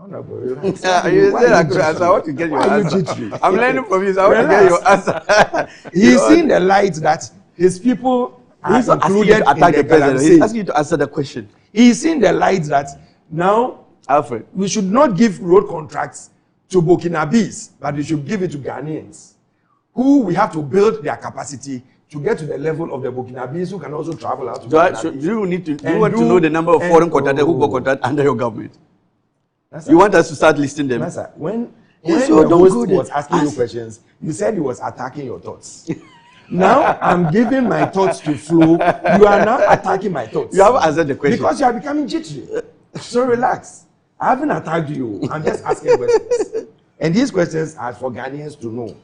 S1: you said I could answer. I want to get your answer. I'm learning from you, so I want to get your answer.
S2: He's seen the light that his people are included
S1: to attack
S2: in
S1: the president. He's asking you to answer the question.
S2: He's seen the light that now,
S1: Alfred,
S2: we should not give road contracts to Burkinabes, but we should give it to Ghanaians, who we have to build their capacity to get to the level of the Burkinabes who can also travel out to
S1: do you want to know the number of foreign contractors who got contract under your government? You want us to start listing them?
S2: Sir, when the host was asking you questions, you said he was attacking your thoughts. Now I'm giving my thoughts to flow. You are now attacking my thoughts.
S1: You haven't answered the question.
S2: Because you are becoming jittery. So relax. I haven't attacked you. I'm just asking questions. And these questions are for Ghanaians to know.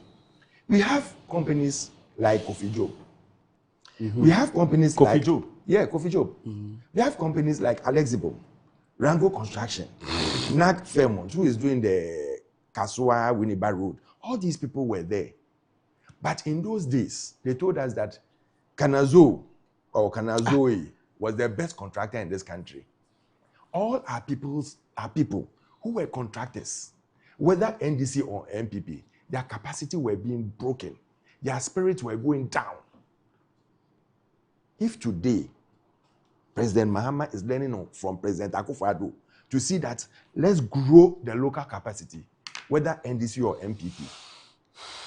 S2: We have companies like Kofi Job. We have companies like
S6: Job.
S2: Yeah, Kofi Job. We have companies like Alexibo, Rango Construction, NAC Fairmont, who is doing the Kasua Winneba Road. All these people were there. But in those days, they told us that Kanazo or Kanazoe was the best contractor in this country. All our people who were contractors, whether NDC or MPP, their capacity were being broken. Their spirits were going down. If today, President Mahama is learning from President Akufo-Addo to see that let's grow the local capacity, whether NDC or MPP,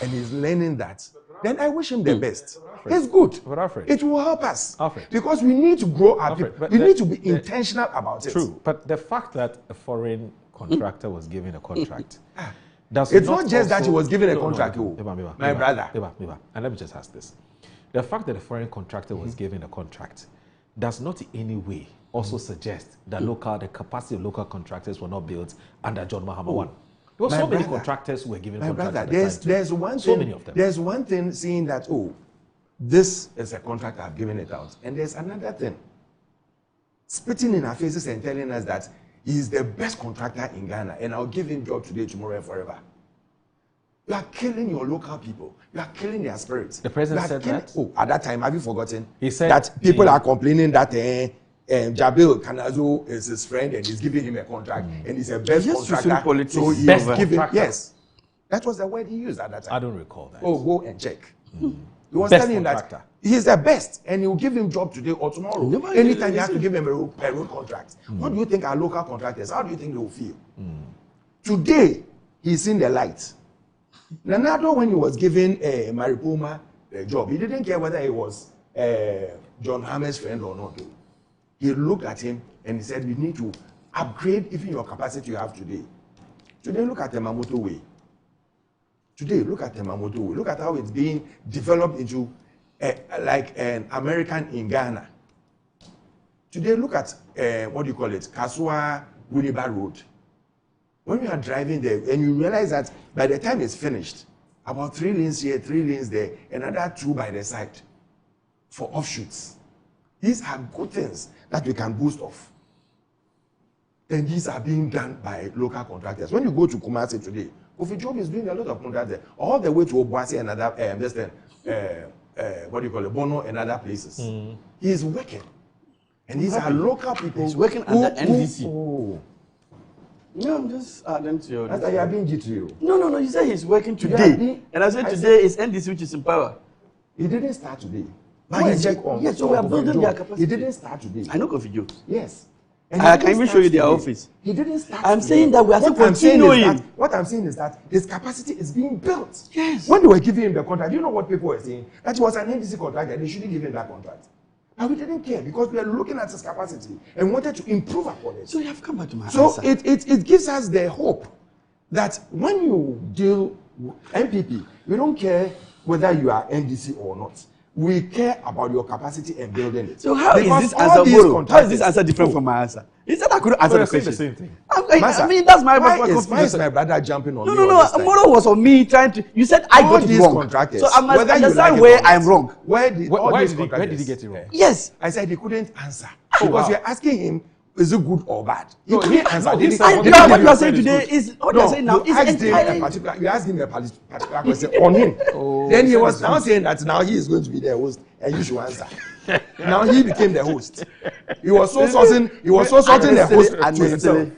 S2: and he's learning that, then I wish him the best. It's good. It will help us. Because we need to grow our people. We need to be intentional about it.
S6: True. But the fact that a foreign contractor was given a contract,
S2: it's not just that he was given a contract, my brother.
S6: And let me just ask this. The fact that a foreign contractor was given a contract does not in any way also suggest that the capacity of local contractors were not built under John Mahama 1. There were so many contractors who were given contracts at the time.
S2: There's one
S6: so
S2: thing,
S6: many of them.
S2: There's one thing saying that, this is a contract, I've given it out. And there's another thing. Spitting in our faces and telling us that he's the best contractor in Ghana and I'll give him job today, tomorrow, and forever. You are killing your local people. You are killing their spirits.
S6: The president said that?
S2: At that time, have you forgotten?
S6: He said
S2: that people are complaining that Jabil Kanazo is his friend and he's giving him a contract and he's a best contractor. So he's giving, yes. That was the word he used at that time.
S6: I don't recall that.
S2: Go and check. He was
S6: Best
S2: telling him that he's the best and he'll give him job today or tomorrow. Anytime you have to give him a road contract. What do you think our local contractors, how do you think they will feel? Today, he's seen the light. Leonardo, when he was given Maripoma the job. He didn't care whether he was John Hammer's friend or not. He looked at him and he said, "You need to upgrade even your capacity you have today." Today, look at the Mamoto way. Today, look at the Mamoto way. Look at how it's being developed into like an American in Ghana. Today, look at what do you call it, Kasua Winneba Road. When you are driving there and you realize that by the time it's finished, about 3 lanes here, 3 lanes there, another 2 by the side for offshoots. These are good things that we can boost off. Then these are being done by local contractors. When you go to Kumasi today, Kofi Job is doing a lot of contracts there, all the way to Obuasi and other, what do you call it, Bono and other places. He is working. And these are local people.
S1: He's working under NDC. No, I'm just adding to your.
S2: That's why you are being GTO.
S1: No. You said he's working today. And I said today is NDC which is in power.
S2: He didn't start today.
S1: Yes, so we are building their capacity.
S2: He didn't start today.
S1: I know Kofi Joe.
S2: Yes.
S1: I can even show you their office.
S2: He didn't start.
S1: I'm saying that we are still continuing.
S2: What I'm saying is that his capacity is being built.
S1: Yes.
S2: When they were giving him the contract, do you know what people were saying? That he was an NDC contractor, they shouldn't give him that contract. But we didn't care because we are looking at his capacity and wanted to improve upon it.
S1: So you have come back to my
S2: So
S1: answer.
S2: it gives us the hope that when you deal with MPP, we don't care whether you are NDC or not. We care about your capacity and building it.
S1: So how
S2: Because
S1: is this
S2: all
S1: answer
S2: these
S1: borrowed? How is this answer different from my answer? He said I couldn't answer the question.
S6: The same thing.
S1: I mean, that's my
S2: why is my brother jumping on me?
S1: No. Moro was on me trying to. You said I
S2: all
S1: got it
S2: these
S1: wrong.
S2: contractors,
S1: So I must
S2: whether you
S1: understand
S2: like it
S1: where
S2: or not,
S1: I'm wrong.
S2: Where did
S6: he get it wrong?
S1: Yes.
S2: I said he couldn't answer
S6: Oh,
S2: because
S6: wow.
S2: you're asking him, is it good or bad? He
S6: No,
S2: couldn't answer.
S6: no,
S2: He
S6: this
S2: didn't-
S6: is-
S1: What you are saying today is what you are saying now
S2: you
S1: is
S2: asked him
S1: entirely.
S2: you asked him a particular question on him. Then he was now saying that now he is going to be the host and you should answer. Now he became the host. He was so sorting the host to himself.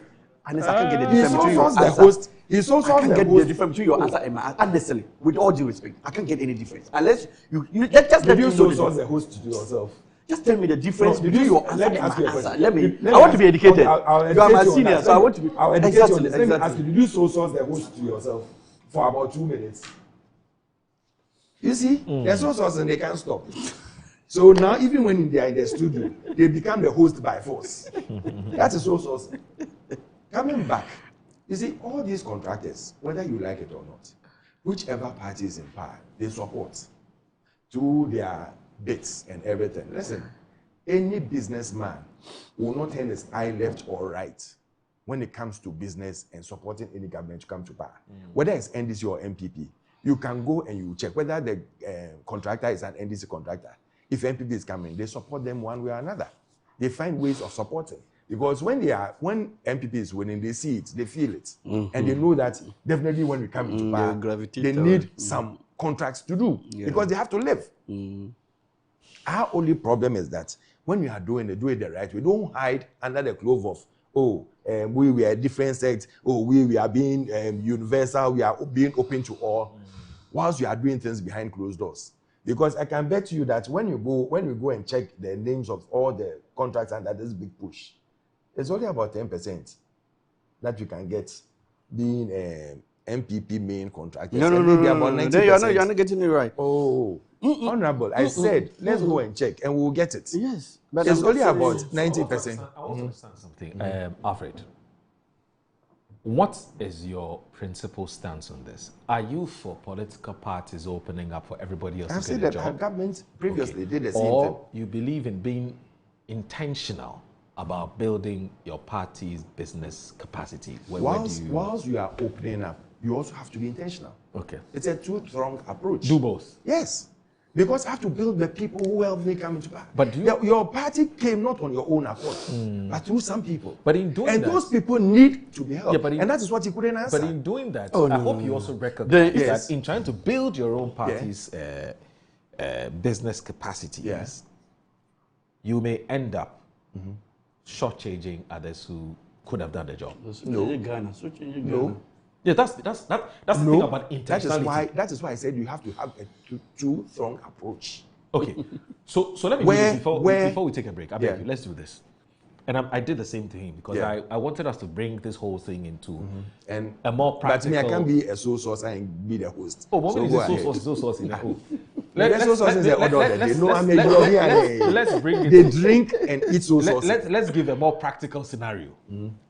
S1: And I can't get the
S2: He
S1: difference
S2: so
S1: between your
S2: sorts the
S1: answer.
S2: host. He so
S1: I
S2: sorts
S1: can't
S2: the
S1: get the
S2: host.
S1: difference between your answer and my answer. Unnecessarily, with all due respect, I can't get any difference unless you just let
S2: Did
S1: me
S2: you
S1: know
S2: so
S1: the
S2: sort
S1: difference.
S2: the host to yourself?
S1: Just tell me the difference
S2: No,
S1: between your answer
S2: let me
S1: and
S2: ask
S1: my
S2: you a
S1: answer.
S2: question.
S1: Let me.
S2: Let
S1: I want to
S2: ask-
S1: be educated.
S2: okay, I'll
S1: You are my
S2: educate you on
S1: senior,
S2: that.
S1: so I want to be.
S2: I'll educate you on
S1: Exactly.
S2: this. Let me ask you, did you so sort the host to yourself for about 2 minutes? You see, they're so sorts and they can't stop. So now, even when they are in the studio, they become the host by force. That is so sorts. Coming back, you see, all these contractors, whether you like it or not, whichever party is in power, they support to their bits and everything. Listen, any businessman will not turn his eye left or right when it comes to business and supporting any government to come to power. Whether it's NDC or MPP, you can go and you check whether the contractor is an NDC contractor. If MPP is coming, they support them one way or another. They find ways of supporting. Because when MPP is winning, they see it, they feel it. And they know that definitely when we come into power, they need some contracts to do because they have to live. Our only problem is that when we are doing it the right way, don't hide under the cloth of, we are a different sect, we are being universal, we are being open to all, whilst you are doing things behind closed doors. Because I can bet you that when we go and check the names of all the contracts under this big push, it's only about 10% that you can get being MPP main contractors.
S1: No. Then you are not getting it right.
S2: Oh, honorable, I said, let's go and check and we'll get it.
S1: Yes.
S2: But it's only about 90%.
S6: I want to understand something. Alfred, what is your principal stance on this? Are you for political parties opening up for everybody else
S2: I've
S6: to
S2: said
S6: get a
S2: that our
S6: job?
S2: government previously did the same thing.
S6: Or you believe in being intentional about building your party's business capacity?
S2: Whilst you are opening up, you also have to be intentional.
S6: Okay.
S2: It's a two-pronged approach.
S6: Do both.
S2: Yes. Because I have to build the people who help me come into power.
S6: But
S2: your party came not on your own accord, but through some people.
S6: But in doing that,
S2: those people need to be helped.
S6: Yeah, but
S2: and that is what he couldn't answer.
S6: But in doing that, I hope you also recognize that in trying to build your own party's business capacities, you may end up shortchanging others who could have done the job.
S2: No.
S6: Yeah, that's the thing about intentionality.
S2: That is why I said you have to have a two-pronged approach.
S6: Okay, so let me do this before we take a break. I beg you, let's do this. And I did the same thing because I wanted us to bring this whole thing into
S2: and
S6: a more practical.
S2: But me, I can't be a sole source and be the host.
S6: Oh, what is a sole source in the whole? Let's bring it.
S2: They drink and eat so sauce.
S6: Let's give a more practical scenario.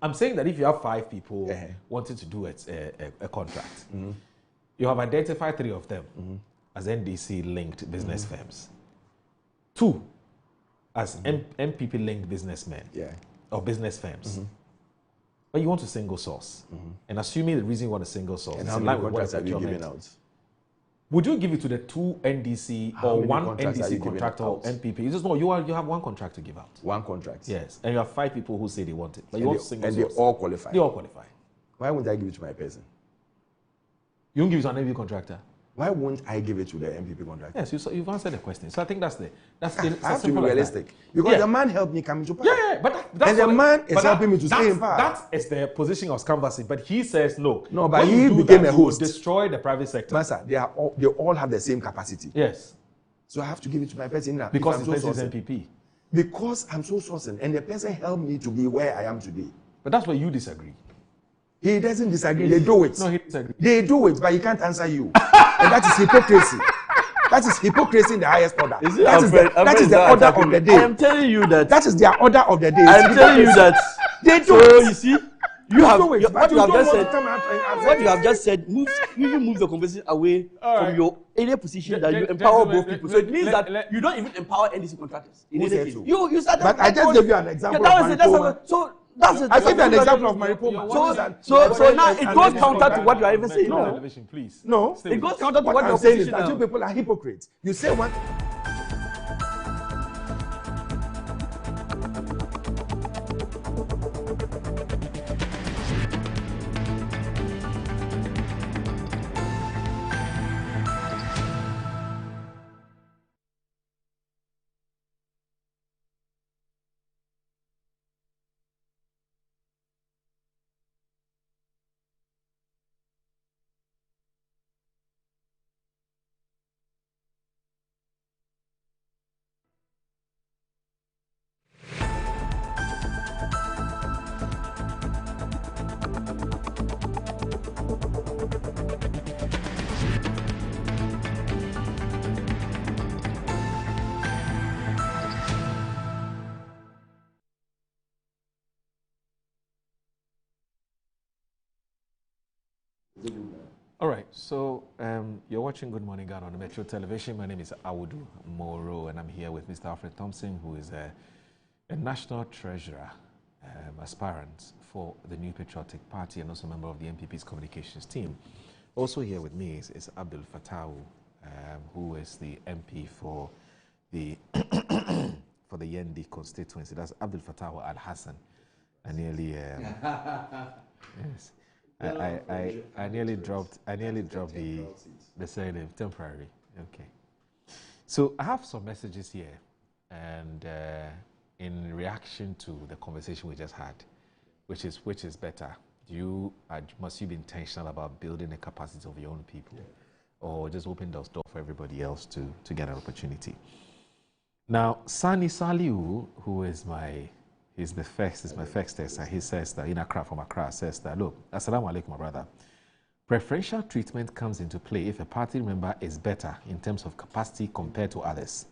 S6: I'm saying that if you have 5 people wanting to do a contract, you have identified 3 of them as NDC-linked business firms, 2 as MPP-linked businessmen or business firms. But you want a single source. And assuming the reason you want a single source,
S2: and how many contracts have you given out?
S6: Would you give it to the 2 NDC or 1 NDC contractor or MPP? You just know you have 1 contract to give out.
S2: 1 contract.
S6: Yes, and you have 5 people who say they want it, but you want single source.
S2: And they all qualify.
S6: They all qualify.
S2: Why wouldn't I give it to my person?
S6: You won't give it to an MPP contractor.
S2: Why won't I give it to the MPP contractor?
S6: Yes, you've answered the question. So I think that's
S2: I have to be realistic because the man helped me come into power.
S6: Yeah, but that's
S2: and the man is helping me to stay in power.
S6: That is the position I was canvassing, but he says no.
S2: No, but he became a host.
S6: Destroy the private sector.
S2: Master, they all have the same capacity.
S6: Yes.
S2: So I have to give it to my person now.
S6: Because the person is MPP.
S2: Because I'm so sourcing, and the person helped me to be where I am today.
S6: But that's where you disagree.
S2: He doesn't disagree. They do it.
S6: No, he disagrees.
S2: They do it, but he can't answer you. And that is hypocrisy. That is hypocrisy in the highest order. That is the order of the day.
S1: I am telling you that.
S2: That is their order of the day.
S1: I am telling you that.
S2: They do
S1: so
S2: it.
S1: You see, what you have just said moves the conversation away from your area position that you empower both people. So it means that you don't even empower NDC contractors. In anything. You started.
S2: But I just gave you an example.
S1: That's it.
S2: I gave you an example of Mariposa.
S1: So now it goes counter to what you are even saying.
S2: No,
S1: it goes counter to what
S2: I'm saying is that you people are hypocrites. You say one.
S6: All right, so you're watching Good Morning Ghana on the Metro Television. My name is Awudu Moro, and I'm here with Mr. Alfred Thompson, who is a national treasurer aspirant for the New Patriotic Party and also a member of the MPP's communications team. Also here with me is Abdul Fattah, who is the MP for the for the Yendi constituency. That's Abdul Fattah Al Hassan. I nearly yes. I nearly dropped the surname temporary. Okay. So I have some messages here, and in reaction to the conversation we just had, which is better? Must you be intentional about building the capacity of your own people, or just open those doors for everybody else to get an opportunity? Now, Sani Saliu, who is my first tester. He says that in Accra, from Accra, says that, look, assalamu alaikum, my brother. Preferential treatment comes into play if a party member is better in terms of capacity compared to others.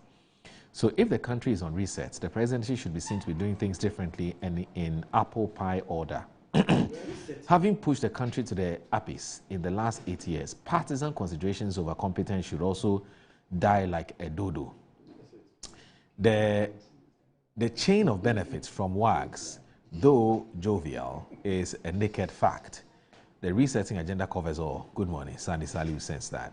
S6: So if the country is on reset, the presidency should be seen to be doing things differently and in apple pie order. Having pushed the country to the abyss in the last 8 years, partisan considerations over competence should also die like a dodo. The chain of benefits from WAGs, though jovial, is a naked fact. The resetting agenda covers all. Good morning. Sandy Saliu sensed that.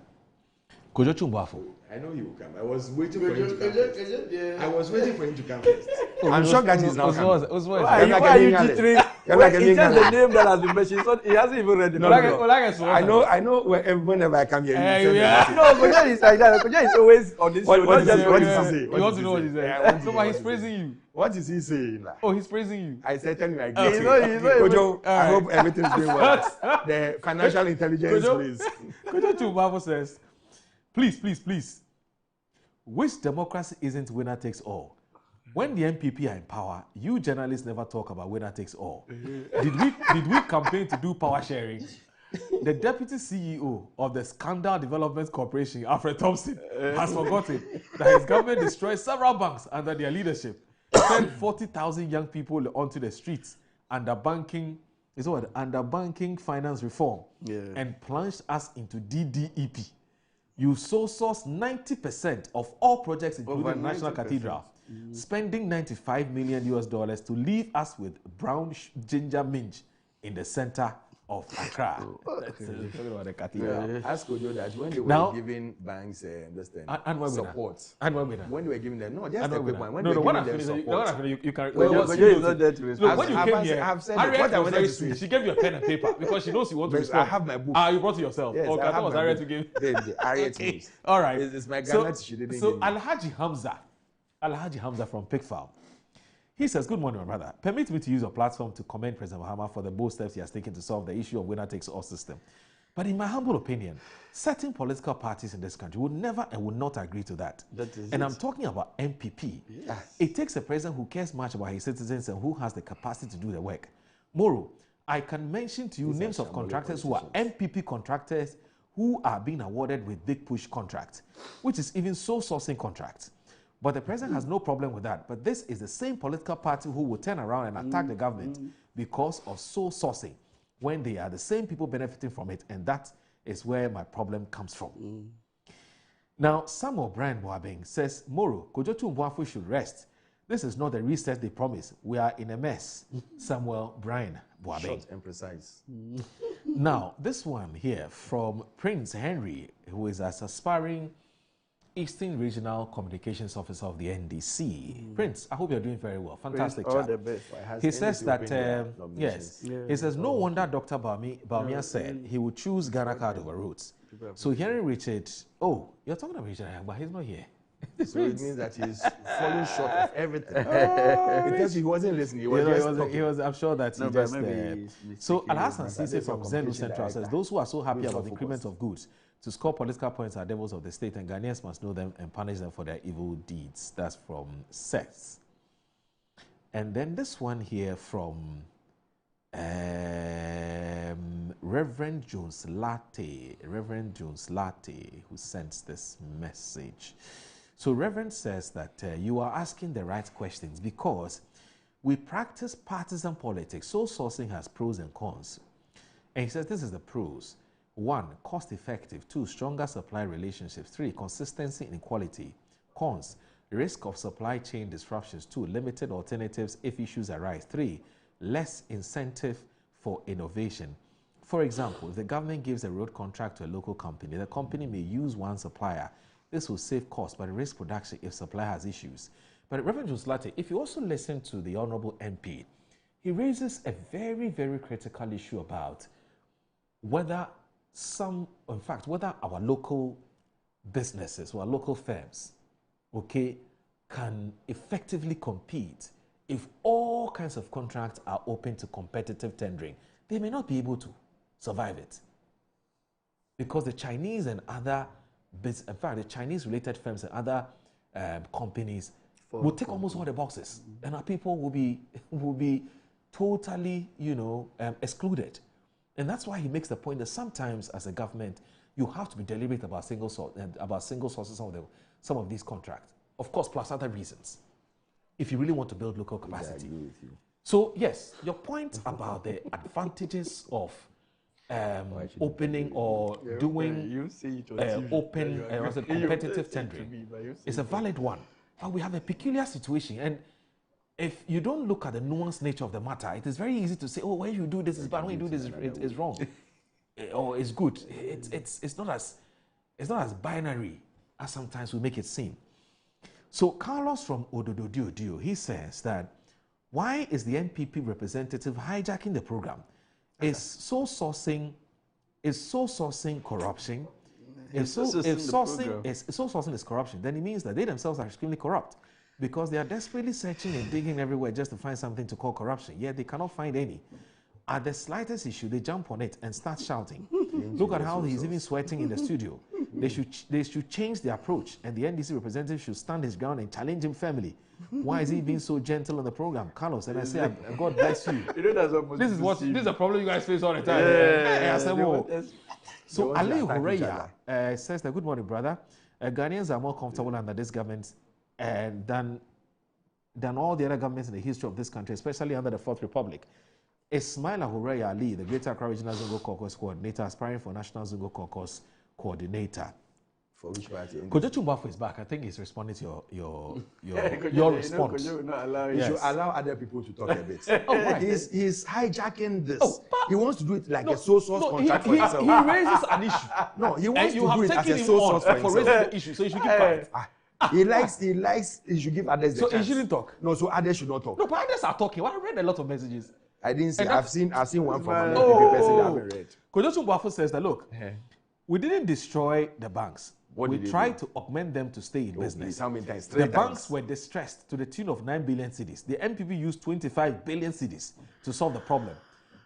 S6: Kojo Chumbafo.
S2: I know he will come. I was waiting for him to come first. I was waiting for him to come first. I'm shocked that he's not coming.
S1: Why are you jittering? It's just the name that has been mentioned. So he hasn't even read the name.
S2: I know whenever I come here,
S1: no, Kojo is like that. Kojo is always on this show.
S2: What does he say?
S6: You want to know what he said? So he's praising you.
S2: What is he saying?
S6: Oh, he's praising you.
S2: I said, tell me I agree. Kojo, I hope everything's going well. The financial intelligence, please.
S6: Kojo Chumbafo says, please. Which democracy isn't winner takes all? When the MPP are in power, you journalists never talk about winner takes all. Did we campaign to do power sharing? the deputy CEO of the Scandal Development Corporation, Alfred Thompson, has forgotten that his government destroyed several banks under their leadership, sent 40,000 young people onto the streets under banking finance reform, and plunged us into DDEP. You so sourced 90% of all projects, including the National Cathedral, spending $95 million to leave us with brown ginger minge in the center of Accra. Talking about the cathedral.
S2: Ask Ojo that when they were giving banks support, when they were giving them, no, just a quick one. When they were giving them support,
S6: you can.
S2: When
S6: you came here, Harriet was very sweet. She gave you a pen and paper because she knows you want to respond.
S2: I have my book.
S6: You brought it yourself.
S2: Yes,
S6: okay, I thought it was Harriet to give.
S2: The Harriet news.
S6: All right.
S2: It's my Ghana she didn't give me.
S6: Alhaji Hamza from Pig Farm. He says, good morning, my brother. Permit me to use your platform to commend President Mahama for the bold steps he has taken to solve the issue of winner-takes-all system. But in my humble opinion, certain political parties in this country would never and would not agree to that. And I'm talking about MPP. Yes. It takes a president who cares much about his citizens and who has the capacity to do the work. Moro, I can mention to you names of contractors who are MPP contractors who are being awarded with big push contracts, which is even sole sourcing contracts. But the president has no problem with that. But this is the same political party who will turn around and attack the government because of sole sourcing when they are the same people benefiting from it. And that is where my problem comes from. Now, Samuel Brian Boabeng says, Moro, Kojotu Mboafo should rest. This is not the reset they promised. We are in a mess. Samuel Brian Boabeng.
S2: Short and precise.
S6: Now, this one here from Prince Henry, who is as aspiring Eastern Regional Communications Officer of the NDC. Prince, I hope you're doing very well. Fantastic
S1: all
S6: chat.
S1: The best.
S6: He says that, he says, no wonder Dr. Bawumia said he would choose Ghana card over Rhodes. So hearing Richard, you're talking about Richard, but he's not here.
S2: So it means that he's falling short of everything. Because he wasn't listening.
S6: He was, I'm sure that he just... So Alhassan Sise from Zenu Central says, those who are so happy about the increment of goods to score political points are devils of the state, and Ghanaians must know them and punish them for their evil deeds. That's from Seth. And then this one here from Reverend Jones Latte, who sends this message. So Reverend says that you are asking the right questions because we practice partisan politics. So sourcing has pros and cons. And he says this is the pros. 1, cost effective. 2, stronger supply relationships. 3, consistency and equality. Cons, risk of supply chain disruptions. 2, limited alternatives if issues arise. 3, less incentive for innovation. For example, if the government gives a road contract to a local company, the company may use one supplier. This will save costs, but risk production if supply has issues. But Reverend Jones Latte, if you also listen to the Honorable MP, he raises a very, very critical issue about whether whether our local businesses or our local firms, can effectively compete if all kinds of contracts are open to competitive tendering. They may not be able to survive it because the Chinese and other the Chinese-related firms and other companies will take almost all the boxes, and our people will be totally, excluded. And that's why he makes the point that sometimes, as a government, you have to be deliberate about single sources of some of these contracts. Of course, plus other reasons, if you really want to build local capacity.
S2: I agree with you.
S6: So yes, your point about the advantages of opening or doing open competitive tendering is a valid one. But we have a peculiar situation, and if you don't look at the nuanced nature of the matter, it is very easy to say, when you do this is bad, when you do this it's wrong, or it's good. It's not as binary as sometimes we make it seem. So Carlos from Ododo, he says that why is the NPP representative hijacking the program? Is sole sourcing corruption? If sole sourcing is corruption, then it means that they themselves are extremely corrupt because they are desperately searching and digging everywhere just to find something to call corruption, yet they cannot find any. At the slightest issue, they jump on it and start shouting. Look at how he's even sweating in the studio. They should change the approach, and the NDC representative should stand his ground and challenge him firmly. Why is he being so gentle on the program, Carlos? And I say, God bless you. This is a problem you guys face all the time. I said, whoa. So Ali Horeya says that, good morning, brother. Ghanaians are more comfortable under this government than all the other governments in the history of this country, especially under the Fourth Republic. Ismaila Horeya Ali, the Greater Accra Regional Zongo Caucus Coordinator, aspiring for National Zongo Caucus Coordinator.
S2: For which party?
S6: Kojo Chumbafo is back. I think he's responding to your response.
S2: You should allow other people to talk a bit. Right. He's hijacking this. He wants to do it like a sole source contract for himself.
S6: He raises an issue.
S2: No, he wants to do it as a sole source for himself.
S6: Raising the issue, so you should keep quiet.
S2: He likes, he should give others the chance.
S6: So he shouldn't talk?
S2: No, so others should not talk.
S6: No, but others are talking. Well, I read a lot of messages.
S2: I didn't see. I've seen one from an NPP person that I haven't read.
S6: Kojo Chumbafo says that, look, we didn't destroy the banks. We tried to augment them to stay in business.
S2: How many times?
S6: The banks were distressed to the tune of 9 billion cedis. The MPP used 25 billion cedis to solve the problem.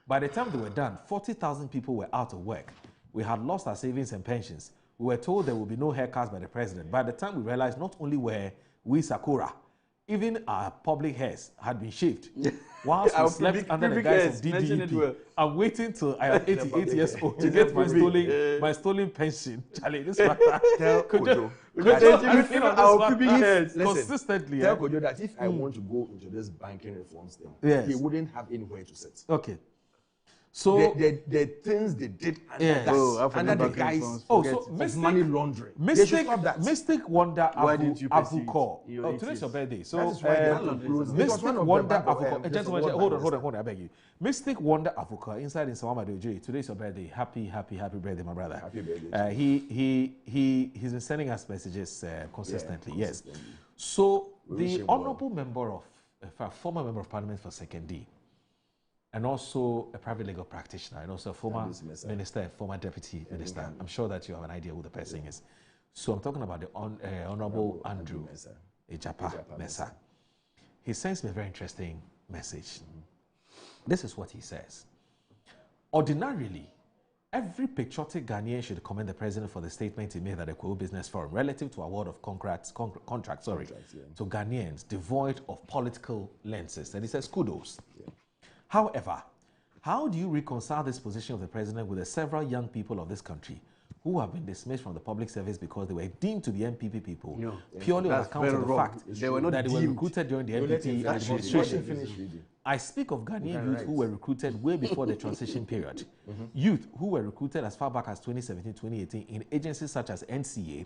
S6: By the time they were done, 40,000 people were out of work. We had lost our savings and pensions. We were told there would be no haircuts by the president. By the time we realized not only were we Sakura, even our public hairs had been shaved. Whilst we slept under the guise of DDEP. I'm waiting till I am 88 years old to get my stolen pension. Charlie, this matter. Consistently.
S2: Tell Kojo that if I want to go into this banking reforms thing, he wouldn't have anywhere to sit.
S6: Okay. So
S2: the things they did under the guise of money laundering.
S6: Mystic Wonder Avuko. Today's your birthday. So Mystic Wonder Avuko. Gentlemen, hold on, I beg you. Mystic Wonder Avuko inside in Sawama Dojo. Today's your birthday. Happy birthday, my brother.
S2: Happy birthday.
S6: He's been sending us messages consistently. Yes. So the honourable member of former member of Parliament for 2nd, and also a private legal practitioner, and also a former minister, a former deputy minister. I'm sure that you have an idea who the person is. So I'm talking about the Honorable Andrew Ejapa Mensah. He sends me a very interesting message. This is what he says. Ordinarily, every patriotic Ghanaian should commend the president for the statement he made at the Kwo Business Forum relative to award of contracts to Ghanaians devoid of political lenses. And he says, kudos. However, how do you reconcile this position of the president with the several young people of this country who have been dismissed from the public service because they were deemed to be MPP people purely on account of the fact that they were recruited during the MPP administration? I speak of Ghanaian youth who were recruited way before the transition period. Youth who were recruited as far back as 2017-2018 in agencies such as NCA,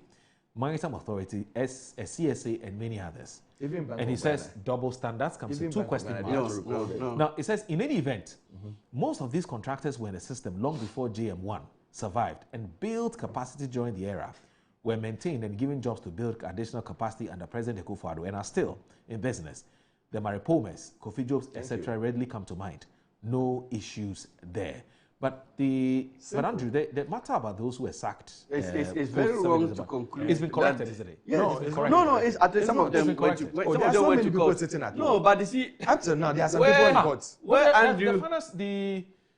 S6: Maritime Authority, CSA, and many others. And he says double standards comes in 2 question marks. Now, it says, in any event, most of these contractors were in the system long before JM1 survived and built capacity during the era, were maintained and given jobs to build additional capacity under President Akufo-Addo and are still in business. The Maripomes, Kofi Jobs, etc. readily come to mind. No issues there. But Andrew, the matter about those who were sacked,
S1: it's very wrong to conclude.
S6: It's been corrected, isn't it?
S1: No, it's at least some of them went to court. No, but you see,
S2: up to now there are some people in court.
S1: Where Andrew,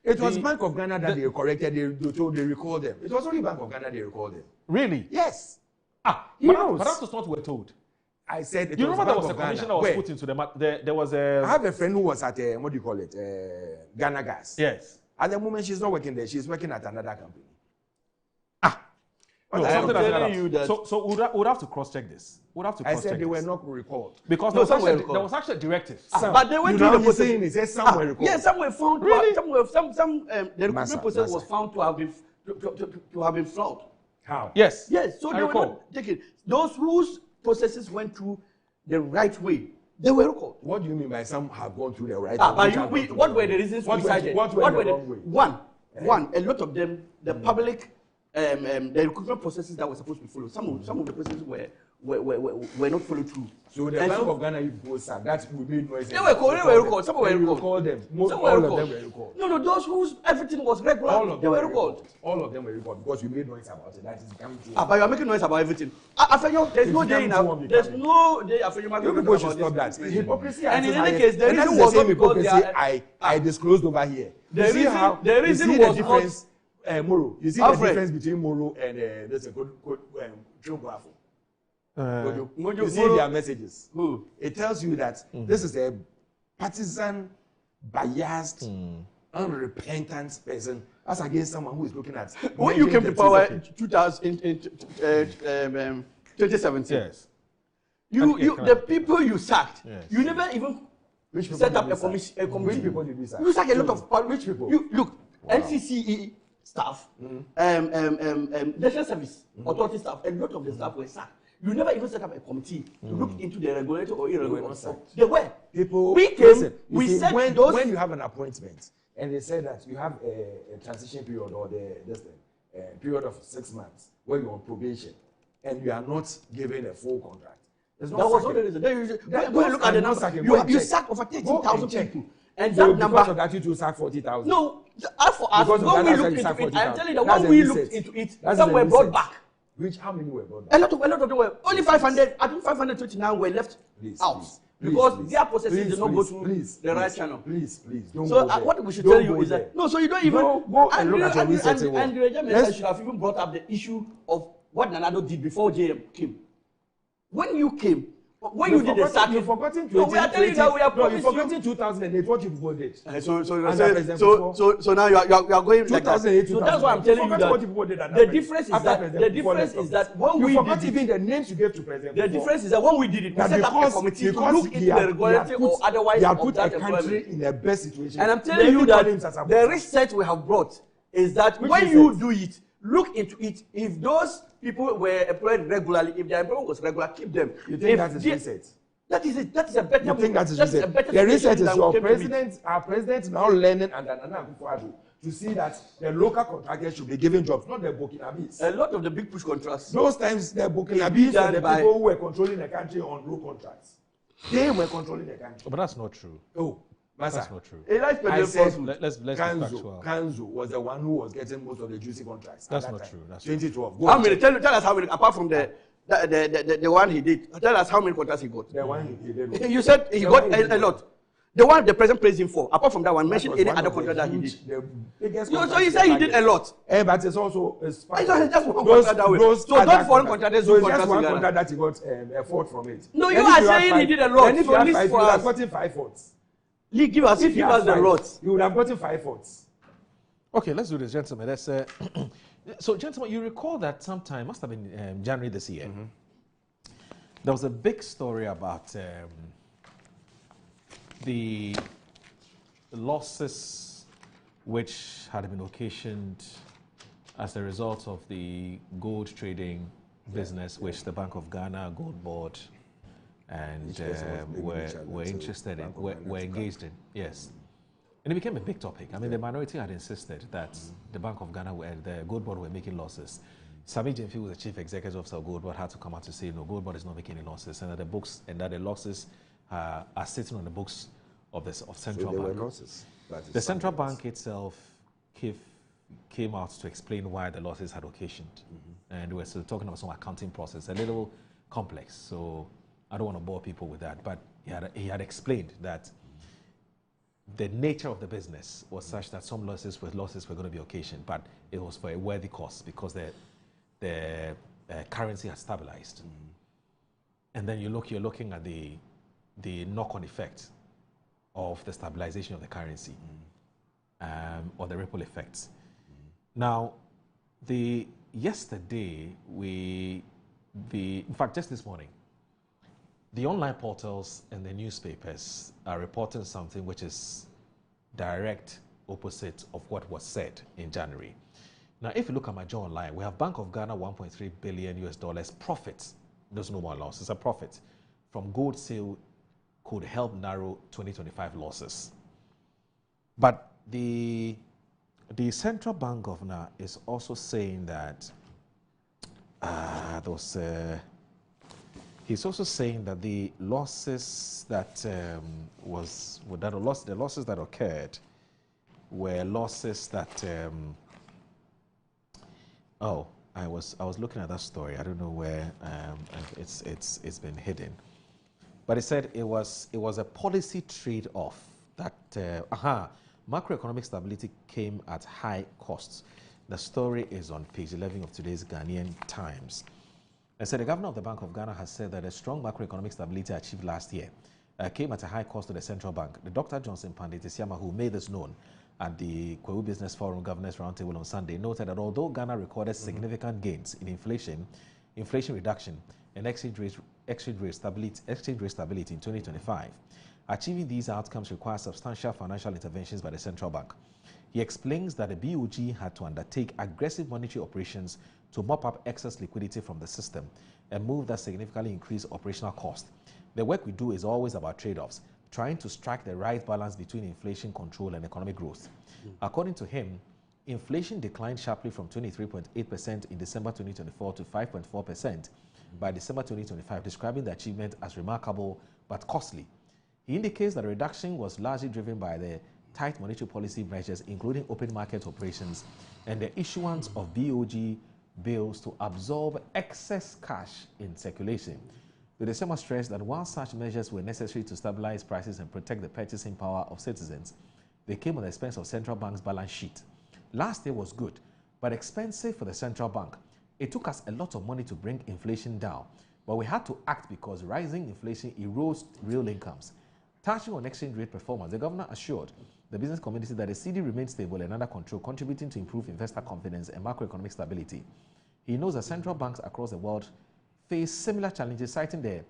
S2: it was Bank of Ghana that they corrected. They recalled them. It was only Bank of Ghana they recalled them.
S6: Really?
S2: Yes.
S6: But that was not what we're told.
S2: I said it
S6: you
S2: was
S6: remember
S2: Bank
S6: there was
S2: of
S6: a commission
S2: Ghana.
S6: that was put into the there was a.
S2: I have a friend who was at what do you call it? Ghana Gas.
S6: Yes.
S2: At the moment, she's not working there. She's working at another company.
S6: No, something telling you that. So we'd have to cross-check this.
S2: I said they were not recalled.
S6: Because there was actually a directive.
S1: But they went through the process.
S2: He said some were recalled.
S1: Yes, some were found. Really? The recruitment process was found to have been flawed.
S2: How?
S6: Yes.
S1: Yes. So they were not taken. Those whose processes went through the right way, they were recalled.
S2: What do you mean by some have gone through the right way?
S1: What were the reasons we decided?
S2: What were the wrong way?
S1: One, a lot of them, the public, the recruitment processes that were supposed to be followed. Some of the processes were not followed through.
S2: So the Bank of Ghana was sacked. That we made noise.
S1: They were recalled. Some were recalled.
S2: Called them.
S1: Some
S2: all
S1: were
S2: of them were recalled.
S1: No, those whose everything was regular.
S2: All of
S1: they
S2: them
S1: were recalled.
S2: All of them were recalled because we made noise about it. That is becoming true.
S1: But you are making noise about everything. There's no day now. There's no day after you
S2: people should stop that. Hypocrisy.
S1: And in any case, the reason was not because
S2: I disclosed over here.
S1: The reason was
S2: the difference. Moro. You see the difference between Moro and there's a good geographer. You see their messages. It tells you that this is a partisan, biased, unrepentant person as against someone who is looking at.
S1: When you came to power in 2017,
S6: yes.
S1: The people you sacked, you never even set up a committee.
S2: Which people did you sack?
S1: You sacked a lot of
S2: which people?
S1: Look, NCCE staff, National Service Authority staff, a lot of the staff were sacked. You never even set up a committee to look into the regulator or irregular stuff. They were.
S2: People.
S1: We came. We said
S2: when you have an appointment and they say that you have a transition period or period of 6 months where you're on probation and you are not given a full contract. That
S1: was not the reason. Go and look at the number. You sacked over 13,000 people. And
S2: so
S1: that number.
S2: Because of that, you two sacked 40,000.
S1: No, as for us, when we looked into it, I'm telling you that when we looked into it, some were brought back.
S2: How many were brought back?
S1: A lot of them were. Only 500. I think 529 were left out because their processes did not go through the right channel.
S2: Please, don't
S1: so
S2: go
S1: what we should tell you is that no. So you don't even
S2: go and look at your research.
S1: And the Minister should have even brought up the issue of what Nanado did before JM came. When you came. When you did the sacking,
S2: you've forgotten.
S1: No, we are telling you that we are promising.
S2: You've forgotten 2008. What you did.
S1: So now you are going like that. So that's why I'm telling you that the difference is that when we
S2: forgot even the names you gave to President.
S1: The difference is that when we did it, we set up a committee to look into the regularity or otherwise of that
S2: country in the best situation.
S1: And I'm telling you that the research we have brought is that when you do it, look into it. If those people were employed regularly, if their employment was regular, keep them.
S2: You think that is research?
S1: That is it. That is a better.
S2: You think that is research? The research is your president, our president now learning under Nana Akufo-Addo to see that the local contractors should be given jobs, not the Burkinabes.
S1: A lot of the big push contracts.
S2: Those times the Burkinabes were the people who were controlling the country on low contracts. They were controlling the country.
S6: But that's not true.
S2: Oh.
S6: That's not true.
S2: I said
S6: let's
S2: Kanzo was the one who was getting most of the juicy contracts.
S6: That's not true. That's
S2: 2012.
S1: How many? Tell us how many. Apart from the one he did, tell us how many contracts he got.
S2: The one he did.
S1: You said he got a lot. The one the president praised him for. Apart from that one, mention any other contract that he did. So you say he did a lot.
S2: But it's also
S1: just one contract that way. So don't foreign contractors do contracts.
S2: Just one contract that he got a fourth from it.
S1: No, you are saying he did a lot.
S2: And if you had 5, you would have gotten 5 fourths.
S1: Give us the lots.
S2: You would have gotten 5 votes.
S6: Okay, let's do this, gentlemen. Let's, so, gentlemen, you recall that sometime, must have been January this year, there was a big story about the losses which had been occasioned as a result of the gold trading business, which the Bank of Ghana, Gold Board, and were interested in, were engaged in, yes. And it became a big topic. I mean, the minority had insisted that the Bank of Ghana and the Gold Board were making losses. Sami Jemfi, who was the chief executive officer of Gold Board, had to come out to say, no, Gold Board is not making any losses, and that the books and that the losses are sitting on the books of central bank.
S2: Were losses.
S6: The central bank itself came out to explain why the losses had occasioned, and we're still talking about some accounting process, a little complex. So I don't want to bore people with that, but he had explained that the nature of the business was such that some losses were going to be occasioned, but it was for a worthy cause because the currency has stabilized. And then you're looking at the knock-on effect of the stabilization of the currency, or the ripple effects. Now, yesterday, in fact, just this morning, the online portals and the newspapers are reporting something which is direct opposite of what was said in January. Now, if you look at my job online, we have Bank of Ghana $1.3 billion profits. There's no more loss, it's a profit from gold sale could help narrow 2025 losses. But the Central Bank Governor is also saying that He's also saying that the losses that the losses that occurred were losses that I was looking at that story. I don't know where it's been hidden, but he said it was a policy trade-off that macroeconomic stability came at high costs. The story is on page 11 of today's Ghanaian Times. I said the governor of the Bank of Ghana has said that a strong macroeconomic stability achieved last year came at a high cost to the central bank. The Dr. Johnson Panditisiama, who made this known at the Kwewu Business Forum Governors Roundtable on Sunday, noted that although Ghana recorded significant gains in inflation reduction, and exchange rate stability in 2025, achieving these outcomes requires substantial financial interventions by the central bank. He explains that the BOG had to undertake aggressive monetary operations to mop up excess liquidity from the system, a move that significantly increased operational cost. The work we do is always about trade-offs, trying to strike the right balance between inflation control and economic growth. According to him, inflation declined sharply from 23.8% in December 2024 to 5.4% by December 2025, describing the achievement as remarkable but costly. He indicates that the reduction was largely driven by the tight monetary policy measures, including open market operations and the issuance of BOG bills to absorb excess cash in circulation. The December stressed that while such measures were necessary to stabilize prices and protect the purchasing power of citizens, they came at the expense of central bank's balance sheet. Last year was good, but expensive for the central bank. It took us a lot of money to bring inflation down, but we had to act because rising inflation erodes real incomes. Touching on exchange rate performance, the governor assured the business community that the CD remains stable and under control, contributing to improve investor confidence and macroeconomic stability. He knows that central banks across the world face similar challenges, citing the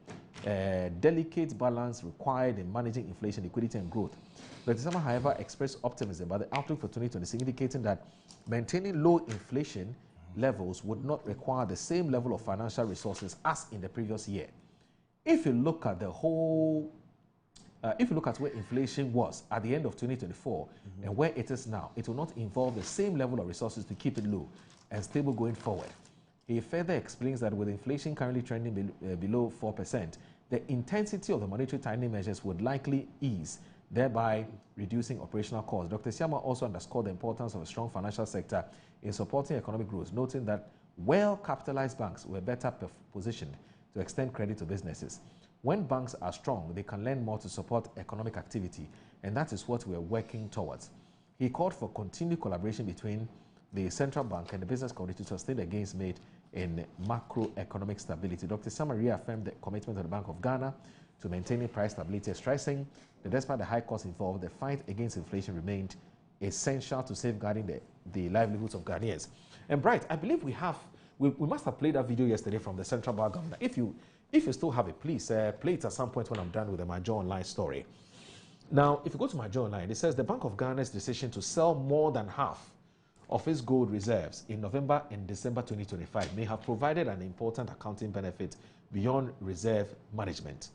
S6: delicate balance required in managing inflation, liquidity, and growth. Dr. Sama, however, expressed optimism about the outlook for 2026, indicating that maintaining low inflation levels would not require the same level of financial resources as in the previous year. If you look at the whole if you look at where inflation was at the end of 2024 and where it is now, it will not involve the same level of resources to keep it low and stable going forward. He further explains that with inflation currently trending below 4%, the intensity of the monetary tightening measures would likely ease, thereby reducing operational costs. Dr. Siama also underscored the importance of a strong financial sector in supporting economic growth, noting that well-capitalized banks were better positioned to extend credit to businesses. When banks are strong, they can lend more to support economic activity, and that is what we are working towards. He called for continued collaboration between the central bank and the business community to sustain the gains made in macroeconomic stability. Dr. Sama reaffirmed the commitment of the Bank of Ghana to maintaining price stability, stressing that despite the high costs involved, the fight against inflation remained essential to safeguarding the livelihoods of Ghanaians. And Bright, I believe we must have played that video yesterday from the central bank governor. If you still have it, please play it at some point when I'm done with the Major Online story. Now, if you go to Major Online, it says the Bank of Ghana's decision to sell more than half of its gold reserves in November and December 2025 may have provided an important accounting benefit beyond reserve management.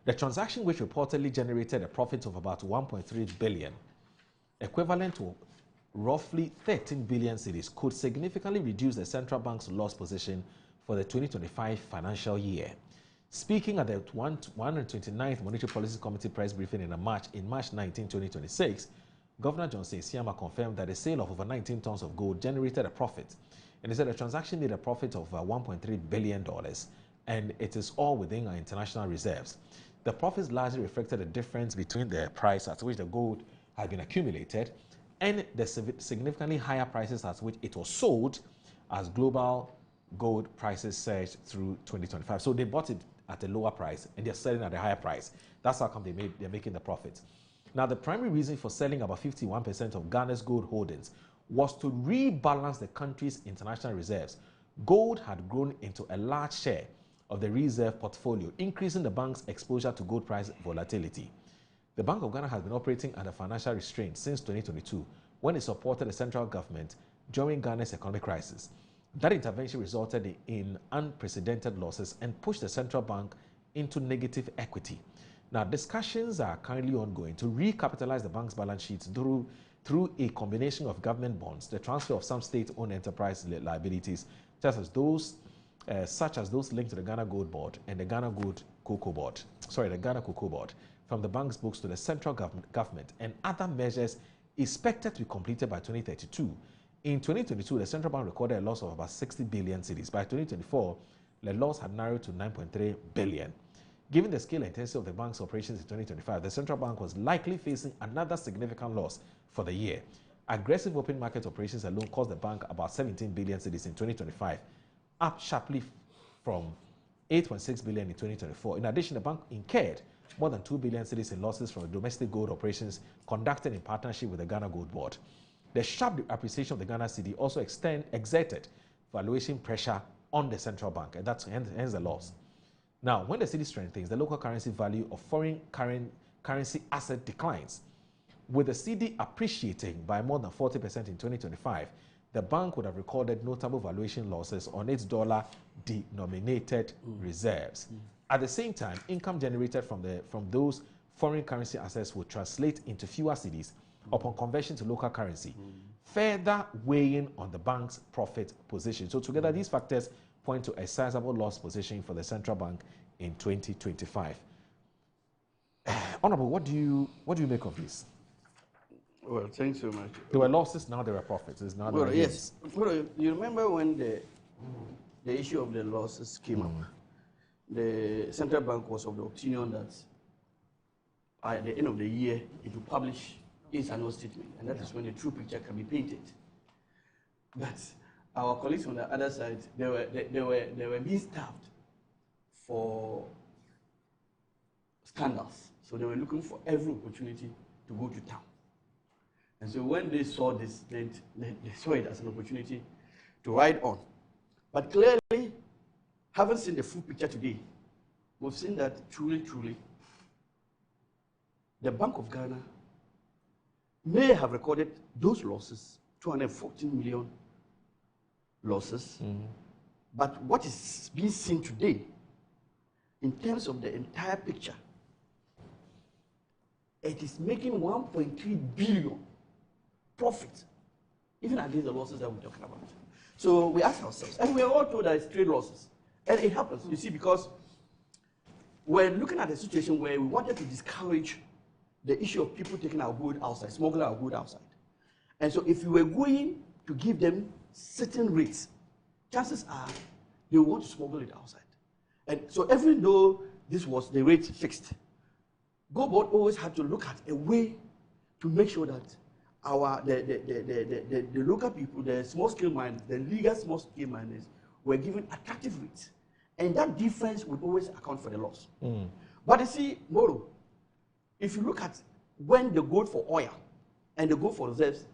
S6: The transaction, which reportedly generated a profit of about 1.3 billion, equivalent to roughly 13 billion cedis, could significantly reduce the central bank's loss position for the 2025 financial year. Speaking at the 129th Monetary Policy Committee press briefing in March 19, 2026, Governor Johnson Siama confirmed that the sale of over 19 tons of gold generated a profit. And he said the transaction made a profit of $1.3 billion, and it is all within our international reserves. The profits largely reflected the difference between the price at which the gold had been accumulated and the significantly higher prices at which it was sold as global gold prices surged through 2025. So they bought it at a lower price and they're selling at a higher price. That's how come they're making the profits. Now, the primary reason for selling about 51% of Ghana's gold holdings was to rebalance the country's international reserves. Gold had grown into a large share of the reserve portfolio, increasing the bank's exposure to gold price volatility. The Bank of Ghana has been operating under financial restraint since 2022, when it supported the central government during Ghana's economic crisis. That intervention resulted in unprecedented losses and pushed the central bank into negative equity. Now, discussions are currently ongoing to recapitalize the bank's balance sheet through a combination of government bonds, the transfer of some state-owned enterprise liabilities, such as those such as those linked to the Ghana Gold Board and the Ghana Cocoa Board, from the bank's books to the central government and other measures expected to be completed by 2032. In 2022, the central bank recorded a loss of about 60 billion cedis. By 2024, the loss had narrowed to 9.3 billion. Given the scale and intensity of the bank's operations in 2025, the central bank was likely facing another significant loss for the year. Aggressive open market operations alone cost the bank about 17 billion cedis in 2025, up sharply from 8.6 billion in 2024. In addition, the bank incurred more than 2 billion cedis in losses from the domestic gold operations conducted in partnership with the Ghana Gold Board. The sharp appreciation of the Ghana cedi also exerted valuation pressure on the central bank, and that's hence the loss. Now, when the cedi strengthens, the local currency value of foreign currency asset declines. With the cedi appreciating by more than 40% in 2025, the bank would have recorded notable valuation losses on its dollar-denominated reserves. At the same time, income generated from those foreign currency assets would translate into fewer cedis upon conversion to local currency, further weighing on the bank's profit position. So together, these factors point to a sizable loss position for the central bank in 2025. Honorable, what do you make of this?
S1: Well, thanks so much.
S6: There were losses, now there are profits. Now
S1: well, yes. Well, you remember when the issue of the losses came up, the central bank was of the opinion that at the end of the year, it will publish its annual statement, and that is when the true picture can be painted. But our colleagues on the other side, they were being starved for scandals. So they were looking for every opportunity to go to town. And so when they saw this, they saw it as an opportunity to ride on. But clearly, having seen the full picture today, we've seen that truly, the Bank of Ghana may have recorded those losses, 214 million losses. But what is being seen today, in terms of the entire picture, it is making 1.3 billion profit, even against the losses that we're talking about. So we ask ourselves, and we are all told that it's trade losses. And it happens, you see, because we're looking at a situation where we wanted to discourage the issue of people taking our good outside, smuggling our good outside. And so if we were going to give them certain rates, chances are they will want to smuggle it outside. And so even though this was the rate fixed, Gold Board always had to look at a way to make sure that the local people, the small-scale miners, the legal small-scale miners, were given attractive rates. And that difference would always account for the loss. But you see, Moro, if you look at when the gold for oil and the gold for reserves,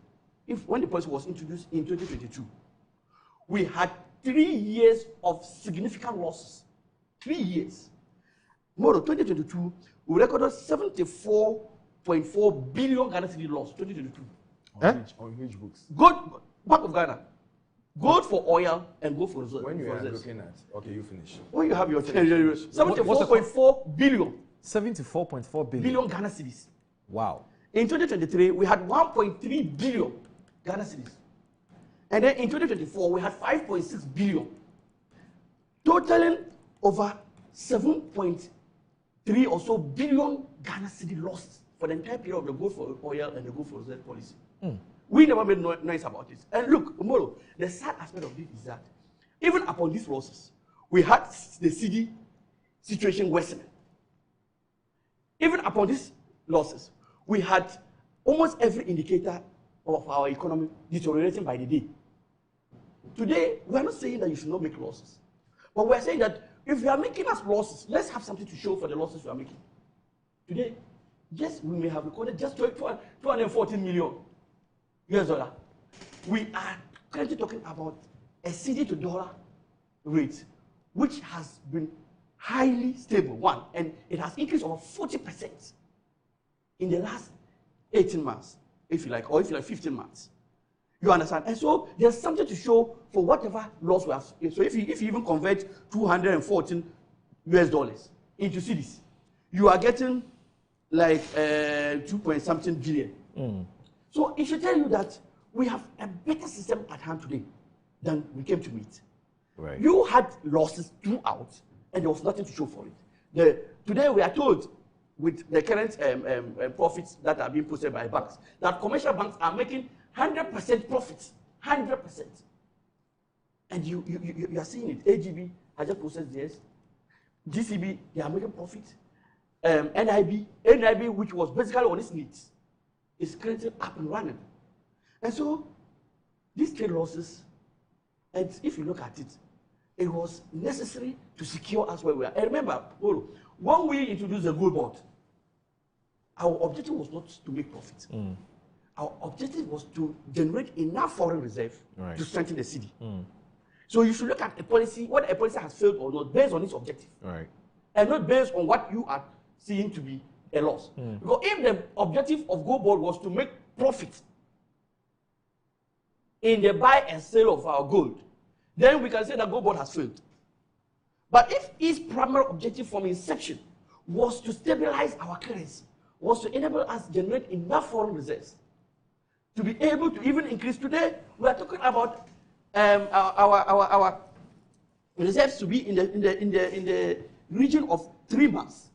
S1: when the policy was introduced in 2022, we had 3 years of significant losses. 3 years. Moro, 2022, we recorded 74.4 billion Ghana cedi loss, 2022.
S2: On which books?
S1: Gold, Bank of Ghana. Gold for oil and gold for reserves.
S2: When you are looking at, okay, you finish.
S1: When you have your 74.4 billion.
S6: 74.4
S1: billion Ghana cedis.
S6: Wow.
S1: In 2023, we had 1.3 billion Ghana cedis. And then in 2024, we had 5.6 billion. Totaling over 7.3 or so billion Ghana cedi lost for the entire period of the gold for oil and the gold for reserve policy. We never made noise about it. And look, Moro, the sad aspect of this is that even upon these losses, we had the cedi situation worsening. Even upon these losses, we had almost every indicator of our economy deteriorating by the day. Today, we are not saying that you should not make losses, but we are saying that if you are making us losses, let's have something to show for the losses we are making. Today, yes, we may have recorded just 214 million US dollar. We are currently talking about a cedi to dollar rate, which has been highly stable, one, and it has increased over 40% in the last 18 months, if you like, or if you like 15 months. You understand? And so there's something to show for whatever loss we have. So if you even convert 214 US dollars into cedis, you are getting like 2.something billion. So it should tell you that we have a better system at hand today than we came to meet.
S6: Right.
S15: You had losses throughout, and there was nothing to show for it. Today we are told, with the current profits that are being posted by banks, that commercial banks are making 100% profits, 100%. And you are seeing it. AGB has just posted theirs. GCB, they are making profit. NIB, which was basically on its needs, is currently up and running. And so, these trade losses, and if you look at it, it was necessary to secure us where we are. And remember, when we introduced the gold bond, our objective was not to make profit. Our objective was to generate enough foreign reserve to strengthen the city. So you should look at a policy, whether a policy has failed or not, based on its objective. And not based on what you are seeing to be a loss. Because if the objective of gold bond was to make profit in the buy and sale of our gold, then we can say that gold bond has failed. But if its primary objective from inception was to stabilize our currency, was to enable us to generate enough foreign reserves to be able to even increase. Today, we are talking about our reserves to be in the region of 3 months.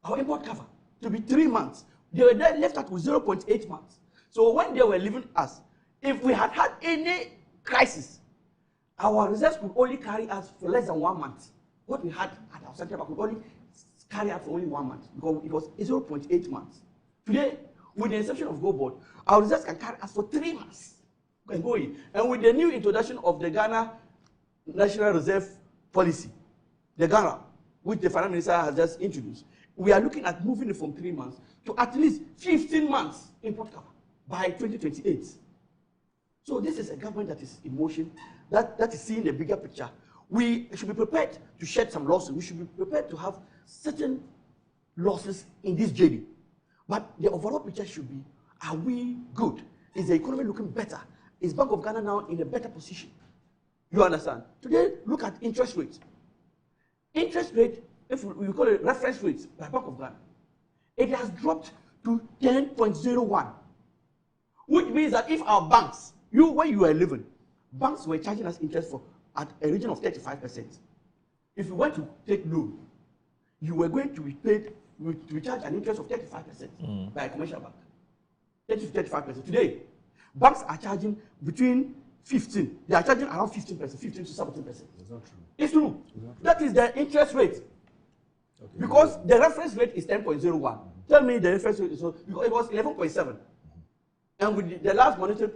S15: Our import cover to be 3 months. They were then left at 0.8 months. So when they were leaving us, if we had had any crisis, our reserves could only carry us for less than 1 month. What we had at our central bank could only carry out for only 1 month because it was 0.8 months. Today, with the inception of gold bond, our reserves can carry us for 3 months. And with the new introduction of the Ghana National Reserve Policy, the Ghana, which the Finance Minister has just introduced, we are looking at moving it from 3 months to at least 15 months import cover by 2028. So this is a government that is in motion, that is seeing the bigger picture. We should be prepared to shed some losses. We should be prepared to have certain losses in this journey. But the overall picture should be, are we good? Is the economy looking better? Is Bank of Ghana now in a better position? You understand? Today, look at interest rates. Interest rate, if we call it reference rates by Bank of Ghana, it has dropped to 10.01, which means that if our banks, when you were living, banks were charging us interest for at a region of 35%. If you went to take loan, you were going to be paid to charge an interest of 35% by a commercial bank. 30 to 35%. Today, banks are charging between 15. They are charging around 15%, 15 to 17%. It's not true. It's true. That is the interest rate. Okay. Because the reference rate is 10.01. Tell me the reference rate is so, because it was 11.7. And with the last monetary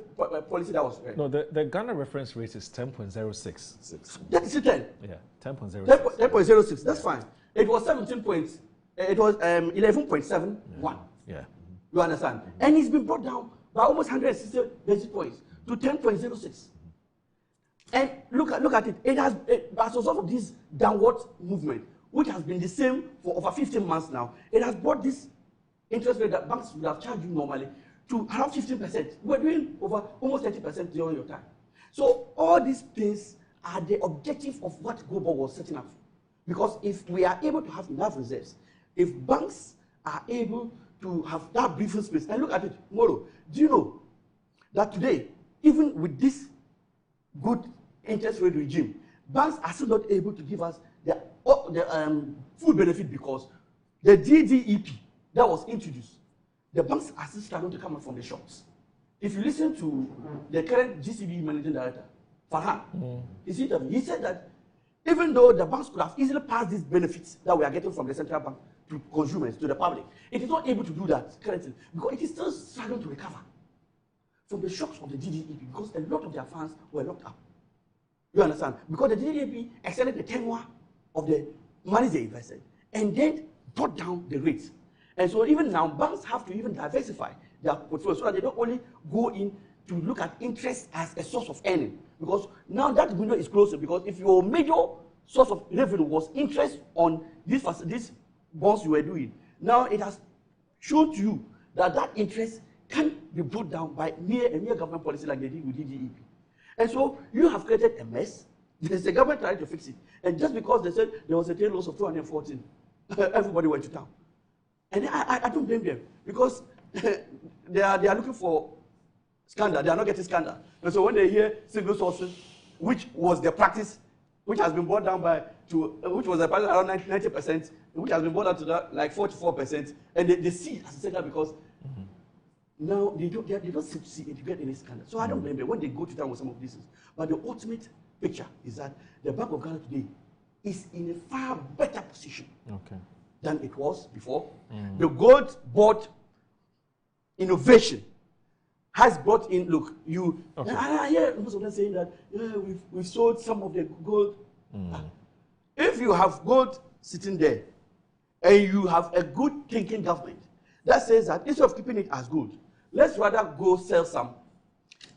S15: policy that was right.
S6: No, the Ghana reference rate is 10.06.
S15: That is it 10.
S6: Yeah, 10.06.
S15: 10.06. That's fine. It was 11.71.
S6: Yeah.
S15: You understand? And it's been brought down by almost 160 basis points to 10.06. And look at it. It has, as a result of this downward movement, which has been the same for over 15 months now, it has brought this interest rate that banks would have charged you normally to around 15%. We're doing over almost 30% during your time. So all these things are the objective of what Global was setting up. Because if we are able to have enough reserves, if banks are able to have that breathing space, and look at it tomorrow, do you know that today, even with this good interest rate regime, banks are still not able to give us the full benefit because the DDEP that was introduced, the banks are still struggling to come out from the shops. If you listen to the current GCB managing director, Farhan, he said that even though the banks could have easily passed these benefits that we are getting from the central bank to consumers, to the public, it is not able to do that currently because it is still struggling to recover from the shocks of the DDEP because a lot of their funds were locked up. You understand? Because the DDEP extended the tenure of the money they invested and then brought down the rates. And so even now, banks have to even diversify their portfolio so that they don't only go in to look at interest as a source of earning. Because now that window is closer because if your major source of revenue was interest on these bonds you were doing, now it has shown to you that that interest can be brought down by a mere government policy like they did with DDEP. And so you have created a mess. There's the government trying to fix it. And just because they said there was a trade loss of 214, everybody went to town. And I don't blame them because they are looking for scandal. They are not getting scandal. And so when they hear single sources, which was the practice, which has been brought down which was a practice around 90%, which has been brought down to that, like 44%, and they see as a sector because now they don't seem to see it to get any scandal. So I don't blame them when they go to town with some of these things. But the ultimate picture is that the Bank of Ghana today is in a far better position than it was before. The gold board innovation has brought in, look, I hear most of them saying that we've sold some of the gold. If you have gold sitting there and you have a good thinking government that says that instead of keeping it as gold, let's rather go sell some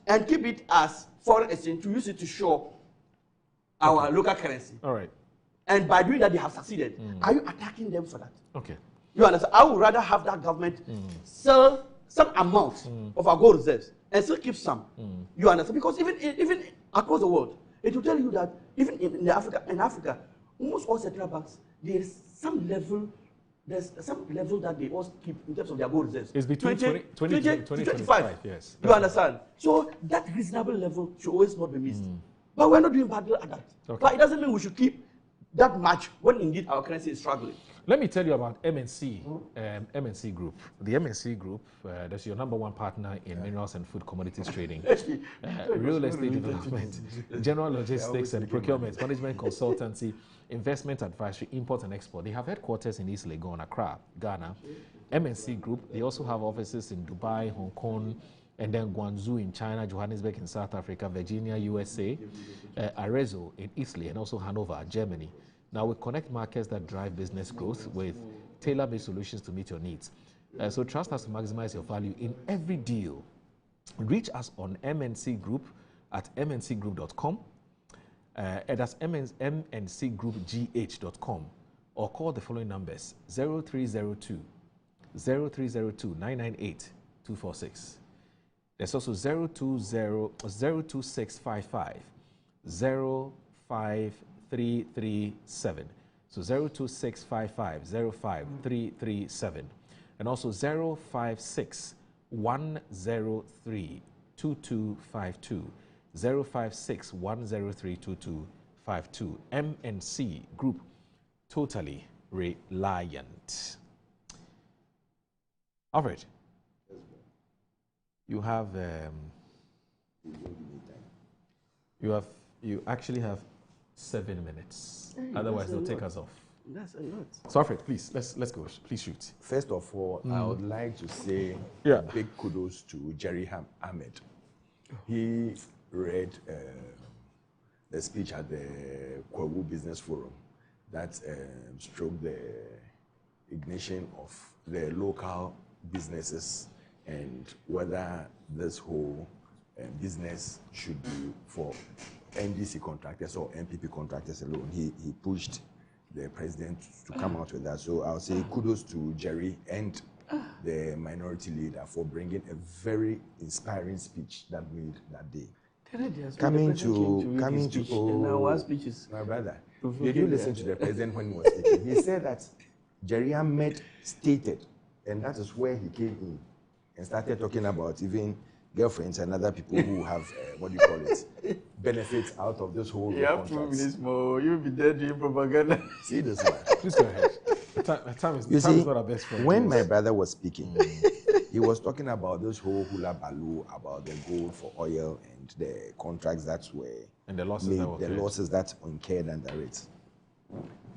S15: and keep it as foreign exchange to use it to show our local currency.
S6: All right.
S15: And by doing that, they have succeeded. Are you attacking them for that?
S6: Okay.
S15: You understand? I would rather have that government sell some amount of our gold reserves and still keep some. You understand? Because even across the world, it will tell you that even in Africa, almost all central banks, there's some level that they all keep in terms of their gold reserves.
S6: It's between 20 to 25. Yes.
S15: You understand? So that reasonable level should always not be missed. But we're not doing badly at that.
S6: Okay.
S15: But it doesn't mean we should keep that much when indeed our currency is struggling.
S6: Let me tell you about MNC, MNC Group. The MNC Group, that's your number one partner in minerals and food commodities trading, real estate development, general logistics and procurement, management consultancy, investment advisory, import and export. They have headquarters in East Legon, Accra, Ghana. MNC Group, they also have offices in Dubai, Hong Kong, and then Guangzhou in China, Johannesburg in South Africa, Virginia, USA, Arezzo in Italy, and also Hanover, Germany. Now, we connect markets that drive business growth with tailor-made solutions to meet your needs. So trust us to maximize your value in every deal. Reach us on MNC Group at mncgroup.com. That's mncgroupgh.com, or call the following numbers: 0302 998 246. There's also 02655 05337. So 02655 05337. And also 056 103 2252. 056 103 2252. MNC Group, totally reliant. Alfred, you have you actually have 7 minutes. Otherwise, they'll take us off.
S15: That's a lot.
S6: So, Alfred, please, let's go. Please shoot.
S2: First of all, I would like to say big kudos to Jerry Ahmed. He read the speech at the Kwawu Business Forum that stroked the ignition of the local businesses and whether this whole business should be for NDC contractors or MPP contractors alone. He pushed the president to come out with that. So I'll say kudos to Jerry and the minority leader for bringing a very inspiring speech that made that day. Coming to my brother, did you listen to the president when he was speaking? He said that Jerry Ahmed stated, and that is where he came in and started talking about even girlfriends and other people who have benefits out of this whole
S1: You have 2 minutes more. You'll be there doing propaganda.
S2: See this one.
S6: Please go ahead. Time is not our best friend.
S2: When my brother was speaking, he was talking about this whole hula baloo, about the gold for oil and the contracts that were
S6: and the losses
S2: made,
S6: that were
S2: the losses that were incurred under it.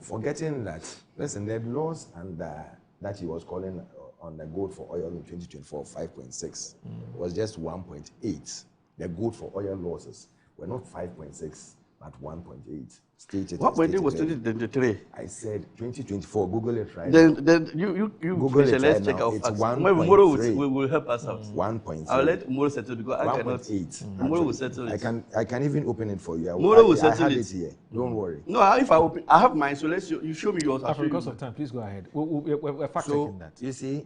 S2: Forgetting that, listen, the loss that he was calling on the gold for oil in 2024, 5.6, was just 1.8. The gold for oil losses were not 5.6, but 1.8. Stated.
S15: What point was 2023?
S2: I said 2024. Google it right.
S15: Then you
S2: Google it.
S15: Let's
S2: right
S15: check
S2: now.
S15: out.
S2: It's
S15: Umoro will help us out.
S2: 1.3.
S15: I'll let Umoro settle because I cannot.
S2: 1.8.
S15: Umoro will settle it.
S2: I can even open it for you.
S15: Umoro will settle
S2: I have
S15: it.
S2: it here. Don't worry.
S15: No, if I open, I have mine. So you show me yours.
S6: Because of time, please go ahead. We're fact-checking that.
S2: You see,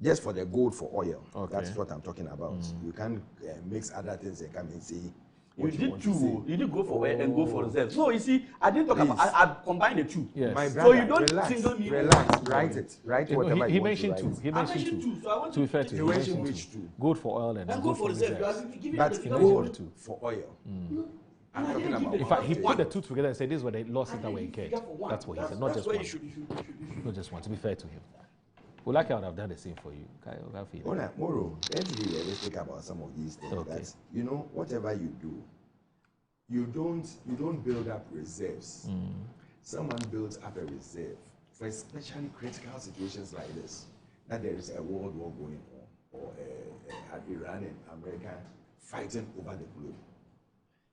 S2: just for the gold for oil, that's what I'm talking about. You can't mix other things and come and say what
S15: you
S2: you
S15: did
S2: want to
S15: two.
S2: say.
S15: You did go for oil and go for reserve. No, you see, I didn't talk about. I combined the two.
S6: Yes.
S2: My
S15: So
S2: brother,
S15: you don't
S2: relax,
S15: single me.
S2: relax, write it, write
S6: You know,
S2: whatever
S6: he
S2: you want
S6: mentioned
S2: to
S6: two.
S2: write.
S6: He
S15: I mentioned two, so I want
S6: to be fair to
S2: You
S6: him, he
S2: mentioned
S6: mentioned
S2: which
S6: two.
S2: two?
S6: Gold for oil and
S15: And
S6: gold
S15: go for reserve.
S6: reserves.
S15: You are giving
S2: But
S15: the figure
S2: gold
S6: two.
S2: for oil.
S6: Mm.
S2: I'm talking about.
S6: In fact, he
S2: one.
S6: put the two together and said, "These were the losses that were incurred." That's what he said, not just one. Not just one. To be fair to him, well, like I would have done the same for you.
S2: Moro, let's be realistic about some of these things.
S6: Okay.
S2: That, you know, whatever you do, you don't build up reserves. Someone builds up a reserve for especially critical situations like this, that there is a world war going on, or Iran and America fighting over the globe.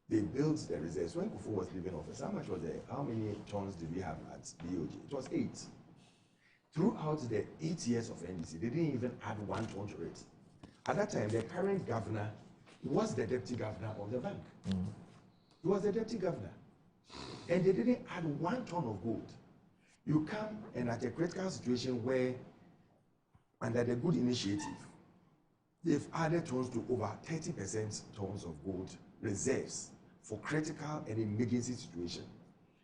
S2: They built the reserves. When Kufu was leaving office, how many tons did we have at BOG? It was 8. Throughout the 8 years of NDC, they didn't even add 1 ton to it. At that time, the current governor was the deputy governor of the bank. He was the deputy governor. And they didn't add 1 ton of gold. You come and at a critical situation where, under the good initiative, they've added tons to over 30% tons of gold reserves for critical and emergency situation.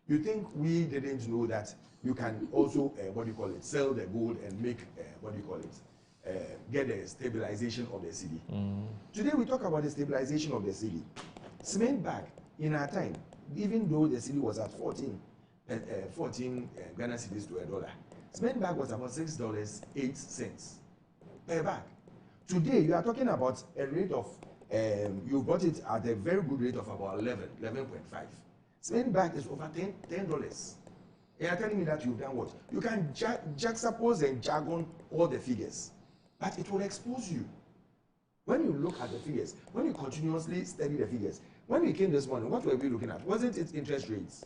S2: You think we didn't know that you can also, sell the gold and make, get the stabilization of the city. Today we talk about the stabilization of the city. Cement bag, in our time, even though the city was at 14 Ghana cedis to $1, cement bag was about $6.08 per bag. Today, you are talking about a rate of, you bought it at a very good rate of about 11.5. Cement bag is over $10. And you are telling me that you've done what? You can juxtapose and jargon all the figures, but it will expose you. When you look at the figures, when you continuously study the figures, when we came this morning, what were we looking at? Wasn't it interest rates?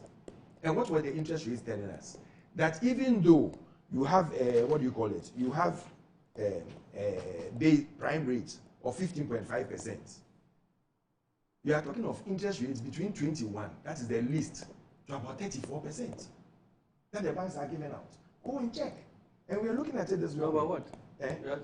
S2: And what were the interest rates telling us? That even though you have, you have base prime rate of 15.5%, you are talking of interest rates between 21, that is the least, to about 34%. That the banks are giving out. Go and check. And we are looking at it this way.
S15: About what?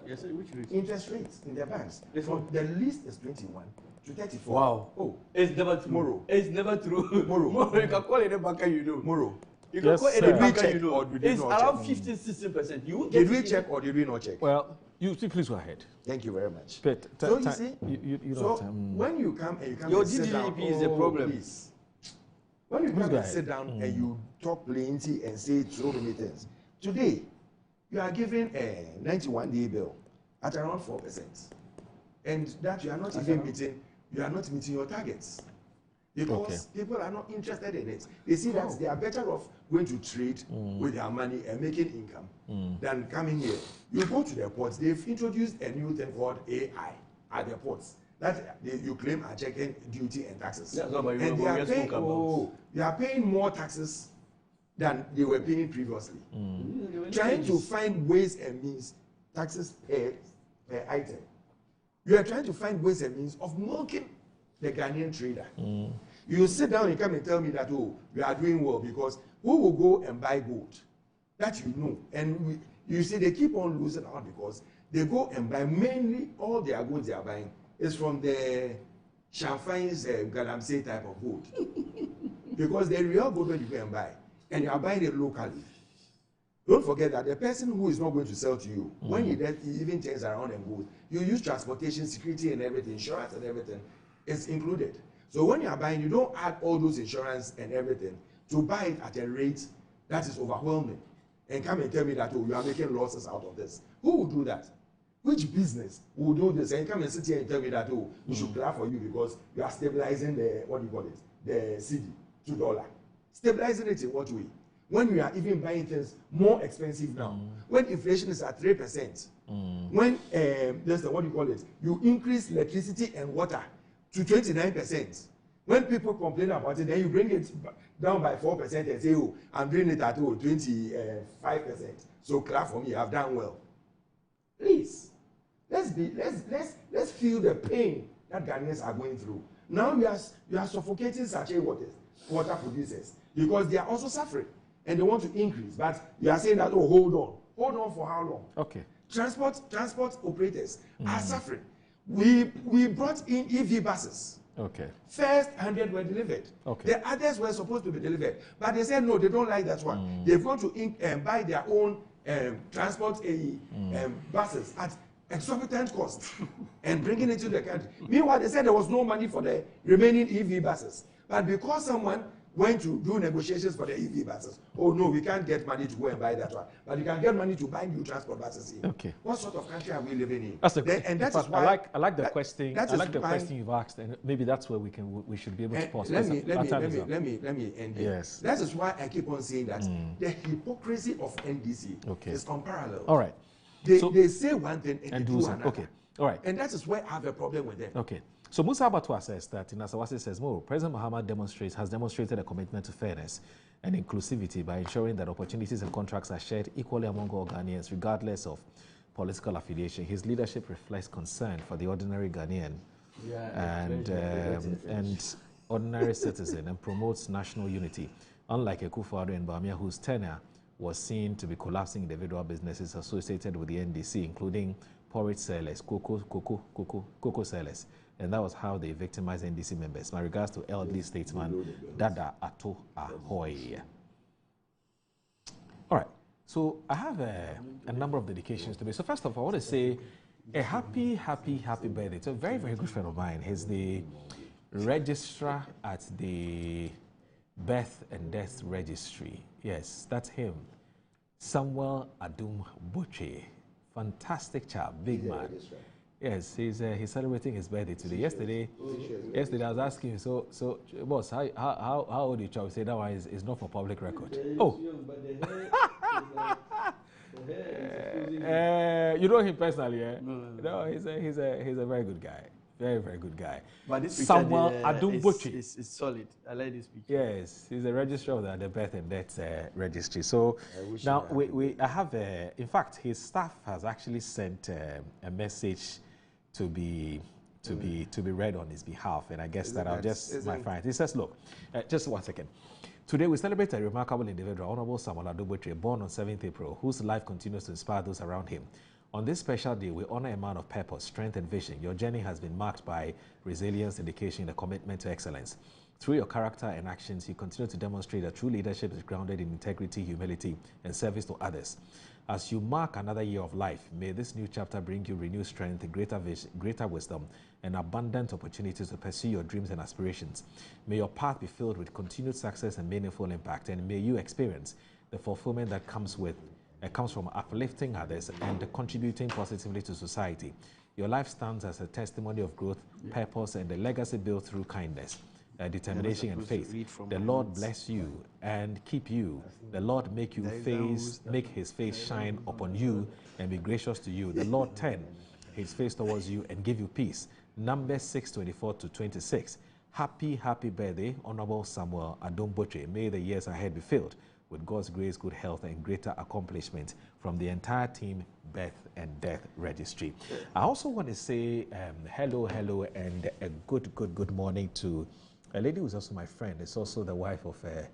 S2: Yes, which rate? Interest rates in the banks. From the least is 21 to 34.
S15: Wow.
S2: Oh,
S15: it's never true.
S2: Moro.
S15: It's never true.
S2: Moro.
S15: You can call any banker you know.
S2: Moro.
S15: You can call any
S2: Did we
S15: banker
S2: check
S15: you know.
S2: or did we
S15: It's
S2: not
S15: around
S2: check?
S15: 15-16%. You
S2: Did we check or did we not check?
S6: Well, you please go ahead.
S2: Thank you very much.
S6: But
S2: So you see,
S6: you
S2: so
S6: don't.
S2: when you come and you come
S15: Your
S2: and sit down,
S15: DDP is the problem.
S2: Please. When you
S6: Please
S2: come
S6: go
S2: and
S6: ahead.
S2: sit down and you talk plenty and say so many things, today you are given a 91-day bill at around 4%, and that you are not even meeting. You are not meeting your targets because people are not interested in it. They see that they are better off going to trade with their money and making income than coming here. You go to the ports. They've introduced a new thing called AI at the ports that you claim are checking duty and taxes.
S15: That's not what
S2: And they are paying more taxes than they were paying previously. Trying to find ways and means, taxes per item. You are trying to find ways and means of milking the Ghanaian trader. You sit down and come and tell me that, oh, you are doing well because who will go and buy gold? That you know. And you see they keep on losing out because they go and buy mainly all their goods they are buying is from the Champagne's Galamsey type of gold. Because the real gold when you go and buy, and you are buying it locally. Don't forget that the person who is not going to sell to you, when he even turns around and goes, you use transportation, security and everything, insurance and everything, it's included. So when you are buying, you don't add all those insurance and everything to buy it at a rate that is overwhelming. And come and tell me that, oh, you are making losses out of this. Who will do that? Which business will do this? And come and sit here and tell me that, oh, we should clap for you because you are stabilizing the, the CD, $2. Stabilizing it in what way? When you are even buying things more expensive now, when inflation is at 3%, when you increase electricity and water to 29%. When people complain about it, then you bring it down by 4% and say, oh, I'm doing it at 25%. So clap for me, I've done well. Please, let's feel the pain that Ghanaians are going through. Now you are suffocating such water producers because they are also suffering and they want to increase. But you are saying that, oh, hold on for how long?
S6: Okay.
S2: Transport operators are suffering. We brought in EV buses.
S6: Okay.
S2: First 100 were delivered.
S6: Okay.
S2: The others were supposed to be delivered. But they said, no, they don't like that one. They're going to buy their own transport buses at exorbitant cost and bringing it to the country. Meanwhile, they said there was no money for the remaining EV buses. But because someone went to do negotiations for the EV buses, oh no, we can't get money to go and buy that one. But you can get money to buy new transport buses here.
S6: Okay.
S2: What sort of country are we living in?
S6: That's
S2: And that is why
S6: I like the question. I like the question you've asked, and maybe that's where we should be able to pause.
S2: Let me end here.
S6: Yes.
S2: That is why I keep on saying that the hypocrisy of NDC is unparalleled.
S6: All right.
S2: They say one thing and they do another.
S6: Okay. All right.
S2: And that is where I have a problem with them.
S6: Okay. So Musa Abatwa says that in Asawasi says more. President Muhammad has demonstrated a commitment to fairness and inclusivity by ensuring that opportunities and contracts are shared equally among all Ghanaians, regardless of political affiliation. His leadership reflects concern for the ordinary Ghanaian and ordinary citizen and promotes national unity. Unlike Akufo-Addo and Bawumia, whose tenure was seen to be collapsing individual businesses associated with the NDC, including porridge sellers, cocoa sellers. And that was how they victimized NDC members. My regards to elderly statesman Dada Ato Ahoy. All right. So I have a number of dedications to make. So first of all, I want to say a happy birthday to a very, very good friend of mine. He's the registrar at the Birth and Death Registry. Yes, that's him. Samuel Adum Boche. Fantastic chap, big man. Yes, he's celebrating his birthday today. Yesterday I was asking him, so boss, how old you child? Say that one is not for public record. Oh, you know him personally, eh? No, he's a very good guy. Very, very good guy.
S1: But this
S6: Samuel Adum Boche.
S1: It's solid. I like this picture.
S6: Yes, he's a registrar of the Birth and Death Registry. So now I have, in fact, his staff has actually sent a message to be read on his behalf, and I guess that I'll just my friend. He says, look, just 1 second. Today we celebrate a remarkable individual, Honorable Samuel Adum Boche, born on 7th April, whose life continues to inspire those around him. On this special day, we honor a man of purpose, strength, and vision. Your journey has been marked by resilience, dedication, and a commitment to excellence. Through your character and actions, you continue to demonstrate that true leadership is grounded in integrity, humility, and service to others. As you mark another year of life, may this new chapter bring you renewed strength, greater vision, greater wisdom, and abundant opportunities to pursue your dreams and aspirations. May your path be filled with continued success and meaningful impact, and may you experience the fulfillment that comes from uplifting others and contributing positively to society. Your life stands as a testimony of growth, purpose, and a legacy built through kindness, determination, and faith. The Lord bless you and keep you. The Lord make his face shine upon you and be gracious to you. The Lord turn his face towards you and give you peace. Numbers 6:24-26. Happy birthday, Honorable Samuel Adum Boche. May the years ahead be filled with God's grace, good health, and greater accomplishment from the entire team, Birth and Death Registry. I also want to say hello, and a good morning to a lady who's also my friend. It's also the wife of a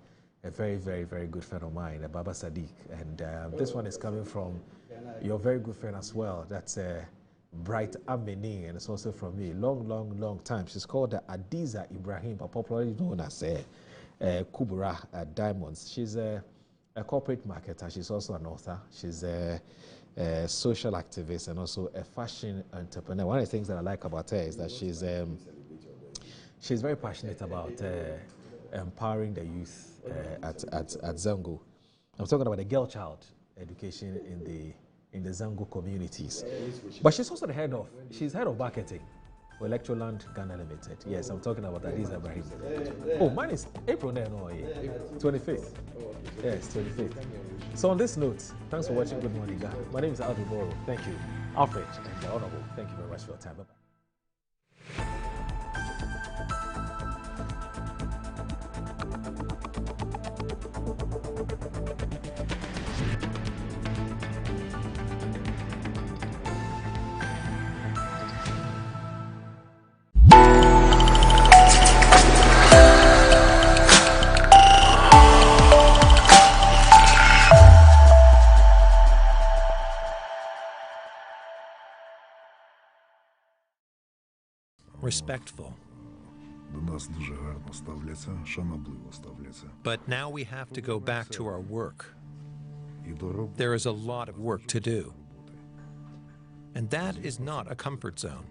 S6: very, very, very good friend of mine, Baba Sadiq. And this one is coming from your very good friend as well. That's Bright Ameni, and it's also from me. Long time. She's called Adiza Ibrahim, but popularly known as Kubura Diamonds. She's a corporate marketer. She's also an author. She's a social activist and also a fashion entrepreneur. One of the things that I like about her is that she's very passionate about empowering the youth at Zango. I'm talking about the girl child education in the Zango communities. But she's also head of marketing for Electroland Ghana Limited. Yes, I'm talking about Adiza Ibrahim. Oh, mine is April 25th. Yes, 25th. So on this note, thanks for watching Good Morning Ghana. My name is Aldo Boro. Thank you. Alfred and the Honorable, thank you very much for your time. Bye-bye.
S16: Respectful, But now we have to go back to our work. There is a lot of work to do. And that is not a comfort zone.